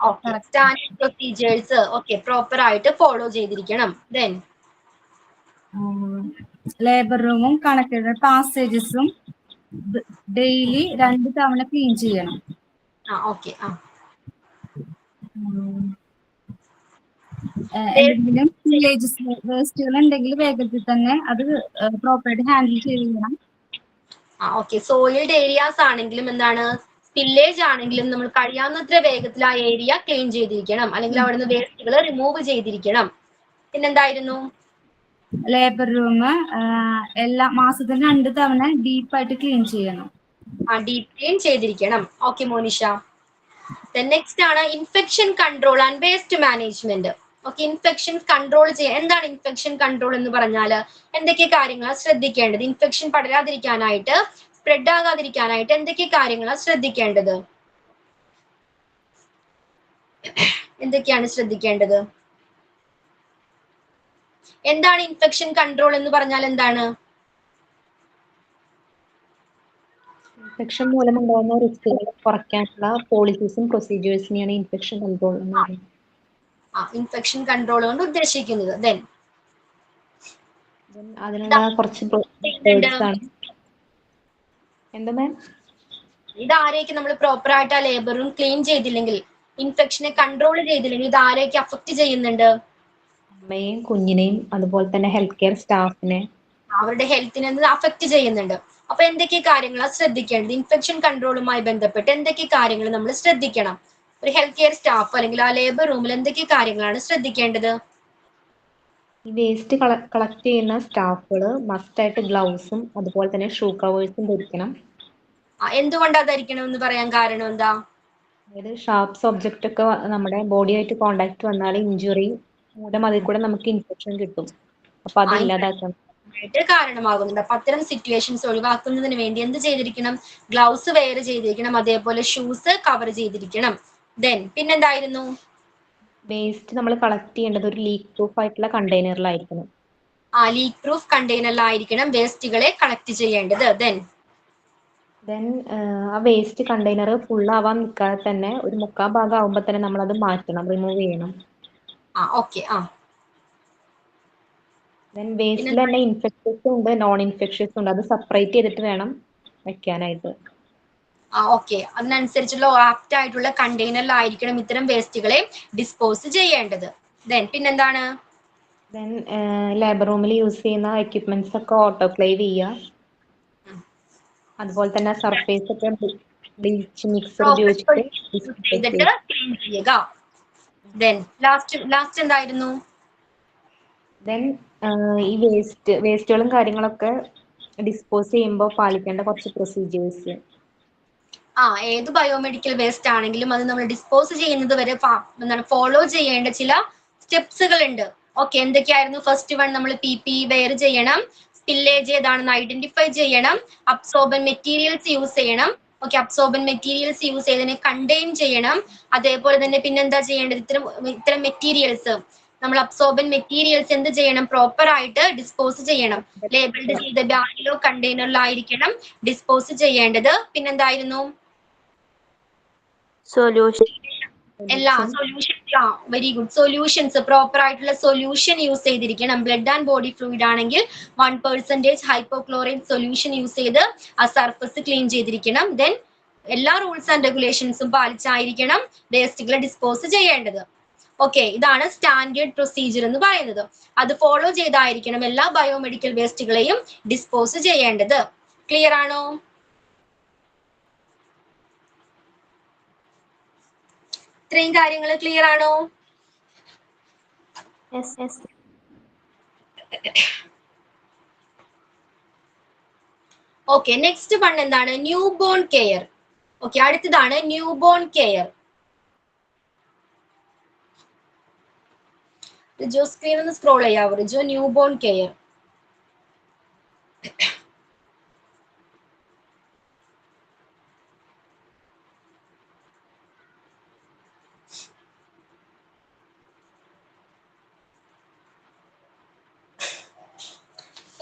[SPEAKER 1] ഓക്കെ. സ്റ്റാൻഡേർഡ് പ്രൊസീജിയേഴ്സ് പ്രോപ്പർ ആയിട്ട് ഫോളോ ചെയ്തിരിക്കണം. ദെൻ
[SPEAKER 6] ലേബർ റൂമും കണക്റ്റഡ് പാസേജസും ഡെയിലി 2 തവണ ക്ലീൻ ചെയ്യണം.
[SPEAKER 1] ഓക്കെ.
[SPEAKER 6] എന്തെങ്കിലും വില്ലേജസ് വേസ്റ്റുകൾ ഉണ്ടെങ്കിൽ വേഗത്തിൽ തന്നെ അത് പ്രോപ്പറായിട്ട് ഹാൻഡിൽ ചെയ്യണം.
[SPEAKER 1] ഓക്കെ. സോയിൽഡ് ഏരിയാസ് ആണെങ്കിലും എന്താണ് സ്പില്ലേജ് ആണെങ്കിലും നമ്മൾ കഴിയാവുന്നത്ര വേഗത്തിൽ ആ ഏരിയ ക്ലീൻ ചെയ്തിരിക്കണം, അല്ലെങ്കിൽ അവിടുന്ന് വേസ്റ്റുകൾ റിമൂവ് ചെയ്തിരിക്കണം. പിന്നെന്തായിരുന്നു?
[SPEAKER 6] ലേബർ റൂം എല്ലാ മാസത്തിൽ 2 തവണ ഡീപ്പായിട്ട് ക്ലീൻ ചെയ്യണം.
[SPEAKER 1] ഡീപ്പ് ക്ലീൻ ചെയ്തിരിക്കണം. ഓക്കെ മോനിഷ. നെക്സ്റ്റ് ആണ് infection control and waste management. Infection control ചെയ്യാൻ എന്താണ് ഇൻഫെക്ഷൻ കൺട്രോൾ എന്ന് പറഞ്ഞാൽ എന്തൊക്കെ കാര്യങ്ങളാണ് ശ്രദ്ധിക്കേണ്ടത്? ഇൻഫെക്ഷൻ പടരാതിരിക്കാനായിട്ട്, സ്പ്രെഡ് ആകാതിരിക്കാനായിട്ട് എന്തൊക്കെ കാര്യങ്ങളാണ് ശ്രദ്ധിക്കേണ്ടത്? എന്തൊക്കെയാണ് ശ്രദ്ധിക്കേണ്ടത്? എന്താണ് ഇൻഫെക്ഷൻ കൺട്രോൾ എന്ന് പറഞ്ഞാൽ എന്താണ്?
[SPEAKER 2] ഇൻഫെക്ഷൻ മൂലമുണ്ടാകുന്ന റിസ്കുകൾ കുറയ്ക്കാനുള്ള പോളിസീസും പ്രൊസീജിയേഴ്സിനെയാണ് ഇൻഫെക്ഷൻ കൺട്രോൾ എന്ന് പറയുന്നത്.
[SPEAKER 1] ഇൻഫെക്ഷൻ കൺട്രോൾ കൊണ്ട് ഉദ്ദേശിക്കുന്നത്. ദെൻ
[SPEAKER 2] അതിനുള്ള കുറച്ച് പ്രോസീജിയേഴ്സ് ആണ്. എന്താ മാം?
[SPEAKER 1] ഇത് ആരെയൊക്കെ നമ്മൾ പ്രോപ്പർ ആയിട്ട് ആ ലേബർ റൂം ക്ലീൻ ചെയ്തില്ലെങ്കിൽ, ഇൻഫെക്ഷനെ കൺട്രോൾ ചെയ്തില്ലെങ്കിൽ ഇത് ആരെയൊക്കെ അഫക്ട് ചെയ്യുന്നുണ്ട്?
[SPEAKER 2] അമ്മയെയും കുഞ്ഞിനെയും അതുപോലെ തന്നെ ഹെൽത്ത് കെയർ സ്റ്റാഫിനെ,
[SPEAKER 1] അവരുടെ ഹെൽത്തിനെ അഫക്ട് ചെയ്യുന്നുണ്ട്. അപ്പൊ എന്തൊക്കെ കാര്യങ്ങളാണ് ശ്രദ്ധിക്കേണ്ടത്? ഇൻഫെക്ഷൻ കൺട്രോളുമായി ബന്ധപ്പെട്ട് എന്തൊക്കെ കാര്യങ്ങൾ നമ്മൾ ശ്രദ്ധിക്കണം? ഒരു ഹെൽത്ത് കെയർ സ്റ്റാഫ് അല്ലെങ്കിൽ ആ ലേബർ റൂമിൽ എന്തൊക്കെ കാര്യങ്ങളാണ് ശ്രദ്ധിക്കേണ്ടത്?
[SPEAKER 2] ഈ വേസ്റ്റ് കളക്ട് ചെയ്യുന്ന സ്റ്റാഫുകൾ മസ്റ്റായിട്ട് ഗ്ലൗസും അതുപോലെ തന്നെ ഷൂ കവേഴ്സും ധരിക്കണം.
[SPEAKER 1] എന്തുകൊണ്ടാ ധരിക്കണം എന്ന് പറയാൻ കാരണം എന്താ?
[SPEAKER 2] അതായത് ഷാർപ്സ് ഒബ്ജക്റ്റ് ഒക്കെ നമ്മുടെ ബോഡിയായിട്ട് കോണ്ടാക്ട് വന്നാൽ ഇഞ്ചുറി മൂലം അതിൽ കൂടെ നമുക്ക് ഇൻഫെക്ഷൻ കിട്ടും. അപ്പൊ അത് ഇല്ലാതാക്കണം.
[SPEAKER 1] കാരണമാകുന്നുണ്ട്. അപ്പൊ അത്തരം സിറ്റുവേഷൻസ് ഒഴിവാക്കുന്നതിന് വേണ്ടി എന്ത് ചെയ്തിരിക്കണം? ഗ്ലൗസ് വെയർ ചെയ്തിരിക്കണം, അതേപോലെ ഷൂസ് കവർ ചെയ്തിരിക്കണം. ദെൻ പിന്നെന്തായിരുന്നു?
[SPEAKER 2] വേസ്റ്റ് നമ്മൾ കളക്ട് ചെയ്യേണ്ടത് ഒരു ലീക്ക് പ്രൂഫ് ആയിട്ടുള്ള കണ്ടെയ്നറിലായിരിക്കണം.
[SPEAKER 1] ലീക്ക് പ്രൂഫ് കണ്ടെയ്നറിലായിരിക്കണം വേസ്റ്റുകളെ കളക്ട് ചെയ്യേണ്ടത്.
[SPEAKER 2] ദെൻ ആ വേസ്റ്റ് കണ്ടെയ്നർ ഫുള്ളാവാൻ നിൽക്കാതെ തന്നെ ഒരു 3/4 ഭാഗം ആവുമ്പോൾ തന്നെ നമ്മൾ അത് മാറ്റണം, റിമൂവ് ചെയ്യണം.
[SPEAKER 1] ഓക്കെ.
[SPEAKER 2] ദെൻ വേസ്റ്റിൽ തന്നെ ഇൻഫെക്ഷ്യസ് ഉണ്ട്, നോൺ ഇൻഫെക്ഷ്യസ് ഉണ്ട്. അത് സെപ്പറേറ്റ് ചെയ്തിട്ട് വേണം വെക്കാനായിട്ട്.
[SPEAKER 1] ഓക്കെ. അതിനനുസരിച്ചുള്ള ആപ്റ്റ് ആയിട്ടുള്ള കണ്ടെയ്നറിലായിരിക്കണം ഇത്തരം വേസ്റ്റുകളെ ഡിസ്പോസ് ചെയ്യേണ്ടത്. ദെൻ പിന്നെന്താണ്?
[SPEAKER 2] ദെൻ ലേബർ റൂമിൽ യൂസ് ചെയ്യുന്ന എക്യുപ്മെന്റ്സ് ഒക്കെ ഓട്ടോക്ലേവ് ചെയ്യുക. അതുപോലെ തന്നെ സർഫേസ് ഒക്കെ ബ്ലീച്ച് മിക്സർ ഉപയോഗിച്ചിട്ട്
[SPEAKER 1] ചെയ്തിട്ട് ക്ലീൻ ചെയ്യുക. ദെൻ ലാസ്റ്റ് എന്തായിരുന്നു?
[SPEAKER 2] ദെൻ ഈ വേസ്റ്റുകളും കാര്യങ്ങളൊക്കെ ഡിസ്പോസ് ചെയ്യുമ്പോൾ പാലിക്കേണ്ട കുറച്ച് പ്രൊസീജിയേഴ്സ്.
[SPEAKER 1] ഏത് ബയോമെഡിക്കൽ വേസ്റ്റ് ആണെങ്കിലും അത് നമ്മൾ ഡിസ്പോസ് ചെയ്യുന്നത് വരെ ഫോളോ ചെയ്യേണ്ട ചില സ്റ്റെപ്സുകൾ ഉണ്ട്. ഓക്കെ. എന്തൊക്കെയായിരുന്നു? ഫസ്റ്റ് വൺ, നമ്മൾ PPE വെയർ ചെയ്യണം, സ്പില്ലേജ് ഏതാണെന്ന് ഐഡന്റിഫൈ ചെയ്യണം, അബ്സോർബൻ മെറ്റീരിയൽസ് യൂസ് ചെയ്യണം. അബ്സോർബൻ മെറ്റീരിയൽസ് യൂസ് ചെയ്തതിനെ കണ്ടെയ്ൻ ചെയ്യണം. അതേപോലെ തന്നെ പിന്നെന്താ ചെയ്യേണ്ടത്? ഇത്തരം മെറ്റീരിയൽസ് നമ്മൾ അബ്സോർബൻ മെറ്റീരിയൽസ് എന്ത് ചെയ്യണം? പ്രോപ്പർ ആയിട്ട് ഡിസ്പോസ് ചെയ്യണം. ലേബിൾഡ് ചെയ്ത ബാഗിലോ കണ്ടെയ്നറിലോ ആയിരിക്കണം ഡിസ്പോസ് ചെയ്യേണ്ടത്. പിന്നെന്തായിരുന്നു?
[SPEAKER 4] Solution
[SPEAKER 1] very good. Solutions proper ആയിട്ടുള്ള സൊല്യൂഷൻ യൂസ് ചെയ്തിരിക്കണം. ബ്ലഡ് ആൻഡ് ബോഡി ഫ്ലൂയിഡ് ആണെങ്കിൽ 1% ഹൈപ്പോക്ലോറൈഡ് സൊല്യൂഷൻ യൂസ് ചെയ്ത് ആ സർഫസ് ക്ലീൻ ചെയ്തിരിക്കണം. ദെൻ എല്ലാ റൂൾസ് ആൻഡ് റെഗുലേഷൻസും പാലിച്ചായിരിക്കണം വേസ്റ്റുകൾ ഡിസ്പോസ് ചെയ്യേണ്ടത്. ഓക്കെ. ഇതാണ് സ്റ്റാൻഡേർഡ് പ്രൊസീജിയർ എന്ന് പറയുന്നത്. അത് ഫോളോ ചെയ്തായിരിക്കണം എല്ലാ ബയോമെഡിക്കൽ വേസ്റ്റുകളെയും ഡിസ്പോസ് ചെയ്യേണ്ടത്. ക്ലിയർ ആണോ? ഇത്രയും കാര്യങ്ങൾ ക്ലിയർ ആണോ? ഓക്കെ, നെക്സ്റ്റ് വൺ എന്താണ്? Newborn care. ഓക്കെ, അടുത്തതാണ് newborn care. Rijo screen ഒന്ന് സ്ക്രോൾ ചെയ്യാവോ റിജോ? Newborn care.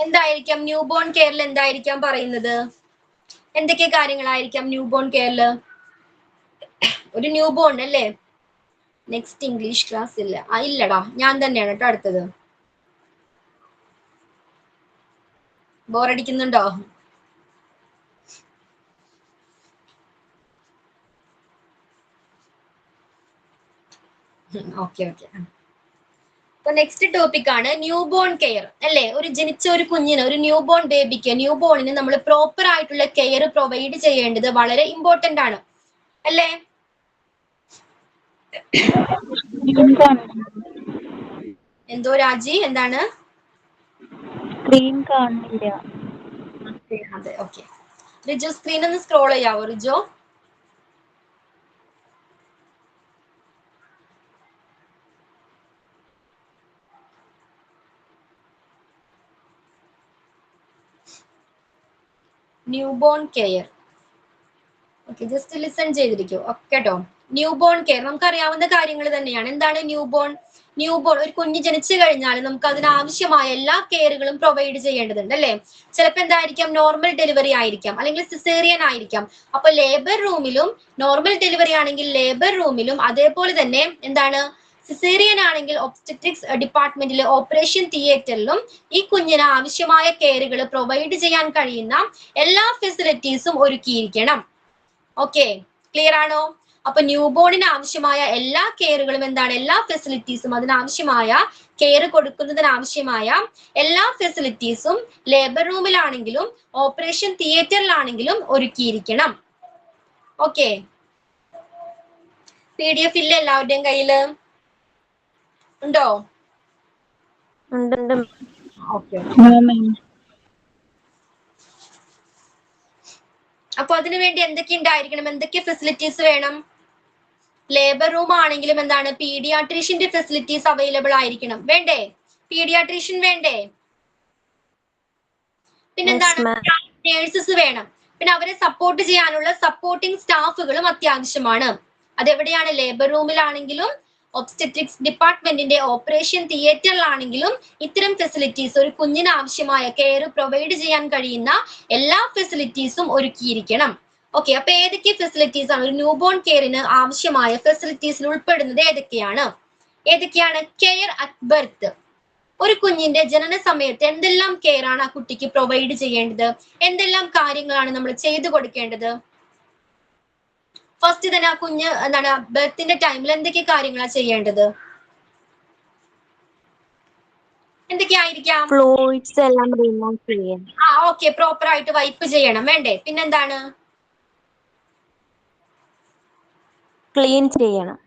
[SPEAKER 1] എന്തായിരിക്കാം ന്യൂ ബോൺ കെയറിൽ എന്തായിരിക്കാം പറയുന്നത്? എന്തൊക്കെ കാര്യങ്ങളായിരിക്കാം ന്യൂ ബോൺ കെയറിൽ? ഒരു ന്യൂ ബോൺ അല്ലേ? നെക്സ്റ്റ് ഇംഗ്ലീഷ് ക്ലാസ് ഇല്ല. ഇല്ലടാ, ഞാൻ തന്നെയാണ് കേട്ടോ അടുത്തത്. ബോറടിക്കുന്നുണ്ടോ? Okay okay. അപ്പൊ നെക്സ്റ്റ് ടോപ്പിക് ആണ് ന്യൂ ബോൺ കെയർ അല്ലേ? ഒരു ജനിച്ച ഒരു കുഞ്ഞിന്, ഒരു ന്യൂ ബോൺ ബേബിക്ക്, ന്യൂ ബോണിന് നമ്മൾ പ്രോപ്പർ ആയിട്ടുള്ള കെയർ പ്രൊവൈഡ് ചെയ്യേണ്ടത് വളരെ ഇമ്പോർട്ടന്റ് ആണ് അല്ലേ? എന്തോ രാജി, എന്താണ്?
[SPEAKER 4] സ്ക്രീൻ കാണുന്നില്ല.
[SPEAKER 1] അതെ, ഓക്കെ. റിജോ സ്ക്രീൻ ഒന്ന് സ്ക്രോൾ ചെയ്യാവോ Rijo? Newborn care. Okay, just listen ചെയ്തിരിക്കൂ കേട്ടോ. ന്യൂ ബോൺ കെയർ നമുക്ക് അറിയാവുന്ന കാര്യങ്ങൾ തന്നെയാണ്. എന്താണ് ന്യൂ ബോൺ? ന്യൂ ബോൺ ഒരു കുഞ്ഞ് ജനിച്ചു കഴിഞ്ഞാൽ നമുക്ക് അതിനാവശ്യമായ എല്ലാ കെയറുകളും പ്രൊവൈഡ് ചെയ്യേണ്ടതുണ്ട് അല്ലേ? ചിലപ്പോൾ എന്തായിരിക്കാം? നോർമൽ ഡെലിവറി ആയിരിക്കാം, അല്ലെങ്കിൽ സിസേറിയൻ ആയിരിക്കാം. അപ്പൊ ലേബർ റൂമിലും, നോർമൽ ഡെലിവറി ആണെങ്കിൽ ലേബർ റൂമിലും, അതേപോലെ തന്നെ എന്താണ്, സിസേറിയൻ ആണെങ്കിൽ ഒബ്സ്റ്ററ്റിക്സ് ഡിപ്പാർട്ട്മെന്റിലെ ഓപ്പറേഷൻ തിയേറ്ററിലും ഈ കുഞ്ഞിന് ആവശ്യമായ കെയറുകൾ പ്രൊവൈഡ് ചെയ്യാൻ കഴിയുന്ന എല്ലാ ഫെസിലിറ്റീസും ഒരുക്കിയിരിക്കണം. ഓക്കെ, ക്ലിയർ ആണോ? അപ്പൊ ന്യൂ ബോണിന് ആവശ്യമായ എല്ലാ കെയറുകളും എന്താണ്? എല്ലാ ഫെസിലിറ്റീസും, അതിനാവശ്യമായ കെയർ കൊടുക്കുന്നതിനാവശ്യമായ എല്ലാ ഫെസിലിറ്റീസും ലേബർ റൂമിലാണെങ്കിലും ഓപ്പറേഷൻ തിയേറ്ററിലാണെങ്കിലും ഒരുക്കിയിരിക്കണം. ഓക്കെ, PDF ഇല്ല എല്ലാവരുടെയും കയ്യില്? ഉണ്ടോ?
[SPEAKER 4] ഉണ്ട്.
[SPEAKER 1] ഓക്കെ. അപ്പൊ അതിനു വേണ്ടി എന്തൊക്കെ ഉണ്ടായിരിക്കണം? എന്തൊക്കെ ഫെസിലിറ്റീസ് വേണം? ലേബർ റൂം ആണെങ്കിലും എന്താണ്? പീഡിയാട്രീഷ്യന്റെ ഫെസിലിറ്റീസ് അവൈലബിൾ ആയിരിക്കണം. വേണ്ടേ? പീഡിയാട്രീഷ്യൻ വേണ്ടേ? പിന്നെന്താണ്? നേഴ്സസ് വേണം. പിന്നെ അവരെ സപ്പോർട്ട് ചെയ്യാനുള്ള സപ്പോർട്ടിംഗ് സ്റ്റാഫുകളും അത്യാവശ്യമാണ്. അതെവിടെയാണ്? ലേബർ റൂമിലാണെങ്കിലും ഒബ്സ്റ്ററ്റിക്സ് ഡിപ്പാർട്ട്മെന്റിന്റെ ഓപ്പറേഷൻ തിയേറ്ററിലാണെങ്കിലും ഇത്തരം ഫെസിലിറ്റീസ്, ഒരു കുഞ്ഞിന് ആവശ്യമായ കെയർ പ്രൊവൈഡ് ചെയ്യാൻ കഴിയുന്ന എല്ലാ ഫെസിലിറ്റീസും ഒരുക്കിയിരിക്കണം. ഓക്കെ, അപ്പൊ ഏതൊക്കെ ഫെസിലിറ്റീസ് ആണ് ഒരു ന്യൂ ബോൺ കെയറിന് ആവശ്യമായ ഫെസിലിറ്റീസിൽ ഉൾപ്പെടുന്നത്? ഏതൊക്കെയാണ്? Care at birth. ഒരു കുഞ്ഞിന്റെ ജനന സമയത്ത് എന്തെല്ലാം കെയർ ആണ് ആ കുട്ടിക്ക് പ്രൊവൈഡ് ചെയ്യേണ്ടത്? എന്തെല്ലാം കാര്യങ്ങളാണ് നമ്മൾ ചെയ്തു കൊടുക്കേണ്ടത്? ഫസ്റ്റ് തന്നെ ആ കുഞ്ഞ് എന്താണ് ബർത്തിന്റെ ടൈമിൽ എന്തൊക്കെ കാര്യങ്ങളാണ് ചെയ്യേണ്ടത്? എന്തൊക്കെയായിരിക്കാം?
[SPEAKER 4] ഫ്ലൂയിഡ്സ് എല്ലാം റിമൂവ് ചെയ്യണം.
[SPEAKER 1] ഓക്കെ, പ്രോപ്പർ ആയിട്ട് വൈപ്പ് ചെയ്യണം. വേണ്ടേ? പിന്നെന്താണ്?
[SPEAKER 4] ക്ലീൻ ചെയ്യണം.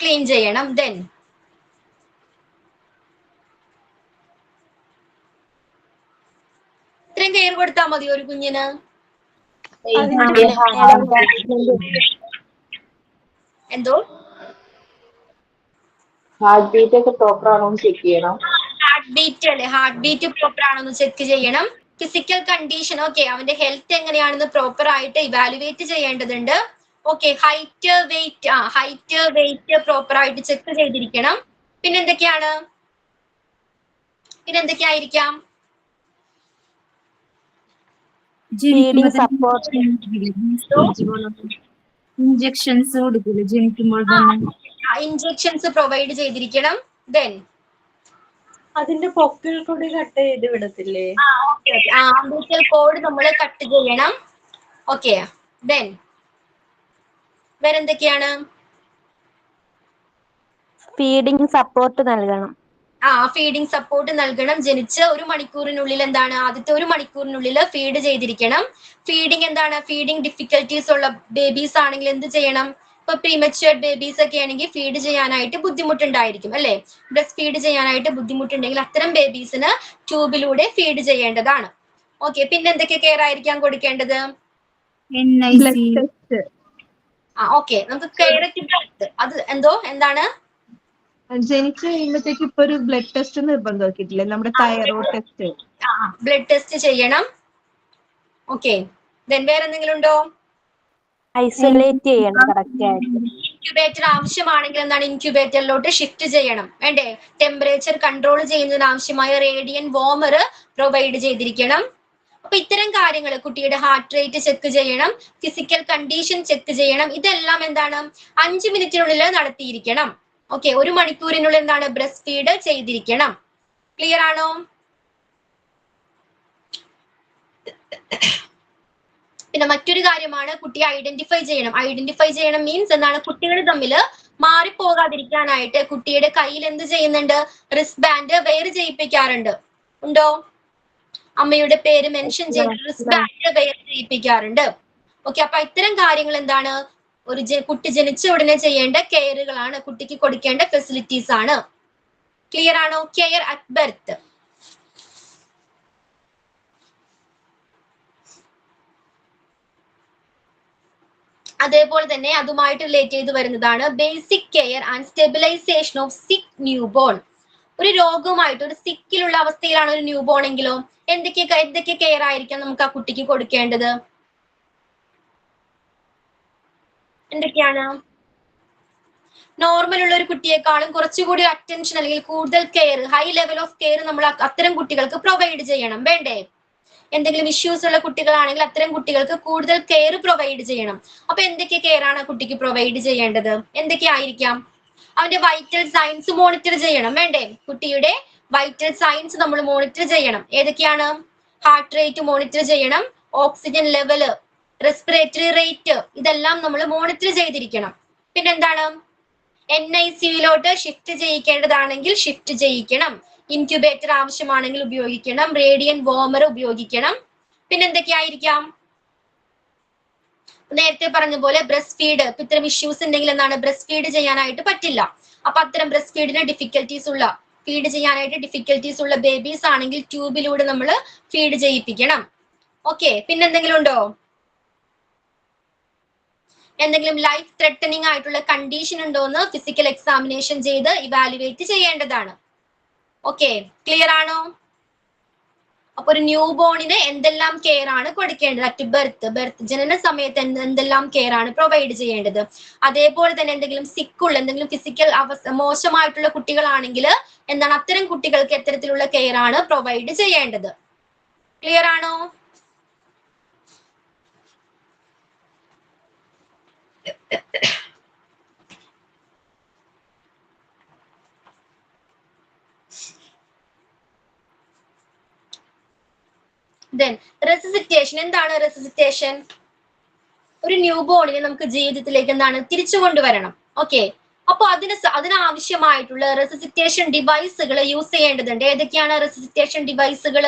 [SPEAKER 1] ക്ലീൻ ചെയ്യണം. ദെൻ ഇത്രയും കെയർ കൊടുത്താൽ മതി ഒരു കുഞ്ഞിന്? എന്തോ?
[SPEAKER 7] ഹാർട്ട് ബീറ്റ് ഒക്കെ പ്രോപ്പർ ആണോ എന്ന് ചെക്ക് ചെയ്യണം.
[SPEAKER 1] ഹാർട്ട് ബീറ്റ് അല്ലേ? ഹാർട്ട് ബീറ്റ് പ്രോപ്പർ ആണോ എന്ന് ചെക്ക് ചെയ്യണം. ഫിസിക്കൽ കണ്ടീഷൻ, ഓക്കെ, അവന്റെ ഹെൽത്ത് എങ്ങനെയാണെന്ന് പ്രോപ്പർ ആയിട്ട് ഇവാലുവേറ്റ് ചെയ്യേണ്ടതുണ്ട്. ഓക്കെ, ഹൈറ്റ് വെയിറ്റ് പ്രോപ്പർ ആയിട്ട് ചെക്ക് ചെയ്തിരിക്കണം. പിന്നെന്തൊക്കെയായിരിക്കാം?
[SPEAKER 6] ഇഞ്ചക്ഷൻസ് കൊടുക്കില്ല ജനിക്കുമ്പോൾ തന്നെ?
[SPEAKER 1] ഇഞ്ചക്ഷൻസ് പ്രൊവൈഡ് ചെയ്തിരിക്കണം. ദെൻ
[SPEAKER 2] അതിന്റെ പൊക്കിൾ കൂടി കട്ട് ചെയ്ത് വിടത്തില്ലേ?
[SPEAKER 1] അംബിലിക്കൽ കോഡ് നമ്മൾ കട്ട് ചെയ്യണം. ഓക്കെ, ദെൻ വേറെന്തൊക്കെയാണ്?
[SPEAKER 4] ഫീഡിങ് സപ്പോർട്ട് നൽകണം.
[SPEAKER 1] ഫീഡിങ് സപ്പോർട്ട് നൽകണം. ജനിച്ച 1 മണിക്കൂറിനുള്ളിൽ എന്താണ്? ആദ്യത്തെ 1 മണിക്കൂറിനുള്ളിൽ ഫീഡ് ചെയ്തിരിക്കണം. ഫീഡിങ് എന്താണ്? ഫീഡിങ് ഡിഫിക്കൽട്ടീസ് ഉള്ള ബേബീസ് ആണെങ്കിൽ എന്ത് ചെയ്യണം? ഇപ്പൊ പ്രീമച്യൂർഡ് ബേബീസ് ഒക്കെ ആണെങ്കിൽ ഫീഡ് ചെയ്യാനായിട്ട് ബുദ്ധിമുട്ടുണ്ടായിരിക്കും അല്ലെ? ബ്രസ്റ്റ് ഫീഡ് ചെയ്യാനായിട്ട് ബുദ്ധിമുട്ടുണ്ടെങ്കിൽ അത്തരം ബേബീസിന് ട്യൂബിലൂടെ ഫീഡ് ചെയ്യേണ്ടതാണ്. ഓക്കെ, പിന്നെ എന്തൊക്കെ കെയർ ആയിരിക്കാം കൊടുക്കേണ്ടത്?
[SPEAKER 6] NIC,
[SPEAKER 3] ടെസ്റ്റ്
[SPEAKER 1] ഓക്കെ, നമുക്ക് കെയർ അത് എന്താണ്?
[SPEAKER 3] ജനിച്ചു കഴിയുമ്പോഴത്തേക്ക് ഇപ്പൊ ഒരു ബ്ലഡ് ടെസ്റ്റ് നിർബന്ധമാക്കിയിട്ടില്ലേ, നമ്മുടെ തൈറോയ്ഡ് ടെസ്റ്റ്.
[SPEAKER 1] ബ്ലഡ് ടെസ്റ്റ് ചെയ്യണം. ഓക്കെ, വേറെ എന്തെങ്കിലും ഉണ്ടോ?
[SPEAKER 4] ഐസൊലേറ്റ് ചെയ്യണം കറക്റ്റ് ആയിട്ട്.
[SPEAKER 1] ഇൻക്യുബേറ്റർ ആവശ്യമാണെങ്കിൽ എന്താണ്, ഇൻക്യുബേറ്ററിലോട്ട് ഷിഫ്റ്റ് ചെയ്യണം വേണ്ടേ? ടെമ്പറേച്ചർ കൺട്രോൾ ചെയ്യുന്നതിന് ആവശ്യമായ റേഡിയൻ വാർമർ പ്രൊവൈഡ് ചെയ്തിരിക്കണം. അപ്പൊ ഇത്തരം കാര്യങ്ങൾ, കുട്ടിയുടെ ഹാർട്ട് റേറ്റ് ചെക്ക് ചെയ്യണം, ഫിസിക്കൽ കണ്ടീഷൻ ചെക്ക് ചെയ്യണം. ഇതെല്ലാം എന്താണ് 5 മിനിറ്റിനുള്ളിൽ നടത്തിയിരിക്കണം. ഓക്കെ, 1 മണിക്കൂറിനുള്ളിൽ എന്താണ് ബ്രസ്റ്റ് ഫീഡ് ചെയ്തിരിക്കണം. ക്ലിയർ ആണോ? പിന്നെ മറ്റൊരു കാര്യമാണ് കുട്ടിയെ ഐഡന്റിഫൈ ചെയ്യണം. ഐഡന്റിഫൈ ചെയ്യണം മീൻസ് എന്താണ്, കുട്ടികൾ തമ്മിൽ മാറിപ്പോകാതിരിക്കാനായിട്ട് കുട്ടിയുടെ കയ്യിൽ എന്ത് ചെയ്യുന്നുണ്ട്, റിസ്റ്റ് ബാൻഡ് വെയർ ചെയ്യിപ്പിക്കാറുണ്ട്. ഉണ്ടോ? അമ്മയുടെ പേര് മെൻഷൻ ചെയ്ത് റിസ്റ്റ് ബാൻഡ് വെയർ ചെയ്യിപ്പിക്കാറുണ്ട്. ഓക്കെ, അപ്പൊ ഇത്തരം കാര്യങ്ങൾ എന്താണ്, ഒരു കുട്ടി ജനിച്ച ഉടനെ ചെയ്യേണ്ട കെയറുകളാണ്, കുട്ടിക്ക് കൊടുക്കേണ്ട ഫെസിലിറ്റീസ് ആണ്. ക്ലിയർ ആണോ? Care at birth. അതേപോലെ തന്നെ അതുമായിട്ട് റിലേറ്റ് ചെയ്ത് വരുന്നതാണ് basic care and stabilization of sick newborn. ഒരു രോഗവുമായിട്ട് ഒരു സിക്കിലുള്ള അവസ്ഥയിലാണ് ഒരു ന്യൂ ബോൺ എങ്കിലോ എന്തൊക്കെ കെയർ ആയിരിക്കാം നമുക്ക് ആ കുട്ടിക്ക് കൊടുക്കേണ്ടത്? എന്തൊക്കെയാണ്? നോർമൽ ഉള്ള ഒരു കുട്ടിയെക്കാളും കുറച്ചുകൂടി അറ്റൻഷൻ അല്ലെങ്കിൽ കൂടുതൽ care, high level of care നമ്മൾ അത്തരം കുട്ടികൾക്ക് പ്രൊവൈഡ് ചെയ്യണം വേണ്ടേ? എന്തെങ്കിലും ഇഷ്യൂസ് ഉള്ള കുട്ടികളാണെങ്കിൽ അത്തരം കുട്ടികൾക്ക് കൂടുതൽ കെയർ പ്രൊവൈഡ് ചെയ്യണം. അപ്പൊ എന്തൊക്കെ കെയർ ആണ് കുട്ടിക്ക് പ്രൊവൈഡ് ചെയ്യേണ്ടത്? എന്തൊക്കെ ആയിരിക്കാം? അവന്റെ വൈറ്റൽ സയൻസ് മോണിറ്റർ ചെയ്യണം വേണ്ടേ? കുട്ടിയുടെ വൈറ്റൽ സയൻസ് നമ്മൾ മോണിറ്റർ ചെയ്യണം. ഏതൊക്കെയാണ്? ഹാർട്ട് റേറ്റ് മോണിറ്റർ ചെയ്യണം, ഓക്സിജൻ ലെവല്, റെസ്പിറേറ്ററി റേറ്റ്, ഇതെല്ലാം നമ്മൾ മോണിറ്റർ ചെയ്തിരിക്കണം. പിന്നെന്താണ്? NICUലോട്ട് ഷിഫ്റ്റ് ചെയ്യിക്കേണ്ടതാണെങ്കിൽ ഷിഫ്റ്റ് ചെയ്യിക്കണം. ഇൻക്യുബേറ്റർ ആവശ്യമാണെങ്കിൽ ഉപയോഗിക്കണം, റേഡിയൻ വാർമർ ഉപയോഗിക്കണം. പിന്നെന്തൊക്കെയായിരിക്കാം? നേരത്തെ പറഞ്ഞ പോലെ ബ്രസ്റ്റ് ഫീഡ്, ഇത്തരം ഇഷ്യൂസ് ഉണ്ടെങ്കിൽ എന്താണ്, ബ്രസ്റ്റ് ഫീഡ് ചെയ്യാനായിട്ട് പറ്റില്ല. അപ്പൊ അത്തരം ബ്രസ്റ്റ് ഫീഡിന് ഫീഡ് ചെയ്യാനായിട്ട് ഡിഫിക്കൽറ്റീസ് ഉള്ള ബേബീസ് ആണെങ്കിൽ ട്യൂബിലൂടെ നമ്മൾ ഫീഡ് ചെയ്യിപ്പിക്കണം. ഓക്കെ, പിന്നെന്തെങ്കിലും ഉണ്ടോ? എന്തെങ്കിലും ലൈഫ് ത്രെട്ടനിങ് ആയിട്ടുള്ള കണ്ടീഷൻ ഉണ്ടോ എന്ന് ഫിസിക്കൽ എക്സാമിനേഷൻ ചെയ്ത് ഇവാലുവേറ്റ് ചെയ്യേണ്ടതാണ്. ഓക്കെ, ക്ലിയർ ആണോ? അപ്പൊ ഒരു ന്യൂ ബോണിന് എന്തെല്ലാം കെയർ ആണ് കൊടുക്കേണ്ടത്? അറ്റ് ബർത്ത് ജനന സമയത്ത് എന്തെല്ലാം കെയർ ആണ് പ്രൊവൈഡ് ചെയ്യേണ്ടത്? അതേപോലെ തന്നെ എന്തെങ്കിലും സിക്കുള്ള, എന്തെങ്കിലും ഫിസിക്കൽ മോശമായിട്ടുള്ള കുട്ടികളാണെങ്കിൽ എന്താണ്, അത്തരം കുട്ടികൾക്ക് എത്തരത്തിലുള്ള കെയർ ആണ് പ്രൊവൈഡ് ചെയ്യേണ്ടത്? ക്ലിയർ ആണോ? റെസിസിറ്റേഷൻ. എന്താണ് റെസിസിറ്റേഷൻ? ഒരു ന്യൂ ബോണിനെ നമുക്ക് ജീവിതത്തിലേക്ക് എന്താണ് തിരിച്ചു കൊണ്ടുവരണം. ഓക്കെ, അപ്പൊ അതിനാവശ്യമായിട്ടുള്ള റെസിസിറ്റേഷൻ ഡിവൈസുകൾ യൂസ് ചെയ്യേണ്ടതുണ്ട്. ഏതൊക്കെയാണ് റെസിസിറ്റേഷൻ ഡിവൈസുകൾ?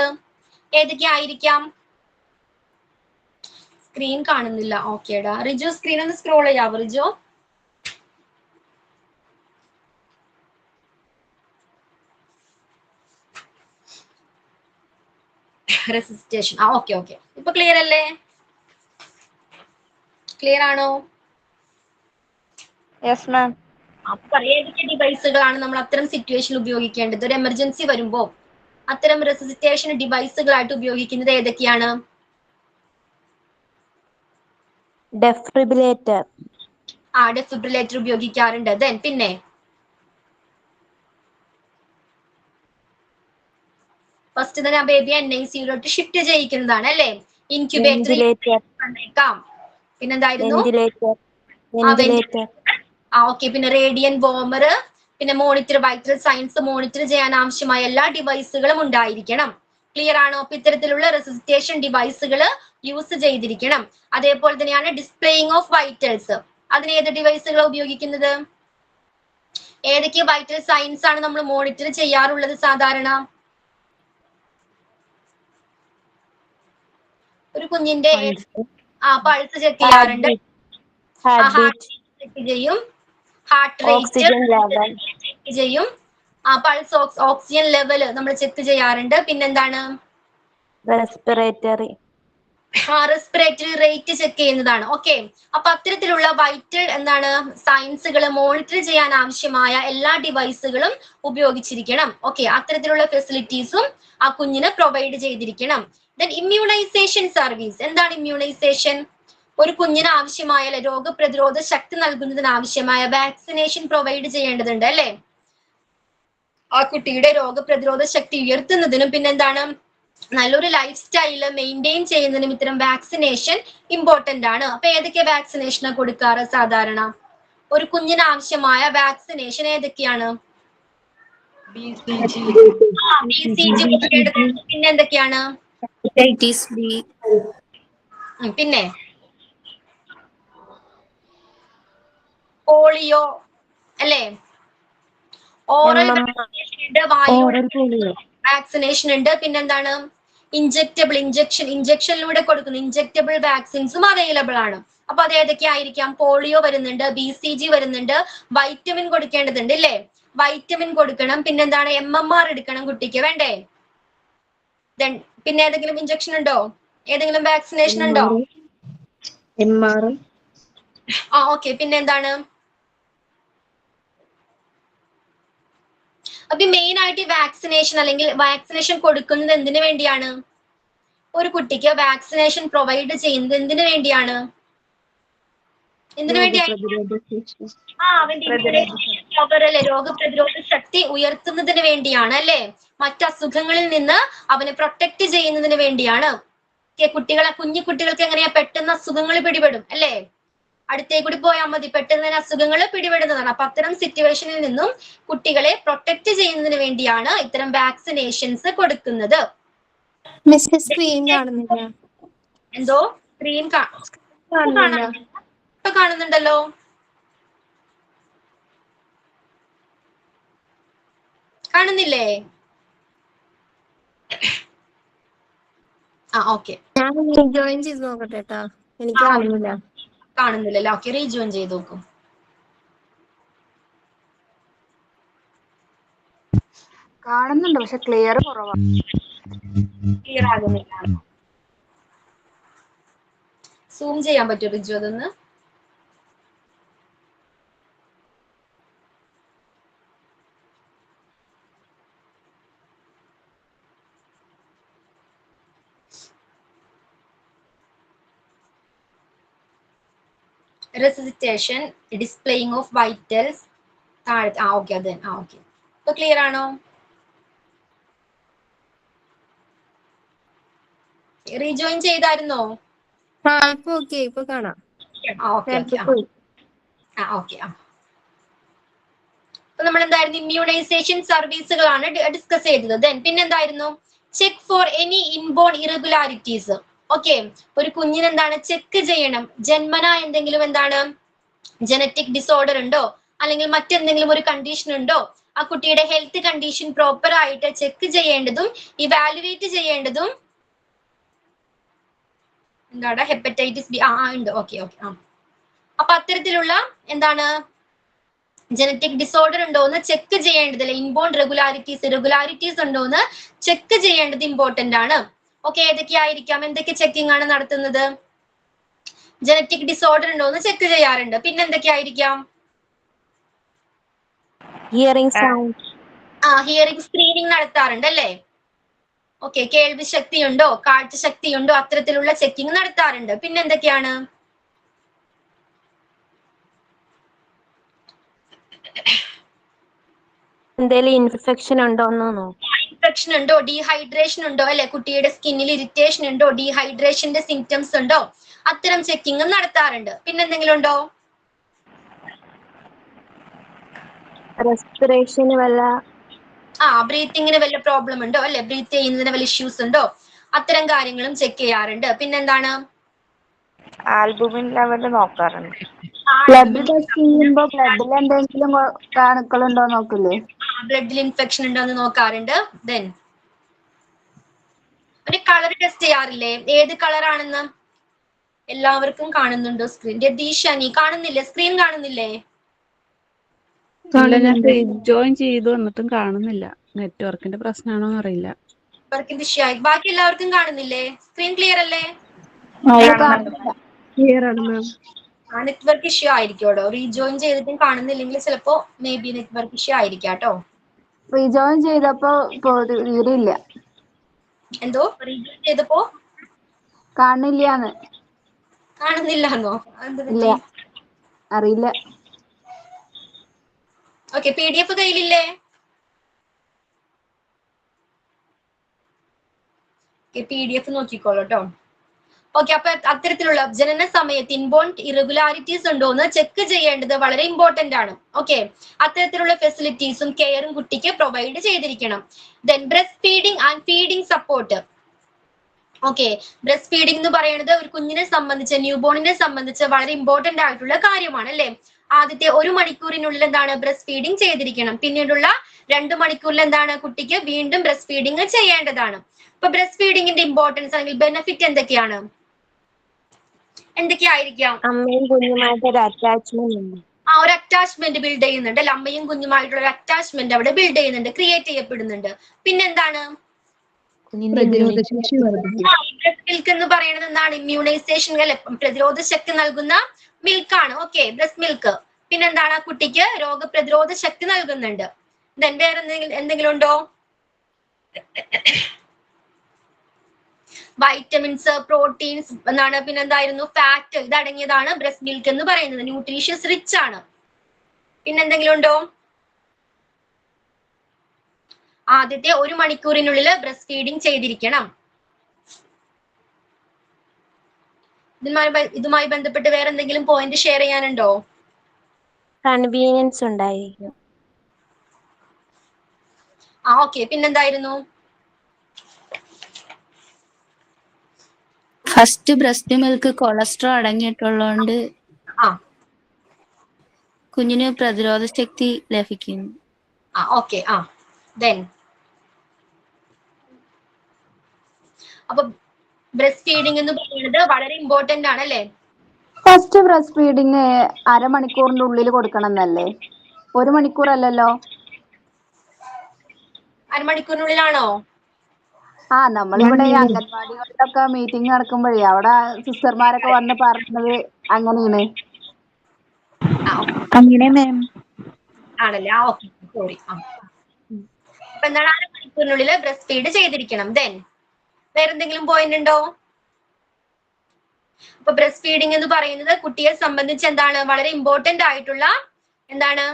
[SPEAKER 1] ഏതൊക്കെയായിരിക്കാം? സ്ക്രീൻ കാണുന്നില്ല. ഓക്കേടാ, റിജു സ്ക്രീൻ ഒന്ന് സ്ക്രോൾ ചെയ്യാവോ റിജു? റെസിസ്റ്റേഷൻ. ഓക്കെ, ഇപ്പൊ ക്ലിയർ അല്ലേ? ക്ലിയർ ആണോ?
[SPEAKER 4] യെസ് മാം.
[SPEAKER 1] അപ്പൊ ഏതൊക്കെ ഡിവൈസുകളാണ് നമ്മൾ അത്തരം സിറ്റുവേഷനിൽ ഉപയോഗിക്കേണ്ടത്? ഒരു എമർജൻസി വരുമ്പോ അത്തരം റെസിസ്റ്റേഷൻ ഡിവൈസുകളായിട്ട് ഉപയോഗിക്കുന്നത് ഏതൊക്കെയാണ്?
[SPEAKER 4] ഡെഫിബ്രിലേറ്റർ.
[SPEAKER 1] ഡെഫിബ്രിലേറ്റർ ഉപയോഗിക്കാറുണ്ട്. പിന്നെ ഫസ്റ്റ് തന്നെ ആ ബേബി NICUലോട്ട് ഷിഫ്റ്റ് ചെയ്യിക്കുന്നതാണ് അല്ലേ? ഇൻക്യുബേറ്റർ വന്നേക്കാം. പിന്നെന്തായിരുന്നു? ഓക്കെ, പിന്നെ റേഡിയൻ വാർമർ, പിന്നെ മോണിറ്റർ, വൈറ്റൽ സയൻസ് മോണിറ്റർ ചെയ്യാൻ ആവശ്യമായ എല്ലാ ഡിവൈസുകളും ഉണ്ടായിരിക്കണം. ക്ലിയർ ആണോ? അപ്പൊ ഇത്തരത്തിലുള്ള റെസിസ്റ്റേഷൻ ഡിവൈസുകൾ യൂസ് ചെയ്തിരിക്കണം. അതേപോലെ തന്നെയാണ് ഡിസ്പ്ലേയിങ് ഓഫ് വൈറ്റൽസ്. അതിന് ഏത് ഡിവൈസുകൾ ഉപയോഗിക്കുന്നത്? ഏതൊക്കെ വൈറ്റൽ സയൻസ് ആണ് നമ്മൾ മോണിറ്റർ ചെയ്യാറുള്ളത് സാധാരണ? ഒരു കുഞ്ഞിന്റെ പൾസ് ചെക്ക് ചെയ്യാറുണ്ട്, ചെക്ക് ചെയ്യും, heart rate
[SPEAKER 4] oxygen level,
[SPEAKER 1] check ചെയ്യും, പൾസ് ഓക്സിജൻ ലെവൽ നമ്മൾ ചെക്ക് ചെയ്യാറുണ്ട്. പിന്നെന്താണ്,
[SPEAKER 4] റെസ്പിറേറ്ററി,
[SPEAKER 1] റെസ്പിറേറ്ററി റേറ്റ് ചെക്ക് ചെയ്യുന്നതാണ്. ഓക്കെ, അപ്പൊ അത്തരത്തിലുള്ള വൈറ്റൽ എന്താണ് സയൻസുകൾ മോണിറ്റർ ചെയ്യാൻ ആവശ്യമായ എല്ലാ ഡിവൈസുകളും ഉപയോഗിച്ചിരിക്കണം. ഓക്കെ, അത്തരത്തിലുള്ള ഫെസിലിറ്റീസും ആ കുഞ്ഞിന് പ്രൊവൈഡ് ചെയ്തിരിക്കണം. Then immunization service. എന്താണ് ഇമ്മ്യൂണൈസേഷൻ? ഒരു കുഞ്ഞിന് ആവശ്യമായ രോഗപ്രതിരോധ ശക്തി നൽകുന്നതിന് ആവശ്യമായ വാക്സിനേഷൻ പ്രൊവൈഡ് ചെയ്യേണ്ടതുണ്ട് അല്ലെ? ആ കുട്ടിയുടെ രോഗപ്രതിരോധ ശക്തി ഉയർത്തുന്നതിനും പിന്നെന്താണ് നല്ലൊരു ലൈഫ് സ്റ്റൈല് മെയിൻറ്റെയിൻ ചെയ്യുന്നതിനും ഇത്തരം വാക്സിനേഷൻ ഇമ്പോർട്ടന്റ് ആണ്. അപ്പൊ ഏതൊക്കെ വാക്സിനേഷനാണ് കൊടുക്കാറ് സാധാരണ? ഒരു കുഞ്ഞിന് ആവശ്യമായ വാക്സിനേഷൻ ഏതൊക്കെയാണ്? BCG കൊടുക്കേണ്ടതുണ്ട്. പിന്നെ എന്തൊക്കെയാണ്?
[SPEAKER 5] ഹെപ്പറ്റൈറ്റിസ് ബി,
[SPEAKER 1] പിന്നെ പോളിയോ അല്ലേ? ഓറൽ വാക്സിനേഷൻ ഉണ്ട്, വായു വാക്സിനേഷൻ ഉണ്ട്. പിന്നെന്താണ് ഇഞ്ചക്ഷനിലൂടെ കൊടുക്കുന്ന ഇഞ്ചക്റ്റബിൾ വാക്സിൻസും അവൈലബിൾ ആണ്. അപ്പൊ അത് ഏതൊക്കെയായിരിക്കാം? പോളിയോ വരുന്നുണ്ട്, BCG വരുന്നുണ്ട്, വൈറ്റമിൻ കൊടുക്കേണ്ടതുണ്ട് ഇല്ലേ? വൈറ്റമിൻ കൊടുക്കണം. പിന്നെന്താണ് MMR എടുക്കണം കുട്ടിക്ക്, വേണ്ടേ? പിന്നെ ഏതെങ്കിലും ഇഞ്ചക്ഷൻ ഉണ്ടോ? ഏതെങ്കിലും വാക്സിനേഷൻ ഉണ്ടോ? ഓക്കെ, പിന്നെന്താണ്? അപ്പൊ മെയിൻ ആയിട്ട് വാക്സിനേഷൻ അല്ലെങ്കിൽ വാക്സിനേഷൻ കൊടുക്കുന്നത് എന്തിനു വേണ്ടിയാണ്? ഒരു കുട്ടിക്ക് വാക്സിനേഷൻ പ്രൊവൈഡ് ചെയ്യുന്നത് എന്തിനു വേണ്ടിയാണ്? എന്തിനു വേണ്ടിയാണ്? അവന്റെ രോഗപ്രതിരോധ ശക്തി ഉയർത്തുന്നതിന് വേണ്ടിയാണ് അല്ലെ? മറ്റസുഖങ്ങളിൽ നിന്ന് അവനെ പ്രൊട്ടക്ട് ചെയ്യുന്നതിന് വേണ്ടിയാണ്. കുഞ്ഞു കുട്ടികൾക്ക് എങ്ങനെയാ പെട്ടെന്ന് അസുഖങ്ങൾ പിടിപെടും അല്ലെ? അടുത്തേ കൂടി പോയാൽ മതി, പെട്ടെന്ന് തന്നെ അസുഖങ്ങൾ പിടിപെടുന്നതാണ്. അപ്പൊ അത്തരം സിറ്റുവേഷനിൽ നിന്നും കുട്ടികളെ പ്രൊട്ടക്ട് ചെയ്യുന്നതിന് വേണ്ടിയാണ് ഇത്തരം വാക്സിനേഷൻസ് കൊടുക്കുന്നത്.
[SPEAKER 4] സ്ക്രീൻ കാണുന്നില്ല.
[SPEAKER 1] എന്തോ സ്ക്രീൻ കാണുന്നുണ്ടല്ലോ. കാണുന്നില്ലേ? ഓക്കെ,
[SPEAKER 4] ഞാൻ ജോയിൻ ചെയ്ത് നോക്കട്ടെ കേട്ടോ, എനിക്ക് കാണുന്നില്ല.
[SPEAKER 1] കാണുന്നില്ലല്ലോ. ഓക്കെ, റീജോയിൻ ചെയ്ത് നോക്കും.
[SPEAKER 8] കാണുന്നുണ്ട്, പക്ഷെ ക്ലിയർ കുറവാണ്.
[SPEAKER 1] ക്ലിയർ ആകുന്നില്ല. സൂം ചെയ്യാൻ പറ്റുമോ റിജു അതൊന്ന്? Resuscitation, displaying of vitals, okay അത് ഓക്കെ. ഇപ്പൊ ക്ലിയർ ആണോ? റീജോയിൻ ചെയ്തായിരുന്നോ?
[SPEAKER 4] ഇപ്പൊ കാണാം.
[SPEAKER 1] അപ്പൊ നമ്മൾ എന്തായിരുന്നു ഇമ്മ്യൂണൈസേഷൻ സർവീസുകളാണ് ഡിസ്കസ് ചെയ്തത്. ദെൻ പിന്നെന്തായിരുന്നു? Check for any inborn irregularities. Okay, ഒരു കുഞ്ഞിന് എന്താണ് ചെക്ക് ചെയ്യണം, ജന്മന എന്തെങ്കിലും എന്താണ് ജനറ്റിക് ഡിസോർഡർ ഉണ്ടോ അല്ലെങ്കിൽ മറ്റെന്തെങ്കിലും ഒരു കണ്ടീഷൻ ഉണ്ടോ, ആ കുട്ടിയുടെ ഹെൽത്ത് കണ്ടീഷൻ പ്രോപ്പർ ആയിട്ട് ചെക്ക് ചെയ്യേണ്ടതും ഇവാലുവേറ്റ് ചെയ്യേണ്ടതും എന്താണ് ഹെപ്പറ്റൈറ്റിസ് ബി ഉണ്ട്. Okay okay. അപ്പൊ അത്തരത്തിലുള്ള എന്താണ് ജനറ്റിക് ഡിസോർഡർ ഉണ്ടോ എന്ന് ചെക്ക് ചെയ്യേണ്ടതില്ല. ഇൻബോൺ ഇറഗുലാരിറ്റീസ് ഉണ്ടോ എന്ന് ചെക്ക് ചെയ്യേണ്ടത് ഇമ്പോർട്ടന്റ് ആണ്. ഓക്കെ, ഏതൊക്കെയായിരിക്കാം? എന്തൊക്കെ ചെക്കിംഗ് ആണ് നടത്തുന്നത്? ജനറ്റിക് ഡിസോർഡർ ഉണ്ടോ എന്ന് ചെക്ക് ചെയ്യാറുണ്ട്. പിന്നെ എന്തൊക്കെയായിരിക്കാം?
[SPEAKER 4] ഹിയറിംഗ് സൗണ്ട്,
[SPEAKER 1] ഹിയറിംഗ് സ്ക്രീനിങ് നടത്താറുണ്ട് അല്ലേ? ഓക്കെ, കേൾവി ശക്തി ഉണ്ടോ, കാഴ്ച ശക്തി ഉണ്ടോ, അത്തരത്തിലുള്ള ചെക്കിംഗ് നടത്താറുണ്ട്. പിന്നെ എന്തൊക്കെയാണ്?
[SPEAKER 4] എന്തെങ്കിലും ഇൻഫെക്ഷൻ ഉണ്ടോന്നോ?
[SPEAKER 1] ഇൻഫെക്ഷൻ ഉണ്ടോ, ഡീഹൈഡ്രേഷൻ ഉണ്ടോ അല്ലെ? കുട്ടിയുടെ സ്കിന്നിൽ ഇറിറ്റേഷൻ ഉണ്ടോ, ഡീഹൈഡ്രേഷന്റെ സിംറ്റംസ് ഉണ്ടോ, അത്തരം ചെക്കിംഗ് നടത്താറുണ്ട്. പിന്നെ എന്തെങ്കിലും ഉണ്ടോ?
[SPEAKER 4] റെസ്പിറേഷന് വല്ല
[SPEAKER 1] ബ്രീത്തിങ്ങിന് വല്ല പ്രോബ്ലം ഉണ്ടോ അല്ലെ? ബ്രീത്ത് ചെയ്യുന്നതിന് വല്ല ഇഷ്യൂസ് ഉണ്ടോ, അത്തരം കാര്യങ്ങളും ചെക്ക് ചെയ്യാറുണ്ട്. പിന്നെന്താണ്?
[SPEAKER 8] ആൽബുമിൻ ലെവൽ നോക്കാറുണ്ട്.
[SPEAKER 6] ബ്ലഡ് ടെസ്റ്റ് ചെയ്യുമ്പോ ബ്ലഡിൽ എന്തെങ്കിലും അണുക്കളുണ്ടോ നോക്കില്ലേ?
[SPEAKER 1] ബ്ലഡിൽ ഇൻഫെക്ഷൻ ഉണ്ടോ എന്ന് നോക്കാറുണ്ട്. ദെൻ ഒരു കളർ ടെസ്റ്റ് ചെയ്യാറില്ലേ? ഏത് കളറാണെന്ന്? എല്ലാവർക്കും കാണുന്നുണ്ടോ സ്ക്രീൻ? രതീഷ്, അനി കാണുന്നില്ലേ? സ്ക്രീൻ കാണുന്നില്ലേ?
[SPEAKER 9] ഇല്ല, ഞാൻ ജോയിൻ ചെയ്തു എന്നിട്ടും കാണുന്നില്ല. നെറ്റ്വർക്കിന്റെ പ്രശ്നമാണോന്ന് അറിയില്ല.
[SPEAKER 1] വർക്കിന്റെ ഇഷ്യൂ ആയി. ബാക്കി എല്ലാവർക്കും കാണുന്നില്ലേ? സ്ക്രീൻ ക്ലിയർ അല്ലേ?
[SPEAKER 3] ക്ലിയർ ആണ് മാം.
[SPEAKER 1] ആ, നെറ്റ്വർക്ക് ഇഷ്യൂ ആയിരിക്കും. റീജോയിൻ ചെയ്തിട്ടും കാണുന്നില്ലെങ്കിൽ ചിലപ്പോ മേ ബി നെറ്റ്വർക്ക് ഇഷ്യൂ ആയിരിക്കാം കേട്ടോ.
[SPEAKER 8] റീജോയിൻ ചെയ്തപ്പോ തീരെ ഇല്ല,
[SPEAKER 1] എന്തോ റീജോയിൻ ചെയ്തപ്പോ
[SPEAKER 8] കാണില്ലാന്ന്.
[SPEAKER 1] കാണുന്നില്ലാന്നോ?
[SPEAKER 8] ഇല്ല, അറിയില്ല.
[SPEAKER 1] Okay, PDF കയ്യിലില്ലേ? PDF നോക്കിക്കോളൂ കേട്ടോ. ഓക്കെ, അപ്പൊ അത്തരത്തിലുള്ള ജനന സമയത്ത് ഇൻബോൺ ഇറഗുലാരിറ്റീസ് ഉണ്ടോ എന്ന് ചെക്ക് ചെയ്യേണ്ടത് വളരെ ഇമ്പോർട്ടന്റ് ആണ്. ഓക്കെ, അത്തരത്തിലുള്ള ഫെസിലിറ്റീസും കെയറും കുട്ടിക്ക് പ്രൊവൈഡ് ചെയ്തിരിക്കണം. Then breast feeding and feeding support. Okay, breast feeding എന്ന് പറയുന്നത് ഒരു കുഞ്ഞിനെ സംബന്ധിച്ച്, ന്യൂബോണിനെ സംബന്ധിച്ച് വളരെ ഇമ്പോർട്ടന്റ് ആയിട്ടുള്ള കാര്യമാണ് അല്ലെ. ആദ്യത്തെ 1 മണിക്കൂറിനുള്ളിൽ എന്താണ് ബ്രസ്റ്റ് ഫീഡിംഗ് ചെയ്തിരിക്കണം. പിന്നീടുള്ള 2 മണിക്കൂറിൽ എന്താണ് കുട്ടിക്ക് വീണ്ടും ബ്രസ്റ്റ് ഫീഡിംഗ് ചെയ്യേണ്ടതാണ്. അപ്പൊ ബ്രസ്റ്റ് ഫീഡിങ്ങിന്റെ ഇമ്പോർട്ടൻസ് അല്ലെങ്കിൽ ബെനിഫിറ്റ് എന്തൊക്കെയാണ്? എന്തൊക്കെയായിരിക്കാം?
[SPEAKER 4] അമ്മയും കുഞ്ഞുമായിട്ട് ഒരു അറ്റാച്ച്മെന്റ് ഉണ്ട്.
[SPEAKER 1] ആ, ഒരു അറ്റാച്ച്മെന്റ് ബിൽഡ് ചെയ്യുന്നുണ്ട് അല്ലെ. അമ്മയും കുഞ്ഞുമായിട്ടുള്ള ഒരു അറ്റാച്ച്മെന്റ് അവിടെ ബിൽഡ് ചെയ്യുന്നുണ്ട്, ക്രിയേറ്റ് ചെയ്യപ്പെടുന്നുണ്ട്. പിന്നെന്താണ്?
[SPEAKER 3] പ്രതിരോധശേഷി വർദ്ധിക്കും.
[SPEAKER 1] ബ്രസ്റ്റ് മിൽക്ക് എന്ന് പറയുന്നത് എന്താണ്? ഇമ്മ്യൂണൈസേഷൻ അല്ലെ, പ്രതിരോധ ശക്തി നൽകുന്ന മിൽക്കാണ്. Okay, breast milk. പിന്നെന്താണ്? ആ കുട്ടിക്ക് രോഗപ്രതിരോധ ശക്തി നൽകുന്നുണ്ട്. ദെൻ വേറെ എന്തെങ്കിലും ഉണ്ടോ? വൈറ്റമിൻസ്, പ്രോട്ടീൻസ് എന്താണ്, പിന്നെന്തായിരുന്നു, ഫാറ്റ്, ഇതടങ്ങിയതാണ് ബ്രസ്റ്റ് മിൽക്ക് എന്ന് പറയുന്നത്. ന്യൂട്രീഷ്യസ് റിച്ച് ആണ്. പിന്നെന്തെങ്കിലും ഉണ്ടോ? ആദ്യത്തെ 1 മണിക്കൂറിനുള്ളിൽ ബ്രസ്റ്റ് ഫീഡിംഗ് ചെയ്തിരിക്കണം. ഇതുമായി ബന്ധപ്പെട്ട് വേറെ എന്തെങ്കിലും പോയിന്റ് ഷെയർ ചെയ്യാനുണ്ടോ?
[SPEAKER 4] കൺവീനിയൻസ് ഉണ്ടായിരിക്കും.
[SPEAKER 1] ഓക്കെ, പിന്നെന്തായിരുന്നു?
[SPEAKER 5] ഫസ്റ്റ് ബ്രസ്റ്റ് മിൽക്ക് കൊളസ്ട്രോൾ അടങ്ങിയിട്ടുള്ളതുകൊണ്ട് കുഞ്ഞിന് പ്രതിരോധ ശക്തി ലഭിക്കുന്നു.
[SPEAKER 1] ഓക്കെ. ദെൻ അപ്പൊ ബ്രസ്റ്റ് ഫീഡിംഗ് എന്ന് പറയുന്നത് വളരെ ഇമ്പോർട്ടന്റ് ആണ് അല്ലേ.
[SPEAKER 8] ഫസ്റ്റ് ബ്രസ്റ്റ് ഫീഡിങ് 1/2 മണിക്കൂറിന്റെ ഉള്ളിൽ കൊടുക്കണം എന്നല്ലേ? 1 മണിക്കൂർ അല്ലല്ലോ?
[SPEAKER 1] 1/2 മണിക്കൂറിനുള്ളിലാണോ?
[SPEAKER 8] നമ്മളിവിടെ അംഗൻവാടികളിലൊക്കെ മീറ്റിംഗ് നടക്കുമ്പോഴേ അവിടെ സിസ്റ്റർമാരൊക്കെ വന്ന് പറഞ്ഞത് അങ്ങനെയാണ്.
[SPEAKER 1] ആണല്ലേ. Okay, sorry. അപ്പൊ എന്താണ് 1/2 മണിക്കൂറിനുള്ളിൽ ബ്രസ്റ്റ് ഫീഡ് ചെയ്തിരിക്കണം. ദെൻ വേറെ എന്തെങ്കിലും പോയിന്റ് ഉണ്ടോ? അപ്പൊ ബ്രസ്റ്റ് ഫീഡിംഗ് എന്ന് പറയുന്നത് കുട്ടിയെ സംബന്ധിച്ച് എന്താണ് വളരെ ഇമ്പോർട്ടന്റ് ആയിട്ടുള്ള എന്താണ്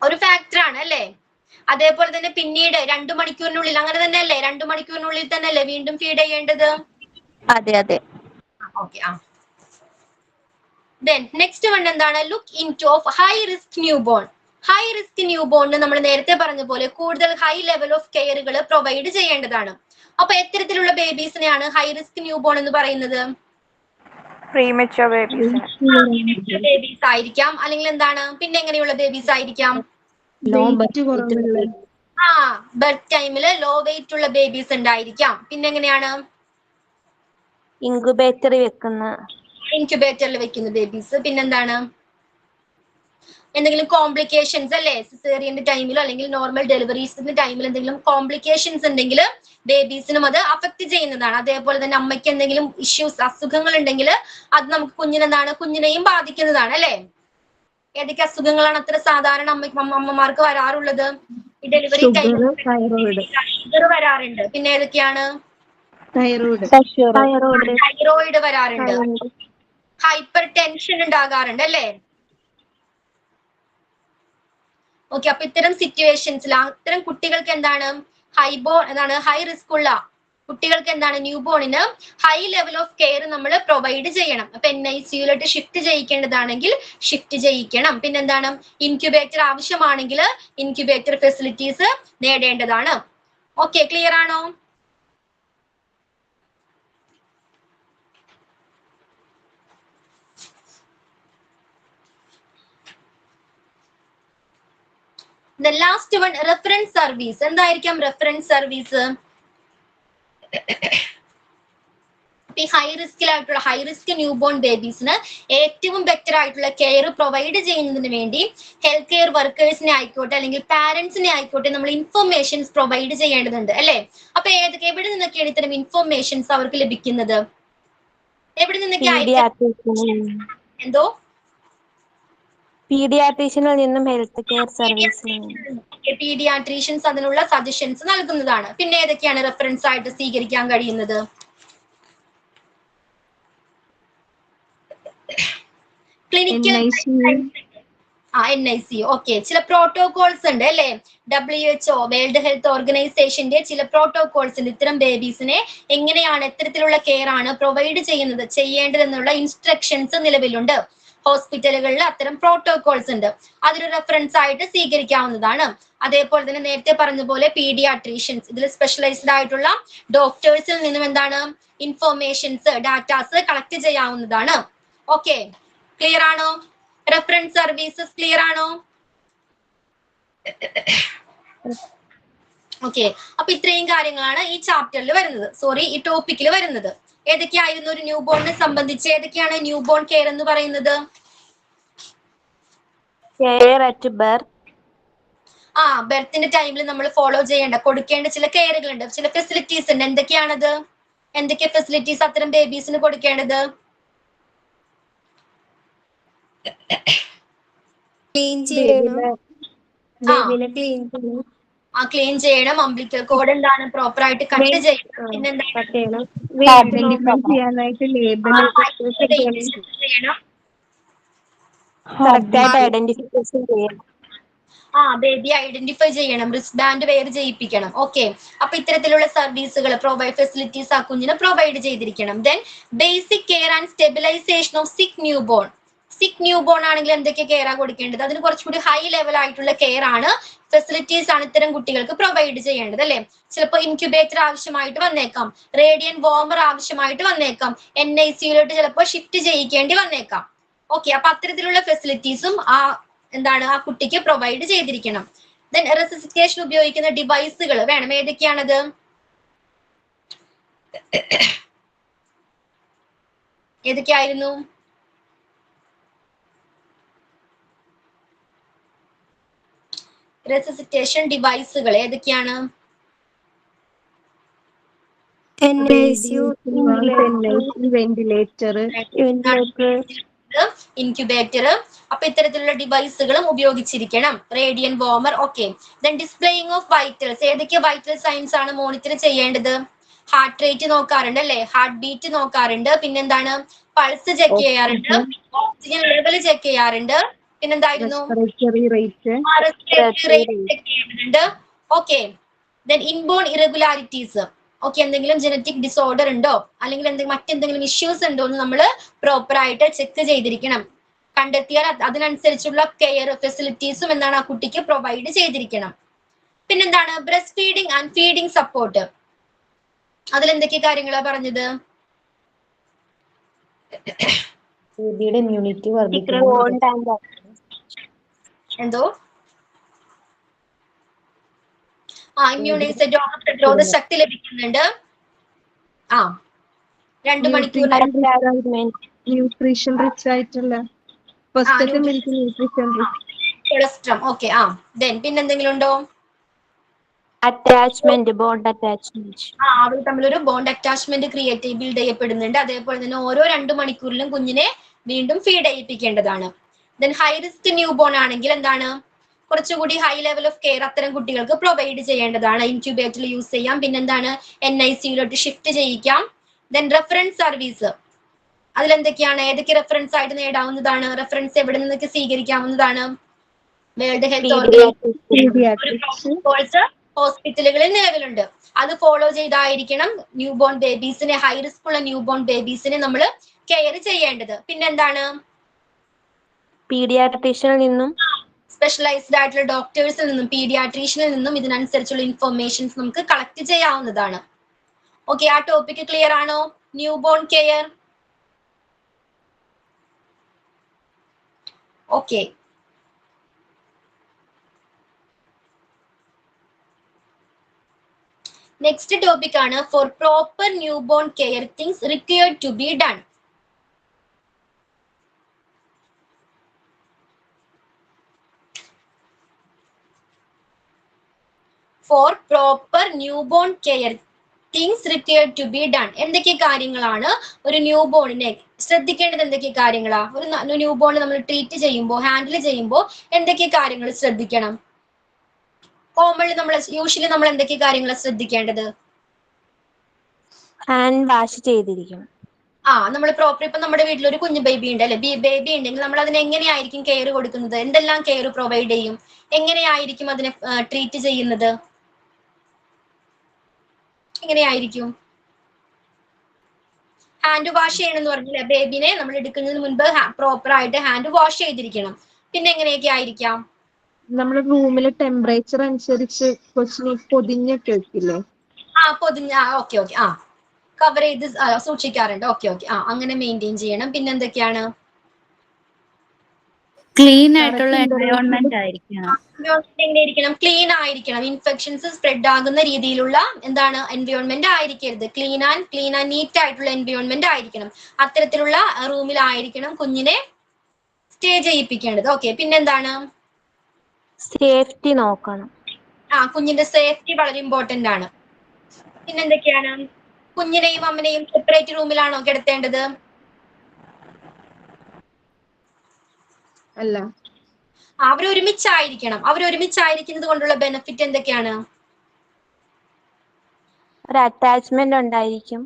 [SPEAKER 1] ഒരു ഫാക്ടർ ആണ് അല്ലേ. അതേപോലെ തന്നെ പിന്നീട് 2 മണിക്കൂറിനുള്ളിൽ അങ്ങനെ തന്നെ അല്ലേ, 2 മണിക്കൂറിനുള്ളിൽ തന്നെ അല്ലേ വീണ്ടും ഫീഡ് ചെയ്യേണ്ടത്?
[SPEAKER 4] അതെ അതെ.
[SPEAKER 1] ഓക്കെ. ദെൻ നെക്സ്റ്റ് വൺ എന്താണ്? Look into of high risk newborn. High risk ന്യൂബോണിന് നമ്മൾ നേരത്തെ പറഞ്ഞ പോലെ കൂടുതൽ ഹൈ ലെവൽ ഓഫ് കെയറുകൾ പ്രൊവൈഡ് ചെയ്യേണ്ടതാണ്. അപ്പൊ എത്തരത്തിലുള്ള ബേബീസിനെയാണ് ഹൈ റിസ്ക് ന്യൂബോൺ എന്ന് പറയുന്നത്?
[SPEAKER 8] പ്രീമച്വർ
[SPEAKER 1] ബേബീസ് ആയിരിക്കാം, അല്ലെങ്കിൽ എന്താണ്, പിന്നെ എങ്ങനെയുള്ള ബേബീസ് ആയിരിക്കാം? ബർത്ത് ടൈമില് ലോ വെയിറ്റ് ഉള്ള ബേബീസ് ഉണ്ടായിരിക്കാം. പിന്നെ എങ്ങനെയാണ്?
[SPEAKER 4] ഇൻക്യുബേറ്ററിൽ വെക്കുന്ന
[SPEAKER 1] ബേബീസ്. പിന്നെന്താണ്? എന്തെങ്കിലും കോംപ്ലിക്കേഷൻസ് അല്ലെ, സിസേറിയന്റെ ടൈമിലോ അല്ലെങ്കിൽ നോർമൽ ഡെലിവറീസിന്റെ ടൈമിൽ എന്തെങ്കിലും കോംപ്ലിക്കേഷൻസ് ഉണ്ടെങ്കിൽ ബേബീസിനും അത് അഫക്ട് ചെയ്യുന്നതാണ്. അതേപോലെ തന്നെ അമ്മയ്ക്ക് എന്തെങ്കിലും ഇഷ്യൂസ്, അസുഖങ്ങൾ ഉണ്ടെങ്കിൽ അത് നമുക്ക് കുഞ്ഞിനെയും ബാധിക്കുന്നതാണ് അല്ലെ. ഏതൊക്കെ അസുഖങ്ങളാണ് അത്ര സാധാരണ അമ്മമാർക്ക് വരാറുള്ളത്? ഈ ഡെലിവറി ടൈമിൽ ഷുഗർ വരാറുണ്ട്. പിന്നെ ഏതൊക്കെയാണ്? തൈറോയിഡ് വരാറുണ്ട്, ഹൈപ്പർ ടെൻഷൻ ഉണ്ടാകാറുണ്ട് അല്ലെ. ഓക്കെ, അപ്പൊ ഇത്തരം സിറ്റുവേഷൻസിൽ അത്തരം കുട്ടികൾക്ക് എന്താണ് ഹൈ റിസ്ക് ഉള്ള കുട്ടികൾക്ക് എന്താണ് ന്യൂബോണിന് ഹൈ ലെവൽ ഓഫ് കെയർ നമ്മൾ പ്രൊവൈഡ് ചെയ്യണം. അപ്പൊ NICUലോട്ട് ഷിഫ്റ്റ് ചെയ്യിക്കേണ്ടതാണെങ്കിൽ ഷിഫ്റ്റ് ചെയ്യിക്കണം. പിന്നെന്താണ്? ഇൻക്യുബേറ്റർ ആവശ്യമാണെങ്കിൽ ഇൻക്യുബേറ്റർ ഫെസിലിറ്റീസ് നേടേണ്ടതാണ്. ഓക്കെ, ക്ലിയർ ആണോ? The last one, reference service. എന്തായിരിക്കാം reference service? അപ്പൊ ഈ ഹൈ റിസ്ക് ന്യൂ ബോൺ ബേബീസിന് ഏറ്റവും ബെറ്റർ ആയിട്ടുള്ള കെയർ പ്രൊവൈഡ് ചെയ്യുന്നതിന് വേണ്ടി ഹെൽത്ത് കെയർ വർക്കേഴ്സിനെ ആയിക്കോട്ടെ അല്ലെങ്കിൽ പാരന്റ്സിനെ ആയിക്കോട്ടെ നമ്മൾ ഇൻഫർമേഷൻസ് പ്രൊവൈഡ് ചെയ്യേണ്ടതുണ്ട് അല്ലെ. അപ്പൊ എവിടെ നിന്നൊക്കെയാണ് ഇത്തരം ഇൻഫർമേഷൻസ് അവർക്ക് ലഭിക്കുന്നത്? എവിടെ നിന്നൊക്കെ എന്തോ
[SPEAKER 4] പീഡിയാട്രീഷ്യനിൽ നിന്നും ഹെൽത്ത് കെയർ സർവീസിൽ
[SPEAKER 1] പീഡിയാട്രീഷ്യൻസ് അതിനുള്ള സജഷൻസ് നൽകുന്നതാണ്. പിന്നെ ഏതൊക്കെയാണ് റെഫറൻസ് ആയിട്ട് സ്വീകരിക്കാൻ കഴിയുന്നത്? Clinical NIC. ഓക്കെ, ചില പ്രോട്ടോകോൾസ് ഉണ്ട് അല്ലെ. WHO വേൾഡ് ഹെൽത്ത് ഓർഗനൈസേഷന്റെ ചില പ്രോട്ടോകോൾസ് ഉണ്ട്. ഇത്തരം ബേബീസിനെ എങ്ങനെയാണ് എത്തരത്തിലുള്ള കെയർ ആണ് പ്രൊവൈഡ് ചെയ്യേണ്ടതെന്നുള്ള ഇൻസ്ട്രക്ഷൻസ് നിലവിലുണ്ട്. ഹോസ്പിറ്റലുകളിൽ അത്തരം പ്രോട്ടോകോൾസ് ഉണ്ട്. അതൊരു റെഫറൻസ് ആയിട്ട് സ്വീകരിക്കാവുന്നതാണ്. അതേപോലെ തന്നെ നേരത്തെ പറഞ്ഞ പോലെ പീഡിയാട്രീഷ്യൻസ്, ഇതിൽ സ്പെഷ്യലൈസ്ഡ് ആയിട്ടുള്ള ഡോക്ടേഴ്സിൽ നിന്നും എന്താണ് ഇൻഫർമേഷൻസ് ഡാറ്റാസ് കളക്ട് ചെയ്യാവുന്നതാണ്. ഓക്കെ, ക്ലിയർ ആണോ? റെഫറൻസ് സർവീസസ് ക്ലിയർ ആണോ? ഓക്കെ, അപ്പൊ ഇത്രയും കാര്യങ്ങളാണ് ഈ ചാപ്റ്ററിൽ വരുന്നത്, ഈ ടോപ്പിക്കിൽ വരുന്നത്. ഏതൊക്കെയായിരുന്നു ഒരു ന്യൂ ബോണിനെ സംബന്ധിച്ച്? ഏതൊക്കെയാണ് ന്യൂ ബോൺ കെയർ എന്ന് പറയുന്നത്?
[SPEAKER 4] കെയർ അറ്റ് ബർത്ത്,
[SPEAKER 1] ബർത്തിന്റെ ടൈമിൽ നമ്മൾ ഫോളോ കൊടുക്കേണ്ട ചില കെയറുകൾ ഉണ്ട്, ചില ഫെസിലിറ്റീസ് ഉണ്ട്. എന്തൊക്കെയാണത്? എന്തൊക്കെ ഫെസിലിറ്റീസ് അത്തരം ബേബീസിന് കൊടുക്കേണ്ടത്?
[SPEAKER 10] ക്ലീൻ ചെയ്യണം,
[SPEAKER 1] ക്ലീൻ ചെയ്യണം. അംബ്ലിക്കൽ കോഡ് എന്താണ് പ്രോപ്പർ ആയിട്ട് കട്ട് ചെയ്യണം. പിന്നെന്താണ്
[SPEAKER 3] ഐഡന്റിഫൈ ചെയ്യാനായിട്ട് ലേബൽ
[SPEAKER 1] ചെയ്യണം.
[SPEAKER 4] കറക്റ്റായിട്ട് ഐഡന്റിഫിക്കേഷൻ ചെയ്യണം.
[SPEAKER 1] ബേബി ഐഡന്റിഫൈ ചെയ്യണം, റിസ്റ്റ് ബാൻഡ് വെയർ ചെയ്യിപ്പിക്കണം. ഓക്കെ, അപ്പൊ ഇത്തരത്തിലുള്ള സർവീസുകൾ ഫെസിലിറ്റീസ് ആ കുഞ്ഞിന് പ്രൊവൈഡ് ചെയ്തിരിക്കണം. Then basic care and stabilization of sick newborn. Sick newborn ആണെങ്കിൽ എന്തൊക്കെ കെയർ ആ കൊടുക്കേണ്ടത്? അതിന് കുറച്ചുകൂടി ഹൈ ലെവൽ ആയിട്ടുള്ള കെയർ ആണ്, ഫെസിലിറ്റീസ് ആണ് ഇത്തരം കുട്ടികൾക്ക് പ്രൊവൈഡ് ചെയ്യേണ്ടത് അല്ലെ. ചിലപ്പോൾ ഇൻക്യുബേറ്റർ ആവശ്യമായിട്ട് വന്നേക്കാം, റേഡിയൻ വോമർ ആവശ്യമായിട്ട് വന്നേക്കാം, NICയിലോട്ട് ചിലപ്പോൾ ഷിഫ്റ്റ് ചെയ്യിക്കേണ്ടി വന്നേക്കാം. ഓക്കെ, അപ്പൊ അത്തരത്തിലുള്ള ഫെസിലിറ്റീസും ആ കുട്ടിക്ക് പ്രൊവൈഡ് ചെയ്തിരിക്കണം. ദെൻ റെസിസിറ്റേഷൻ ഉപയോഗിക്കുന്ന ഡിവൈസുകൾ വേണം. ഏതൊക്കെയാണത്? ഏതൊക്കെയായിരുന്നു? റെസിസിറ്റേഷൻ ഡിവൈസുകൾ ഏതൊക്കെയാണ്?
[SPEAKER 3] Ventilator,
[SPEAKER 1] incubator. അപ്പൊ ഇത്തരത്തിലുള്ള ഡിവൈസുകളും ഉപയോഗിച്ചിരിക്കണം. Radiant warmer. Okay, then displaying of vitals. ഏതൊക്കെ വൈറ്റൽ സൈൻസ് ആണ് മോണിറ്റർ ചെയ്യേണ്ടത്? ഹാർട്ട് റേറ്റ് നോക്കാറുണ്ട് അല്ലെ, ഹാർട്ട് ബീറ്റ് നോക്കാറുണ്ട്, പിന്നെന്താണ് പൾസ് ചെക്ക് ചെയ്യാറുണ്ട്, ഓക്സിജൻ ലെവൽ ചെക്ക് ചെയ്യാറുണ്ട്, പിന്നെന്തായിരുന്നു ചെക്ക് ചെയ്യേണ്ടതുണ്ട്. Okay, then inborn irregularities. Okay, എന്തെങ്കിലും ജനറ്റിക് ഡിസോർഡർ ഉണ്ടോ അല്ലെങ്കിൽ മറ്റെന്തെങ്കിലും ഇഷ്യൂസ് ഉണ്ടോ എന്ന് നമ്മൾ പ്രോപ്പർ ആയിട്ട് ചെക്ക് ചെയ്തിരിക്കണം. കണ്ടെത്തിയാൽ അതിനനുസരിച്ചുള്ള കെയർ ഫെസിലിറ്റീസും എന്താണ് ആ കുട്ടിക്ക് പ്രൊവൈഡ് ചെയ്തിരിക്കണം. പിന്നെന്താണ് breast feeding and feeding support. അതിലെന്തൊക്കെ കാര്യങ്ങളാ പറഞ്ഞത്?
[SPEAKER 2] ബേബിയുടെ ഇമ്മ്യൂണിറ്റി വർദ്ധിക്കുന്നു.
[SPEAKER 1] എന്തോ ഇമ്മ്യൂണൈസ് രോഗപ്രതിരോധ ശക്തി ലഭിക്കുന്നുണ്ട്. 2 മണിക്കൂർ
[SPEAKER 3] ന്യൂട്രീഷൻ റിച്ച് ആയിട്ടുള്ള
[SPEAKER 1] കൊളസ്ട്രം. ഓക്കെ, ദെൻ പിന്നെന്തെങ്കിലും ഉണ്ടോ?
[SPEAKER 4] Attachment, bond attachment.
[SPEAKER 1] അവർ തമ്മിലൊരു ബോണ്ട് അറ്റാച്ച്മെന്റ് ബിൽഡ് ചെയ്യപ്പെടുന്നുണ്ട്. അതേപോലെ തന്നെ ഓരോ 2 മണിക്കൂറിലും കുഞ്ഞിനെ വീണ്ടും ഫീഡ് ചെയ്യിപ്പിക്കേണ്ടതാണ്. Then high risk newborn ആണെങ്കിൽ എന്താണ് കുറച്ചുകൂടി ഹൈ ലെവൽ ഓഫ് കെയർ അത്തരം കുട്ടികൾക്ക് പ്രൊവൈഡ് ചെയ്യേണ്ടതാണ്. ഇൻക്യുബേറ്ററിൽ യൂസ് ചെയ്യാം, പിന്നെന്താണ് NICയിലോട്ട് ഷിഫ്റ്റ് ചെയ്യിക്കാം. Then reference service. അതിലെന്തൊക്കെയാണ്? ഏതൊക്കെ റെഫറൻസ് ആയിട്ട് നേടാവുന്നതാണ്? റെഫറൻസ് എവിടെ നിന്നൊക്കെ സ്വീകരിക്കാവുന്നതാണ്? വേൾഡ് ഹെൽത്ത് ഓർഗനൈസേഷൻ ഹോസ്പിറ്റലുകളിൽ നിലവിലുണ്ട്. അത് ഫോളോ ചെയ്തായിരിക്കണം ന്യൂ ബോൺ ബേബീസിനെ, ഹൈ റിസ്ക് ഉള്ള ന്യൂ ബോൺ ബേബീസിനെ നമ്മൾ കെയർ ചെയ്യേണ്ടത്. പിന്നെന്താണ്
[SPEAKER 4] പീഡിയാട്രീഷ്യനിൽ നിന്നും
[SPEAKER 1] സ്പെഷ്യലൈസ്ഡ് ആയിട്ടുള്ള ഡോക്ടേഴ്സിൽ നിന്നും പീഡിയാട്രീഷ്യനിൽ നിന്നും ഇതിനനുസരിച്ചുള്ള ഇൻഫർമേഷൻസ് നമുക്ക് കളക്ട് ചെയ്യാവുന്നതാണ്. ഓക്കെ, ആ ടോപ്പിക് ക്ലിയർ ആണോ? Newborn care. Okay, next topic ആണ് for proper newborn care things required to be done. For proper newborn care things required to be done. എന്തൊക്കെ കാര്യങ്ങളാണ് ഒരു ന്യൂ ബോണിനെ ശ്രദ്ധിക്കേണ്ടത്? എന്തൊക്കെ കാര്യങ്ങളാ ഒരു ന്യൂ ബോൺ നമ്മൾ ട്രീറ്റ് ചെയ്യുമ്പോൾ, ഹാൻഡിൽ ചെയ്യുമ്പോൾ എന്തൊക്കെ കാര്യങ്ങൾ ശ്രദ്ധിക്കണം? കോമൺലി യൂഷ്വലി നമ്മൾ എന്തൊക്കെ കാര്യങ്ങൾ ശ്രദ്ധിക്കേണ്ടത്?
[SPEAKER 4] ഹാൻഡ് വാഷ് ചെയ്തിരിക്കണം.
[SPEAKER 1] നമ്മൾ പ്രോപ്പർ ഇപ്പൊ നമ്മുടെ വീട്ടിൽ ഒരു കുഞ്ഞു ബേബി ഉണ്ട് അല്ലെ, ബേബി ഉണ്ടെങ്കിൽ നമ്മൾ അതിന് എങ്ങനെയായിരിക്കും കെയർ കൊടുക്കുന്നത്? എന്തെല്ലാം കെയർ പ്രൊവൈഡ് ചെയ്യും? എങ്ങനെയായിരിക്കും അതിനെ ട്രീറ്റ് ചെയ്യുന്നത്? എങ്ങനെയായിരിക്കും? ഹാൻഡ് വാഷ് ചെയ്യണമെന്ന് പറഞ്ഞില്ല, ബേബിനെ നമ്മൾ എടുക്കുന്നതിന് മുൻപ് പ്രോപ്പർ ആയിട്ട് ഹാൻഡ് വാഷ് ചെയ്തിരിക്കണം. പിന്നെ എങ്ങനെയൊക്കെ ആയിരിക്കാം?
[SPEAKER 3] നമ്മൾ റൂമിലെ ടെമ്പറേച്ചർ അനുസരിച്ച് കൊച്ചിനെ പൊതിഞ്ഞൊക്കെ വെക്കില്ലേ?
[SPEAKER 1] പൊതിഞ്ഞ ഓക്കെ ഓക്കെ കവർ ചെയ്ത് സൂക്ഷിക്കാറുണ്ട്. ഓക്കെ ഓക്കെ അങ്ങനെ മെയിൻറ്റെയിൻ ചെയ്യണം. പിന്നെ എന്തൊക്കെയാണ്?
[SPEAKER 5] ക്ലീൻ ആയിട്ടുള്ള എൻവയോൺമെന്റ് ആയിരിക്കണം.
[SPEAKER 1] എങ്ങനെയിരിക്കണം? ക്ലീൻ ആയിരിക്കണം. ഇൻഫെക്ഷൻസ് സ്പ്രെഡ് ആകുന്ന രീതിയിലുള്ള എന്താണ് എൻവയോൺമെന്റ് ആയിരിക്കരുത്. ക്ലീൻ ആൻഡ് നീറ്റ് ആയിട്ടുള്ള എൻവയോൺമെന്റ് ആയിരിക്കണം. അത്തരത്തിലുള്ള റൂമിലായിരിക്കണം കുഞ്ഞിനെ സ്റ്റേ ചെയ്യിപ്പിക്കേണ്ടത്. ഓക്കെ, പിന്നെന്താണ്?
[SPEAKER 4] സേഫ്റ്റി നോക്കണം.
[SPEAKER 1] കുഞ്ഞിന്റെ സേഫ്റ്റി വളരെ ഇമ്പോർട്ടന്റ് ആണ്. പിന്നെന്തൊക്കെയാണ്? കുഞ്ഞിനെയും അമ്മനെയും സെപ്പറേറ്റ് റൂമിലാണോ കിടത്തേണ്ടത്?
[SPEAKER 3] അല്ല,
[SPEAKER 1] അവരൊരുമിച്ചായിരിക്കണം. അവരൊരുമിച്ചായിരിക്കുന്നത് കൊണ്ടുള്ള ബെനിഫിറ്റ് എന്തൊക്കെയാണ്?
[SPEAKER 4] ഒരു അറ്റാച്ച്മെന്റ് ഉണ്ടായിരിക്കും.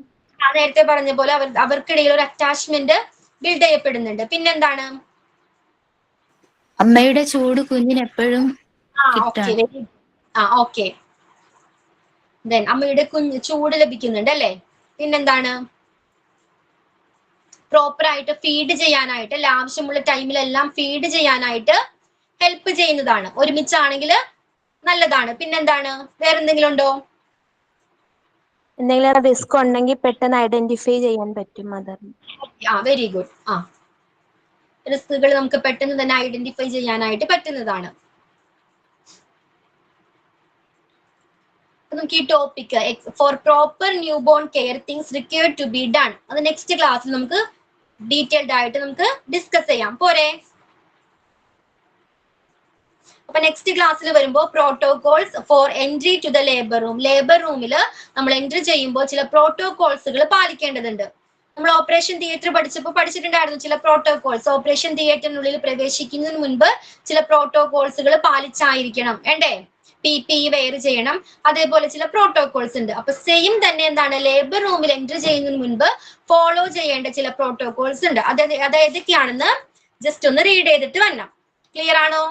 [SPEAKER 1] നേരത്തെ പറഞ്ഞ പോലെ അവർക്കിടയിൽ ഒരു അറ്റാച്ച്മെന്റ് ബിൽഡ് ചെയ്യപ്പെടുന്നുണ്ട്. പിന്നെന്താണ്?
[SPEAKER 5] അമ്മയുടെ ചൂട് കുഞ്ഞിന് എപ്പോഴും കിട്ടാൻ.
[SPEAKER 1] ഓക്കെ, അമ്മയുടെ ചൂട് ലഭിക്കുന്നുണ്ട് അല്ലെ? പിന്നെന്താണ്? പ്രോപ്പർ ആയിട്ട് ഫീഡ് ചെയ്യാനായിട്ട്, ആവശ്യമുള്ള ടൈമിലെല്ലാം ഫീഡ് ചെയ്യാനായിട്ട് ഹെൽപ്പ് ചെയ്യുന്നതാണ്. ഒരുമിച്ചാണെങ്കിൽ നല്ലതാണ്. പിന്നെന്താണ്? വേറെന്തെങ്കിലും ഉണ്ടോ?
[SPEAKER 4] എന്തെങ്കിലും റിസ്ക് ഉണ്ടെങ്കിൽ പെട്ടെന്ന് ഐഡന്റിഫൈ ചെയ്യാൻ പറ്റും മദറിന്.
[SPEAKER 1] Very good. റിസ്കുകൾ നമുക്ക് പെട്ടെന്ന് തന്നെ ഐഡന്റിഫൈ ചെയ്യാനായിട്ട് പറ്റുന്നതാണ്. നമുക്ക് ഈ topic for proper newborn care things required to be done അത് നെക്സ്റ്റ് ക്ലാസ്സിൽ നമുക്ക് ഡീറ്റെയിൽഡ് ആയിട്ട് നമുക്ക് ഡിസ്കസ് ചെയ്യാം. പോരെ? അപ്പൊ നെക്സ്റ്റ് ക്ലാസ്സിൽ വരുമ്പോൾ protocols for entry to the labour room. Labour റൂമിൽ നമ്മൾ എൻട്രി ചെയ്യുമ്പോൾ ചില പ്രോട്ടോകോൾസുകൾ പാലിക്കേണ്ടതുണ്ട്. നമ്മൾ ഓപ്പറേഷൻ തിയേറ്റർ പഠിച്ചിട്ടുണ്ടായിരുന്നു ചില പ്രോട്ടോകോൾസ്. ഓപ്പറേഷൻ തിയേറ്ററിനുള്ളിൽ പ്രവേശിക്കുന്നതിന് മുൻപ് ചില പ്രോട്ടോകോൾസുകൾ പാലിച്ചായിരിക്കണം വേണ്ടേ? PPE വെയർ ചെയ്യണം. അതേപോലെ ചില പ്രോട്ടോകോൾസ് ഉണ്ട്. അപ്പൊ സെയിം തന്നെ എന്താണ്, ലേബർ റൂമിൽ എൻട്രി ചെയ്യുന്നതിന് മുൻപ് ഫോളോ ചെയ്യേണ്ട ചില പ്രോട്ടോകോൾസ് ഉണ്ട്. അത് ഏതൊക്കെയാണെന്ന് ജസ്റ്റ് ഒന്ന് റീഡ് ചെയ്തിട്ട് വരണം. ക്ലിയർ ആണോ?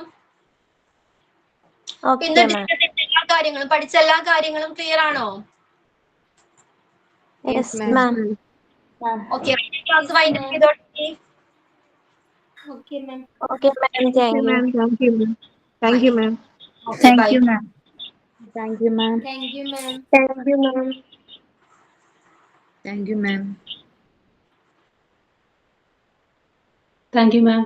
[SPEAKER 1] കാര്യങ്ങളും പഠിച്ച എല്ലാ കാര്യങ്ങളും ക്ലിയർ ആണോ? ഓക്കെ, ക്ലാസ് വൈൻഡപ്പ് ചെയ്തോട്ടെ.
[SPEAKER 4] Okay ma'am, thank you.
[SPEAKER 3] Thank you ma'am.
[SPEAKER 5] Thank you ma'am.
[SPEAKER 2] Thank you ma'am.
[SPEAKER 8] Thank you ma'am.
[SPEAKER 4] Thank you ma'am.
[SPEAKER 9] Thank you ma'am.
[SPEAKER 2] Thank you ma'am.